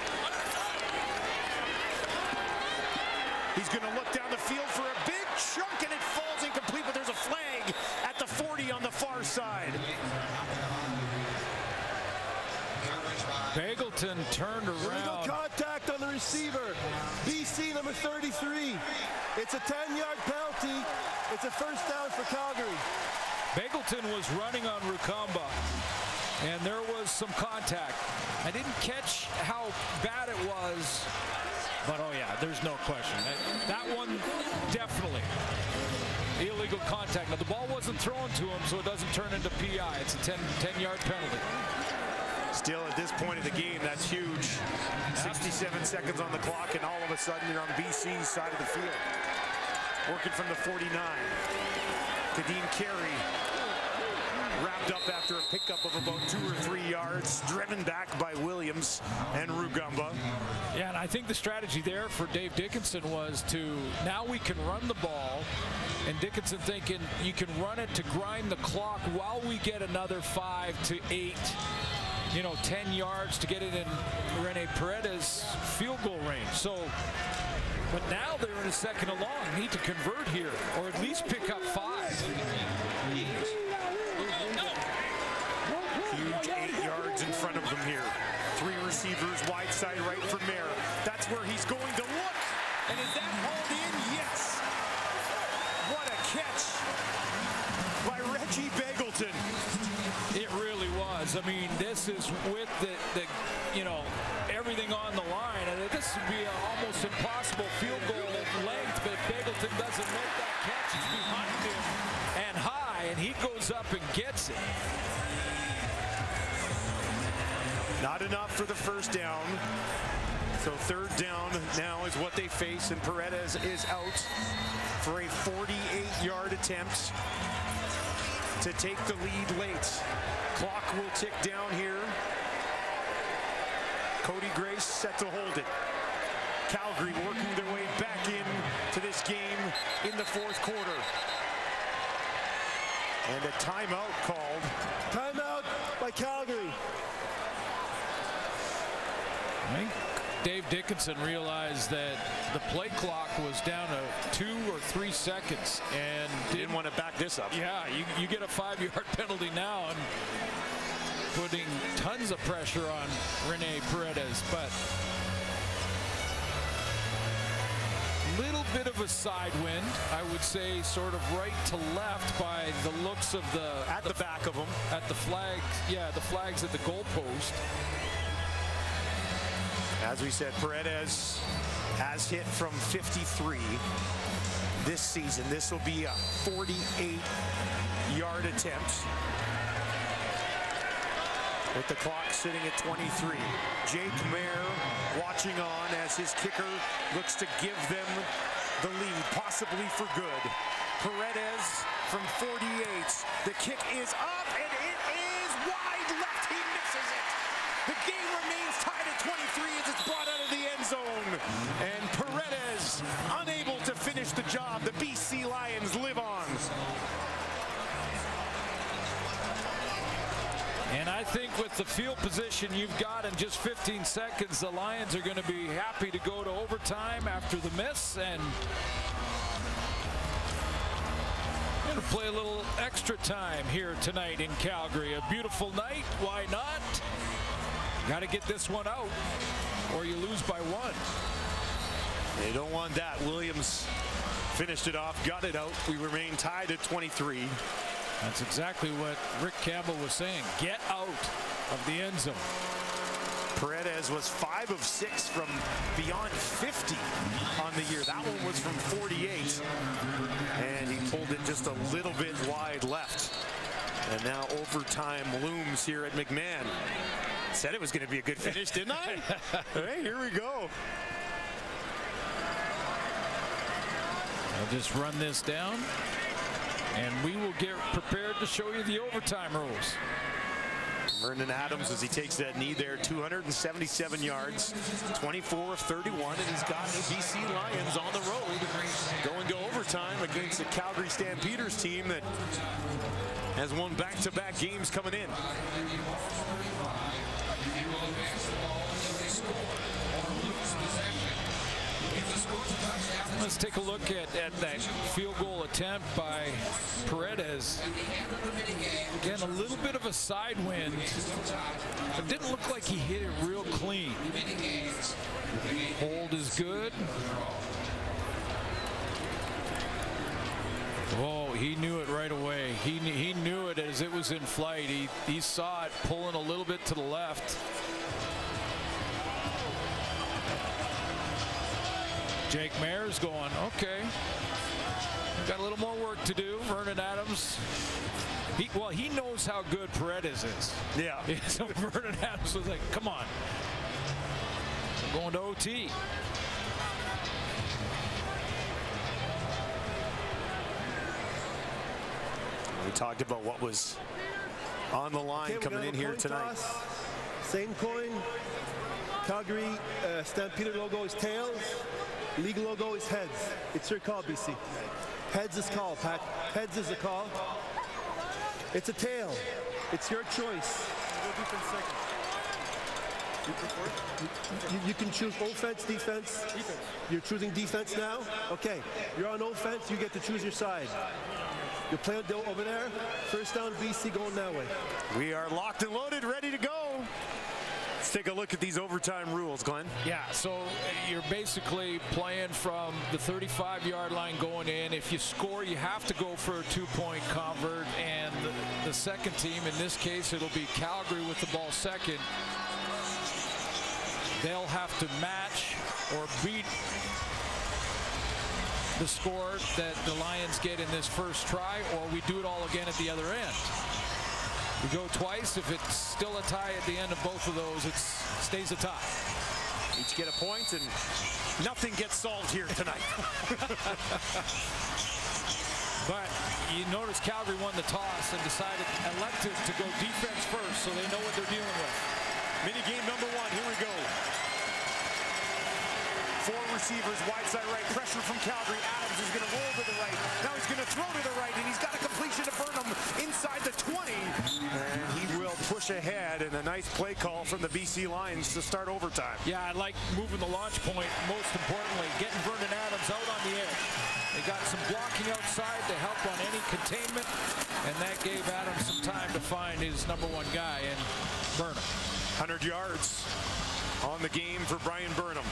He's going to look down the field for a big chunk, and it falls incomplete, but there's a flag at the 40 on the far side. Begelton turned around. Illegal contact on the receiver. BC number 33. It's a 10-yard penalty. It's a first down for Calgary. Begelton was running on Rukamba, and there was some contact. I didn't catch how bad it was, but oh yeah, there's no question. That one, definitely illegal contact. Now the ball wasn't thrown to him, so it doesn't turn into PI. It's a 10-yard penalty. Still, at this point of the game, that's huge. 67 seconds on the clock, and all of a sudden you're on BC's side of the field. Working from the 49. Kadeem Carey wrapped up after a pickup of about 2 or 3 yards, driven back by Williams and Rugamba. Yeah, and I think the strategy there for Dave Dickinson was to, now we can run the ball, and Dickinson thinking you can run it to grind the clock while we get another 5 to 8, 10 yards to get it in Rene Paredes' field goal range. So, but now they're in a second and long. Need to convert here, or at least pick up 5. Huge 8 yards in front of them here. 3 receivers, wide side right for Mayer. That's where he's going to look. And is that hauled in? Yes. What a catch by Reggie Begelton. It really was. I mean, this is with the everything on the line. And this would be an almost impossible field goal length, but if Begelton doesn't make that catch, it's behind him and high, and he goes up and gets it. Not enough for the first down. So third down now is what they face, and Paredes is out for a 48-yard attempt to take the lead late. Clock will tick down here. Cody Grace set to hold it. Calgary working their way back into this game in the fourth quarter. And a timeout called. Timeout by Calgary. Dave Dickinson realized that the play clock was down to 2 or 3 seconds and didn't want to back this up. Yeah, you get a 5-yard penalty now and putting tons of pressure on Rene Paredes, but little bit of a side wind, I would say, sort of right to left by the looks of the back of them at the flag. Yeah, the flags at the goalpost. As we said, Paredes has hit from 53 this season. This will be a 48-yard attempt, with the clock sitting at 23. Jake Mayer watching on as his kicker looks to give them the lead, possibly for good. Paredes from 48. The kick is up, and it is wide left. He misses it. The game remains tied at 23 as it's brought out of the end zone. And Paredes unable to finish the job. The BC Lions live on. And I think with the field position you've got in just 15 seconds, the Lions are going to be happy to go to overtime after the miss and going to play a little extra time here tonight in Calgary. A beautiful night. Why not? Got to get this one out or you lose by 1. They don't want that. Williams finished it off, got it out. We remain tied at 23. That's exactly what Rick Campbell was saying. Get out of the end zone. Paredes was 5 of 6 from beyond 50 on the year. That one was from 48. And he pulled it just a little bit wide left. And now overtime looms here at McMahon. Said it was going to be a good finish, didn't I? Hey, here we go. I'll just run this down. And we will get prepared to show you the overtime rules. Vernon Adams, as he takes that knee there, 277 yards, 24 of 31, and he's got the BC Lions on the road going to overtime against the Calgary Stampeders team that has won back-to-back games coming in. Let's take a look at that field goal attempt by Paredes. Again, a little bit of a side wind. It didn't look like he hit it real clean. Hold is good. Oh, he knew it right away. He knew it as it was in flight. He saw it pulling a little bit to the left. Jake Mayer's going, okay. Got a little more work to do. Vernon Adams. He knows how good Paredes is. Yeah. So Vernon Adams was like, come on. We're going to OT. We talked about what was on the line coming in here tonight. Toss. Same coin. Calgary Stampeder logo is tails. League logo is heads. It's your call, BC. Heads is call, Pat. Heads is a call. It's a tail. It's your choice. You can choose offense, defense. You're choosing defense now? Okay. You're on offense. You get to choose your side. You're playing over there. First down, BC going that way. We are locked and loaded, ready to go. Let's take a look at these overtime rules, Glenn. Yeah, so you're basically playing from the 35-yard line going in. If you score, you have to go for a 2-point convert, and the second team, in this case, it'll be Calgary with the ball second. They'll have to match or beat the score that the Lions get in this first try, or we do it all again at the other end. We go twice. If it's still a tie at the end of both of those, it stays a tie. Each get a point, and nothing gets solved here tonight. But you notice Calgary won the toss and elected to go defense first, so they know what they're dealing with. Mini game number 1. Here we go. 4 receivers, wide side right, pressure from Calgary. Adams is going to roll to the right. Now he's going to throw to the right, and he's got a completion to Burnham inside the 20. And he will push ahead, and a nice play call from the BC Lions to start overtime. Yeah, I like moving the launch point, most importantly, getting Vernon Adams out on the edge. They got some blocking outside to help on any containment, and that gave Adams some time to find his number one guy in Burnham. 100 yards on the game for Brian Burnham.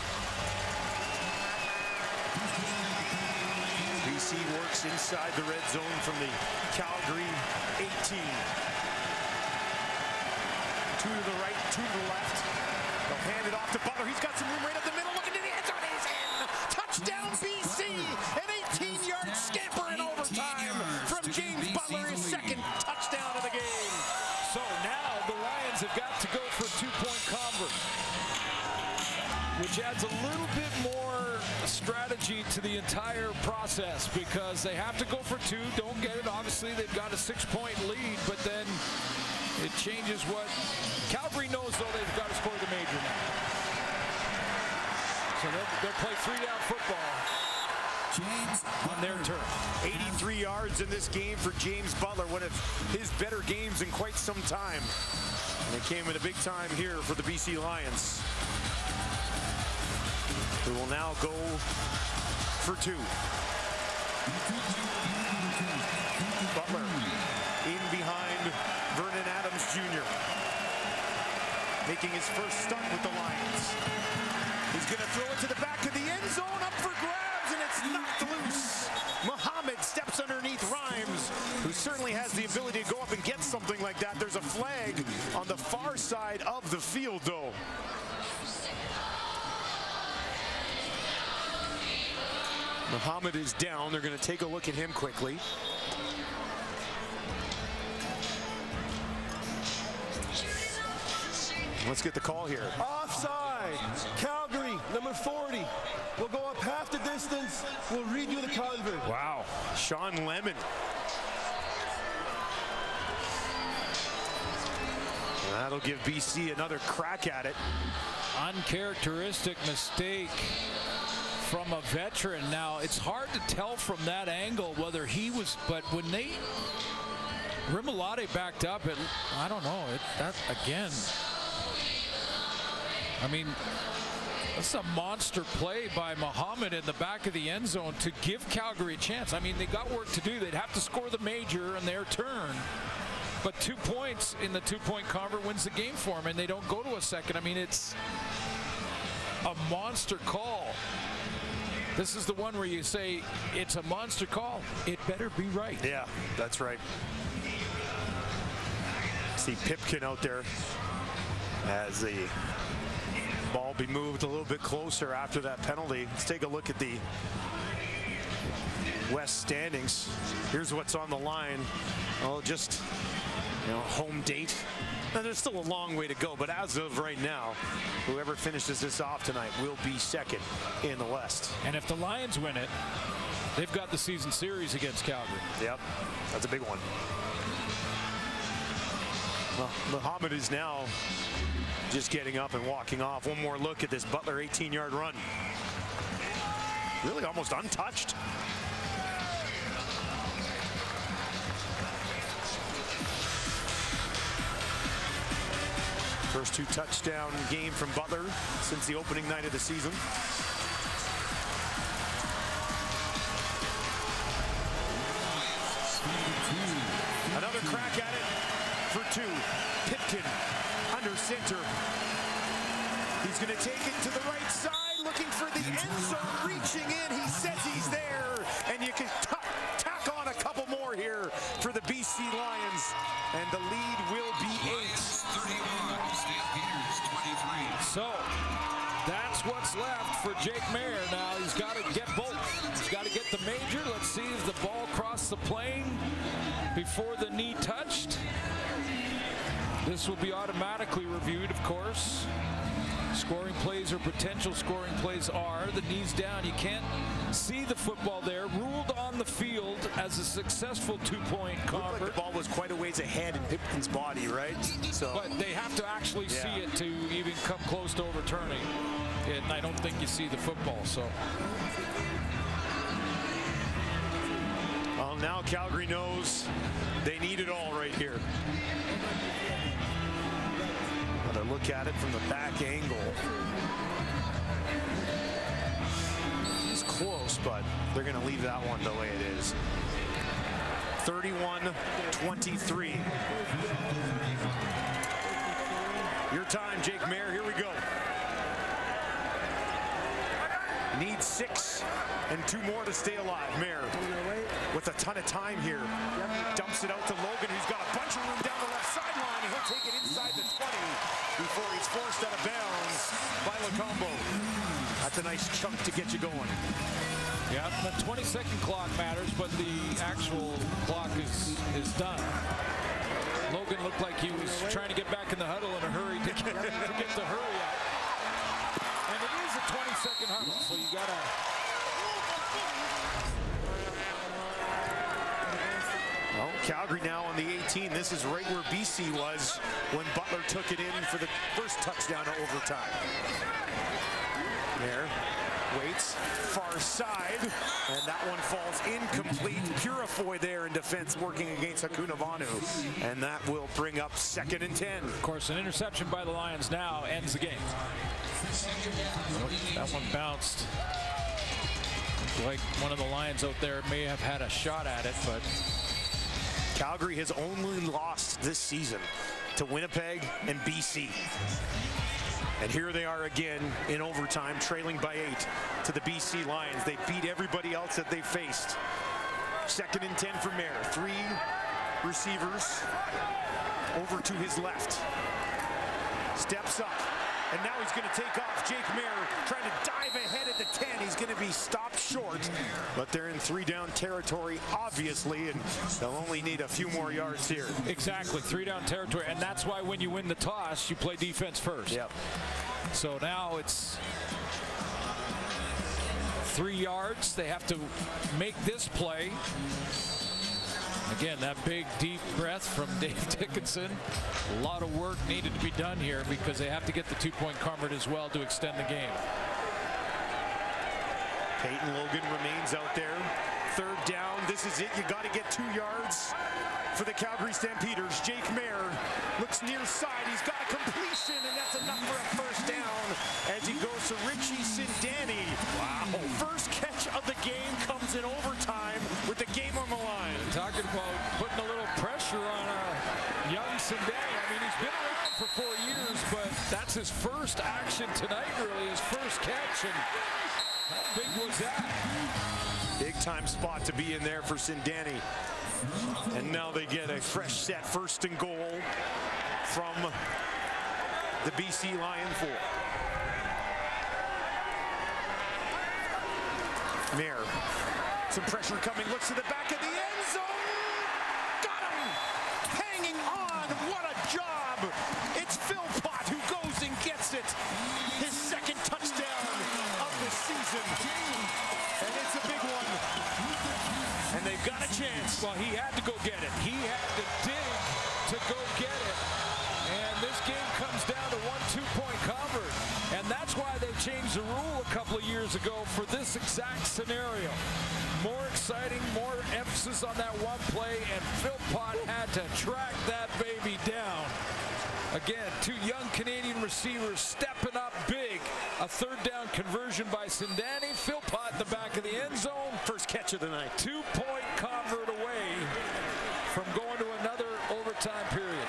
BC works inside the red zone from the Calgary 18. 2 to the right, 2 to the left. They'll hand it off to Butler. He's got some room right up the middle, looking to the end zone. He's in! Touchdown BC! An 18-yard scamper in overtime from James Butler, his second touchdown of the game. So now the Lions have got to go for a 2-point convert, which adds a little bit more strategy to the entire process because they have to go for 2, don't get it. Obviously, they've got a 6-point lead, but then it changes what Calgary knows, though. They've got to score the major now. So they'll play 3-down football on their turn. 83 yards in this game for James Butler, one of his better games in quite some time. And it came in a big time here for the BC Lions, who will now go for 2. Butler in behind Vernon Adams Jr., making his first start with the Lions. He's going to throw it to the back of the end zone, up for grabs, and it's knocked loose. Muhammad steps underneath Rhymes, who certainly has the ability to go up and get something like that. There's a flag on the far side of the field, though. Muhammad is down. They're going to take a look at him quickly. Let's get the call here. Offside. Calgary, number 40. We'll go up half the distance. We'll redo the convert. Wow. Sean Lemon. That'll give BC another crack at it. Uncharacteristic mistake from a veteran. Now, it's hard to tell from that angle whether he was, but when Rimolade backed up, I don't know, that again, I mean, that's a monster play by Muhammad in the back of the end zone to give Calgary a chance. I mean, they got work to do. They'd have to score the major in their turn. But 2 points in the 2-point convert wins the game for them, and they don't go to a second. I mean, it's a monster call. This is the one where you say, it's a monster call. It better be right. Yeah, that's right. See Pipkin out there as the ball be moved a little bit closer after that penalty. Let's take a look at the West standings. Here's what's on the line. Oh, just, home date. Now, there's still a long way to go, but as of right now, whoever finishes this off tonight will be second in the West. And if the Lions win it, they've got the season series against Calgary. Yep, that's a big one. Well, Muhammad is now just getting up and walking off. One more look at this Butler 18-yard run. Really almost untouched. First 2 touchdown game from Butler since the opening night of the season. Another crack at it for 2. Pipkin under center. He's going to take it to the right side, looking for the end zone, reaching in. He says he's there, and you can tack on a couple more here for the BC Lions, and the lead will be 8. So that's what's left for Jake Mayer. Now he's got to get both. He's got to get the major. Let's see if the ball crossed the plane before the knee touched. This will be automatically reviewed, of course. scoring plays or potential scoring plays are. The knees down. You can't see the football there. Ruled on the field as a successful 2-point convert. Like the ball was quite a ways ahead in Pipkin's body, right? So, but they have to actually see it to even come close to overturning it, and I don't think you see the football. So. Well, now Calgary knows they need it all right here. But a look at it from the back angle. It's close, but they're going to leave that one the way it is. 31-23. Your time, Jake Mayer. Here we go. Needs 6 and 2 more to stay alive. Mayer with a ton of time here. Dumps it out to Logan, who's got a bunch of room down the left sideline, and he'll take it inside the 20 before he's forced out of bounds by Lacombo. That's a nice chunk to get you going. Yeah, the 20-second clock matters, but the actual clock is done. Logan looked like he was trying to get back in the huddle in a hurry to get the hurry out. And it is a 20-second huddle, so you gotta. Well, Calgary now on the 18. This is right where BC was when Butler took it in for the first touchdown of overtime. There, waits, far side, and that one falls incomplete. Purifoy there in defense working against Hakunavanu, and that will bring up 2nd and 10. Of course, an interception by the Lions now ends the game. That one bounced. Like one of the Lions out there may have had a shot at it, but Calgary has only lost this season to Winnipeg and BC. And here they are again in overtime, trailing by 8 to the BC Lions. They beat everybody else that they faced. 2nd and 10 for Mayer. 3 receivers over to his left. Steps up. And now he's going to take off. Jake Mayer trying to dive ahead at the 10. He's going to be stopped short. But they're in 3-down territory, obviously, and they'll only need a few more yards here. Exactly, 3-down territory. And that's why when you win the toss, you play defense first. Yep. So now it's 3 yards. They have to make this play. Again, that big, deep breath from Dave Dickinson. A lot of work needed to be done here because they have to get the 2-point convert as well to extend the game. Peyton Logan remains out there. 3rd down. This is it. You got to get 2 yards for the Calgary Stampeders. Jake Mayer looks near side. He's got a completion, and that's enough for a 1st down as he goes to Richie Sindani. Wow. First catch of the game comes in overtime with the game on the line. Talking about putting a little pressure on young Sindani. I mean, he's been around for 4 years, but that's his first action tonight, really, his first catch. And how big was that? Big time spot to be in there for Sindani. And now they get a fresh set, 1st and goal from the BC Lion 4. Mayer, some pressure coming, looks to the back of the end zone. Got him! Hanging on, what a job! It's Philpott who goes and gets it. His 2nd touchdown of the season. And it's a big one. And they've got a chance. Well, he had to go get it. He had to dig to go get it. And this game comes down to 1 2-point convert. And that's why they changed the rule a couple of years ago for this exact scenario. More exciting, more emphasis on that one play, and Philpott had to track that baby down. Again, 2 young Canadian receivers stepping up big. A 3rd down conversion by Sindani. Philpott in the back of the end zone. First catch of the night. 2-point convert away from going to another overtime period.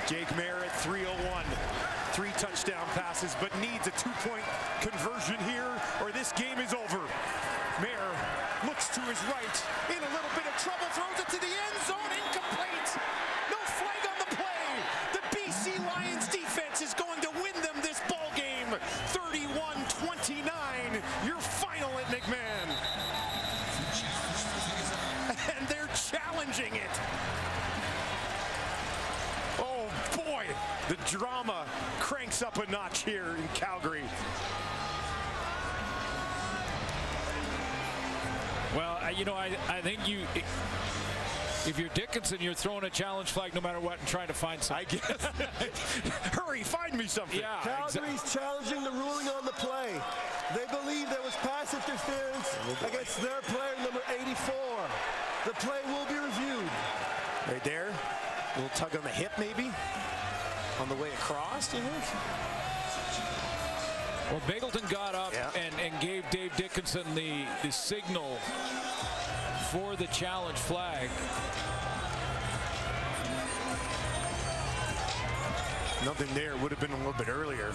Jake Mayer at 3:01. 3 touchdown passes, but needs a 2-point conversion here, or this game is over. Mayer looks to his right, in a little bit of trouble, throws it to the end zone, incomplete. No flag on the play. The BC Lions defense is going to win them this ball game. 31-29, your final at McMahon. And they're challenging it. Oh boy, the drama cranks up a a notch here in Calgary. Well, I think if you're Dickinson, you're throwing a challenge flag no matter what and trying to find something. I guess. Hurry, find me something. Yeah, Calgary's challenging the ruling on the play. They believe there was pass interference against their player number 84. The play will be reviewed. Right there. A little tug on the hip, maybe? On the way across, do you think? Well, Bagleton got up and gave Dave Dickinson the signal for the challenge flag. Nothing there. Would have been a little bit earlier.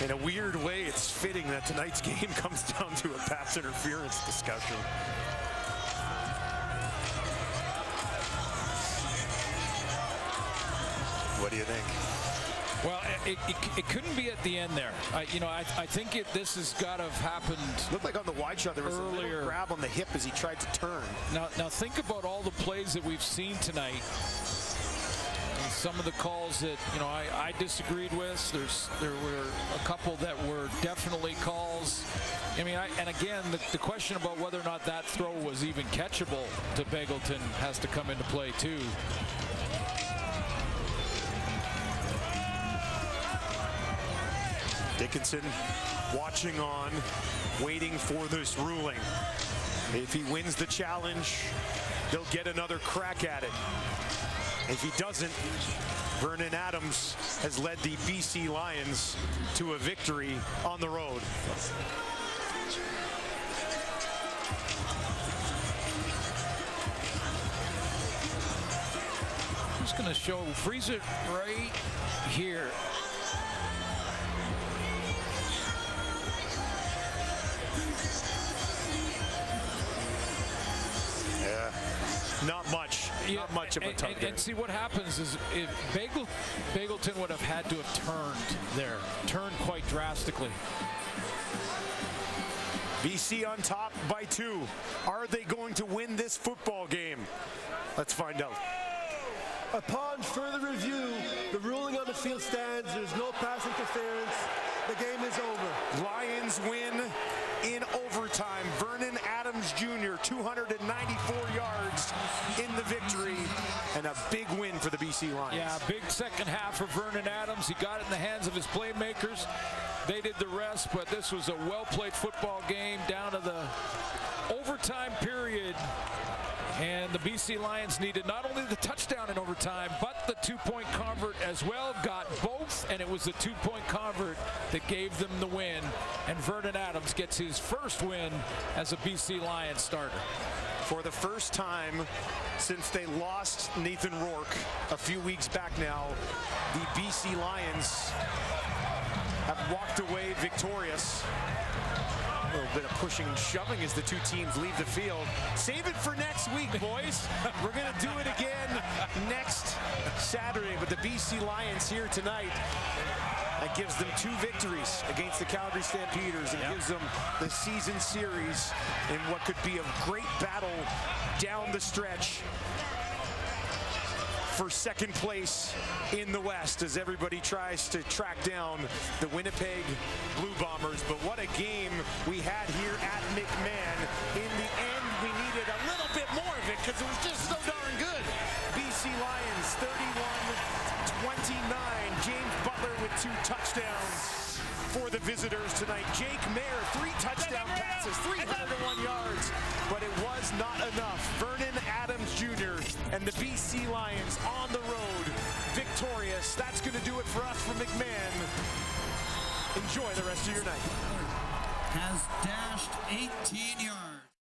In a weird way, it's fitting that tonight's game comes down to a pass interference discussion. What do you think? Well, it couldn't be at the end there. I think this has got to have happened. Looked like on the wide shot there was earlier. A little grab on the hip as he tried to turn. Now think about all the plays that we've seen tonight. And some of the calls that I disagreed with. There were a couple that were definitely calls. I mean, and again, the question about whether or not that throw was even catchable to Bagleton has to come into play too. Dickinson watching on, waiting for this ruling. If he wins the challenge, they'll get another crack at it. If he doesn't, Vernon Adams has led the BC Lions to a victory on the road. I'm just going to freeze it right here. Not much of a tug there. And see what happens is if Bagleton would have had to have turned quite drastically. BC on top by 2. Are they going to win this football game? Let's find out. Upon further review, the ruling on the field stands. There's no pass interference. The game is over. Lions win in overtime. Vernon Adams Jr., 294 yards in the victory, and a big win for the BC Lions. Yeah, big second half for Vernon Adams. He got it in the hands of his playmakers. They did the rest, but this was a well-played football game down to the overtime period. And the BC Lions needed not only the touchdown in overtime, but the two-point convert as well. Got both, and it was the two-point convert that gave them the win. And Vernon Adams gets his first win as a BC Lions starter. For the first time since they lost Nathan Rourke a few weeks back now, the BC Lions have walked away victorious. A little bit of pushing and shoving as the two teams leave the field. Save it for next week, boys. We're going to do it again next Saturday. But the BC Lions here tonight, that gives them 2 victories against the Calgary Stampeders and gives them the season series in what could be a great battle down the stretch for second place in the West as everybody tries to track down the Winnipeg Blue Bombers. But what a game we had here at McMahon. In the end, we needed a little bit more of it because it was just so darn good. BC Lions 31-29. James Butler with 2 touchdowns for the visitors tonight. Jake Mayer, 3 touchdown passes, 301 yards, but it was not enough. Vernon Adams Jr. and the BC Lions on the road, victorious. That's going to do it for us from McMahon. Enjoy the rest of your night. Has dashed 18 yards.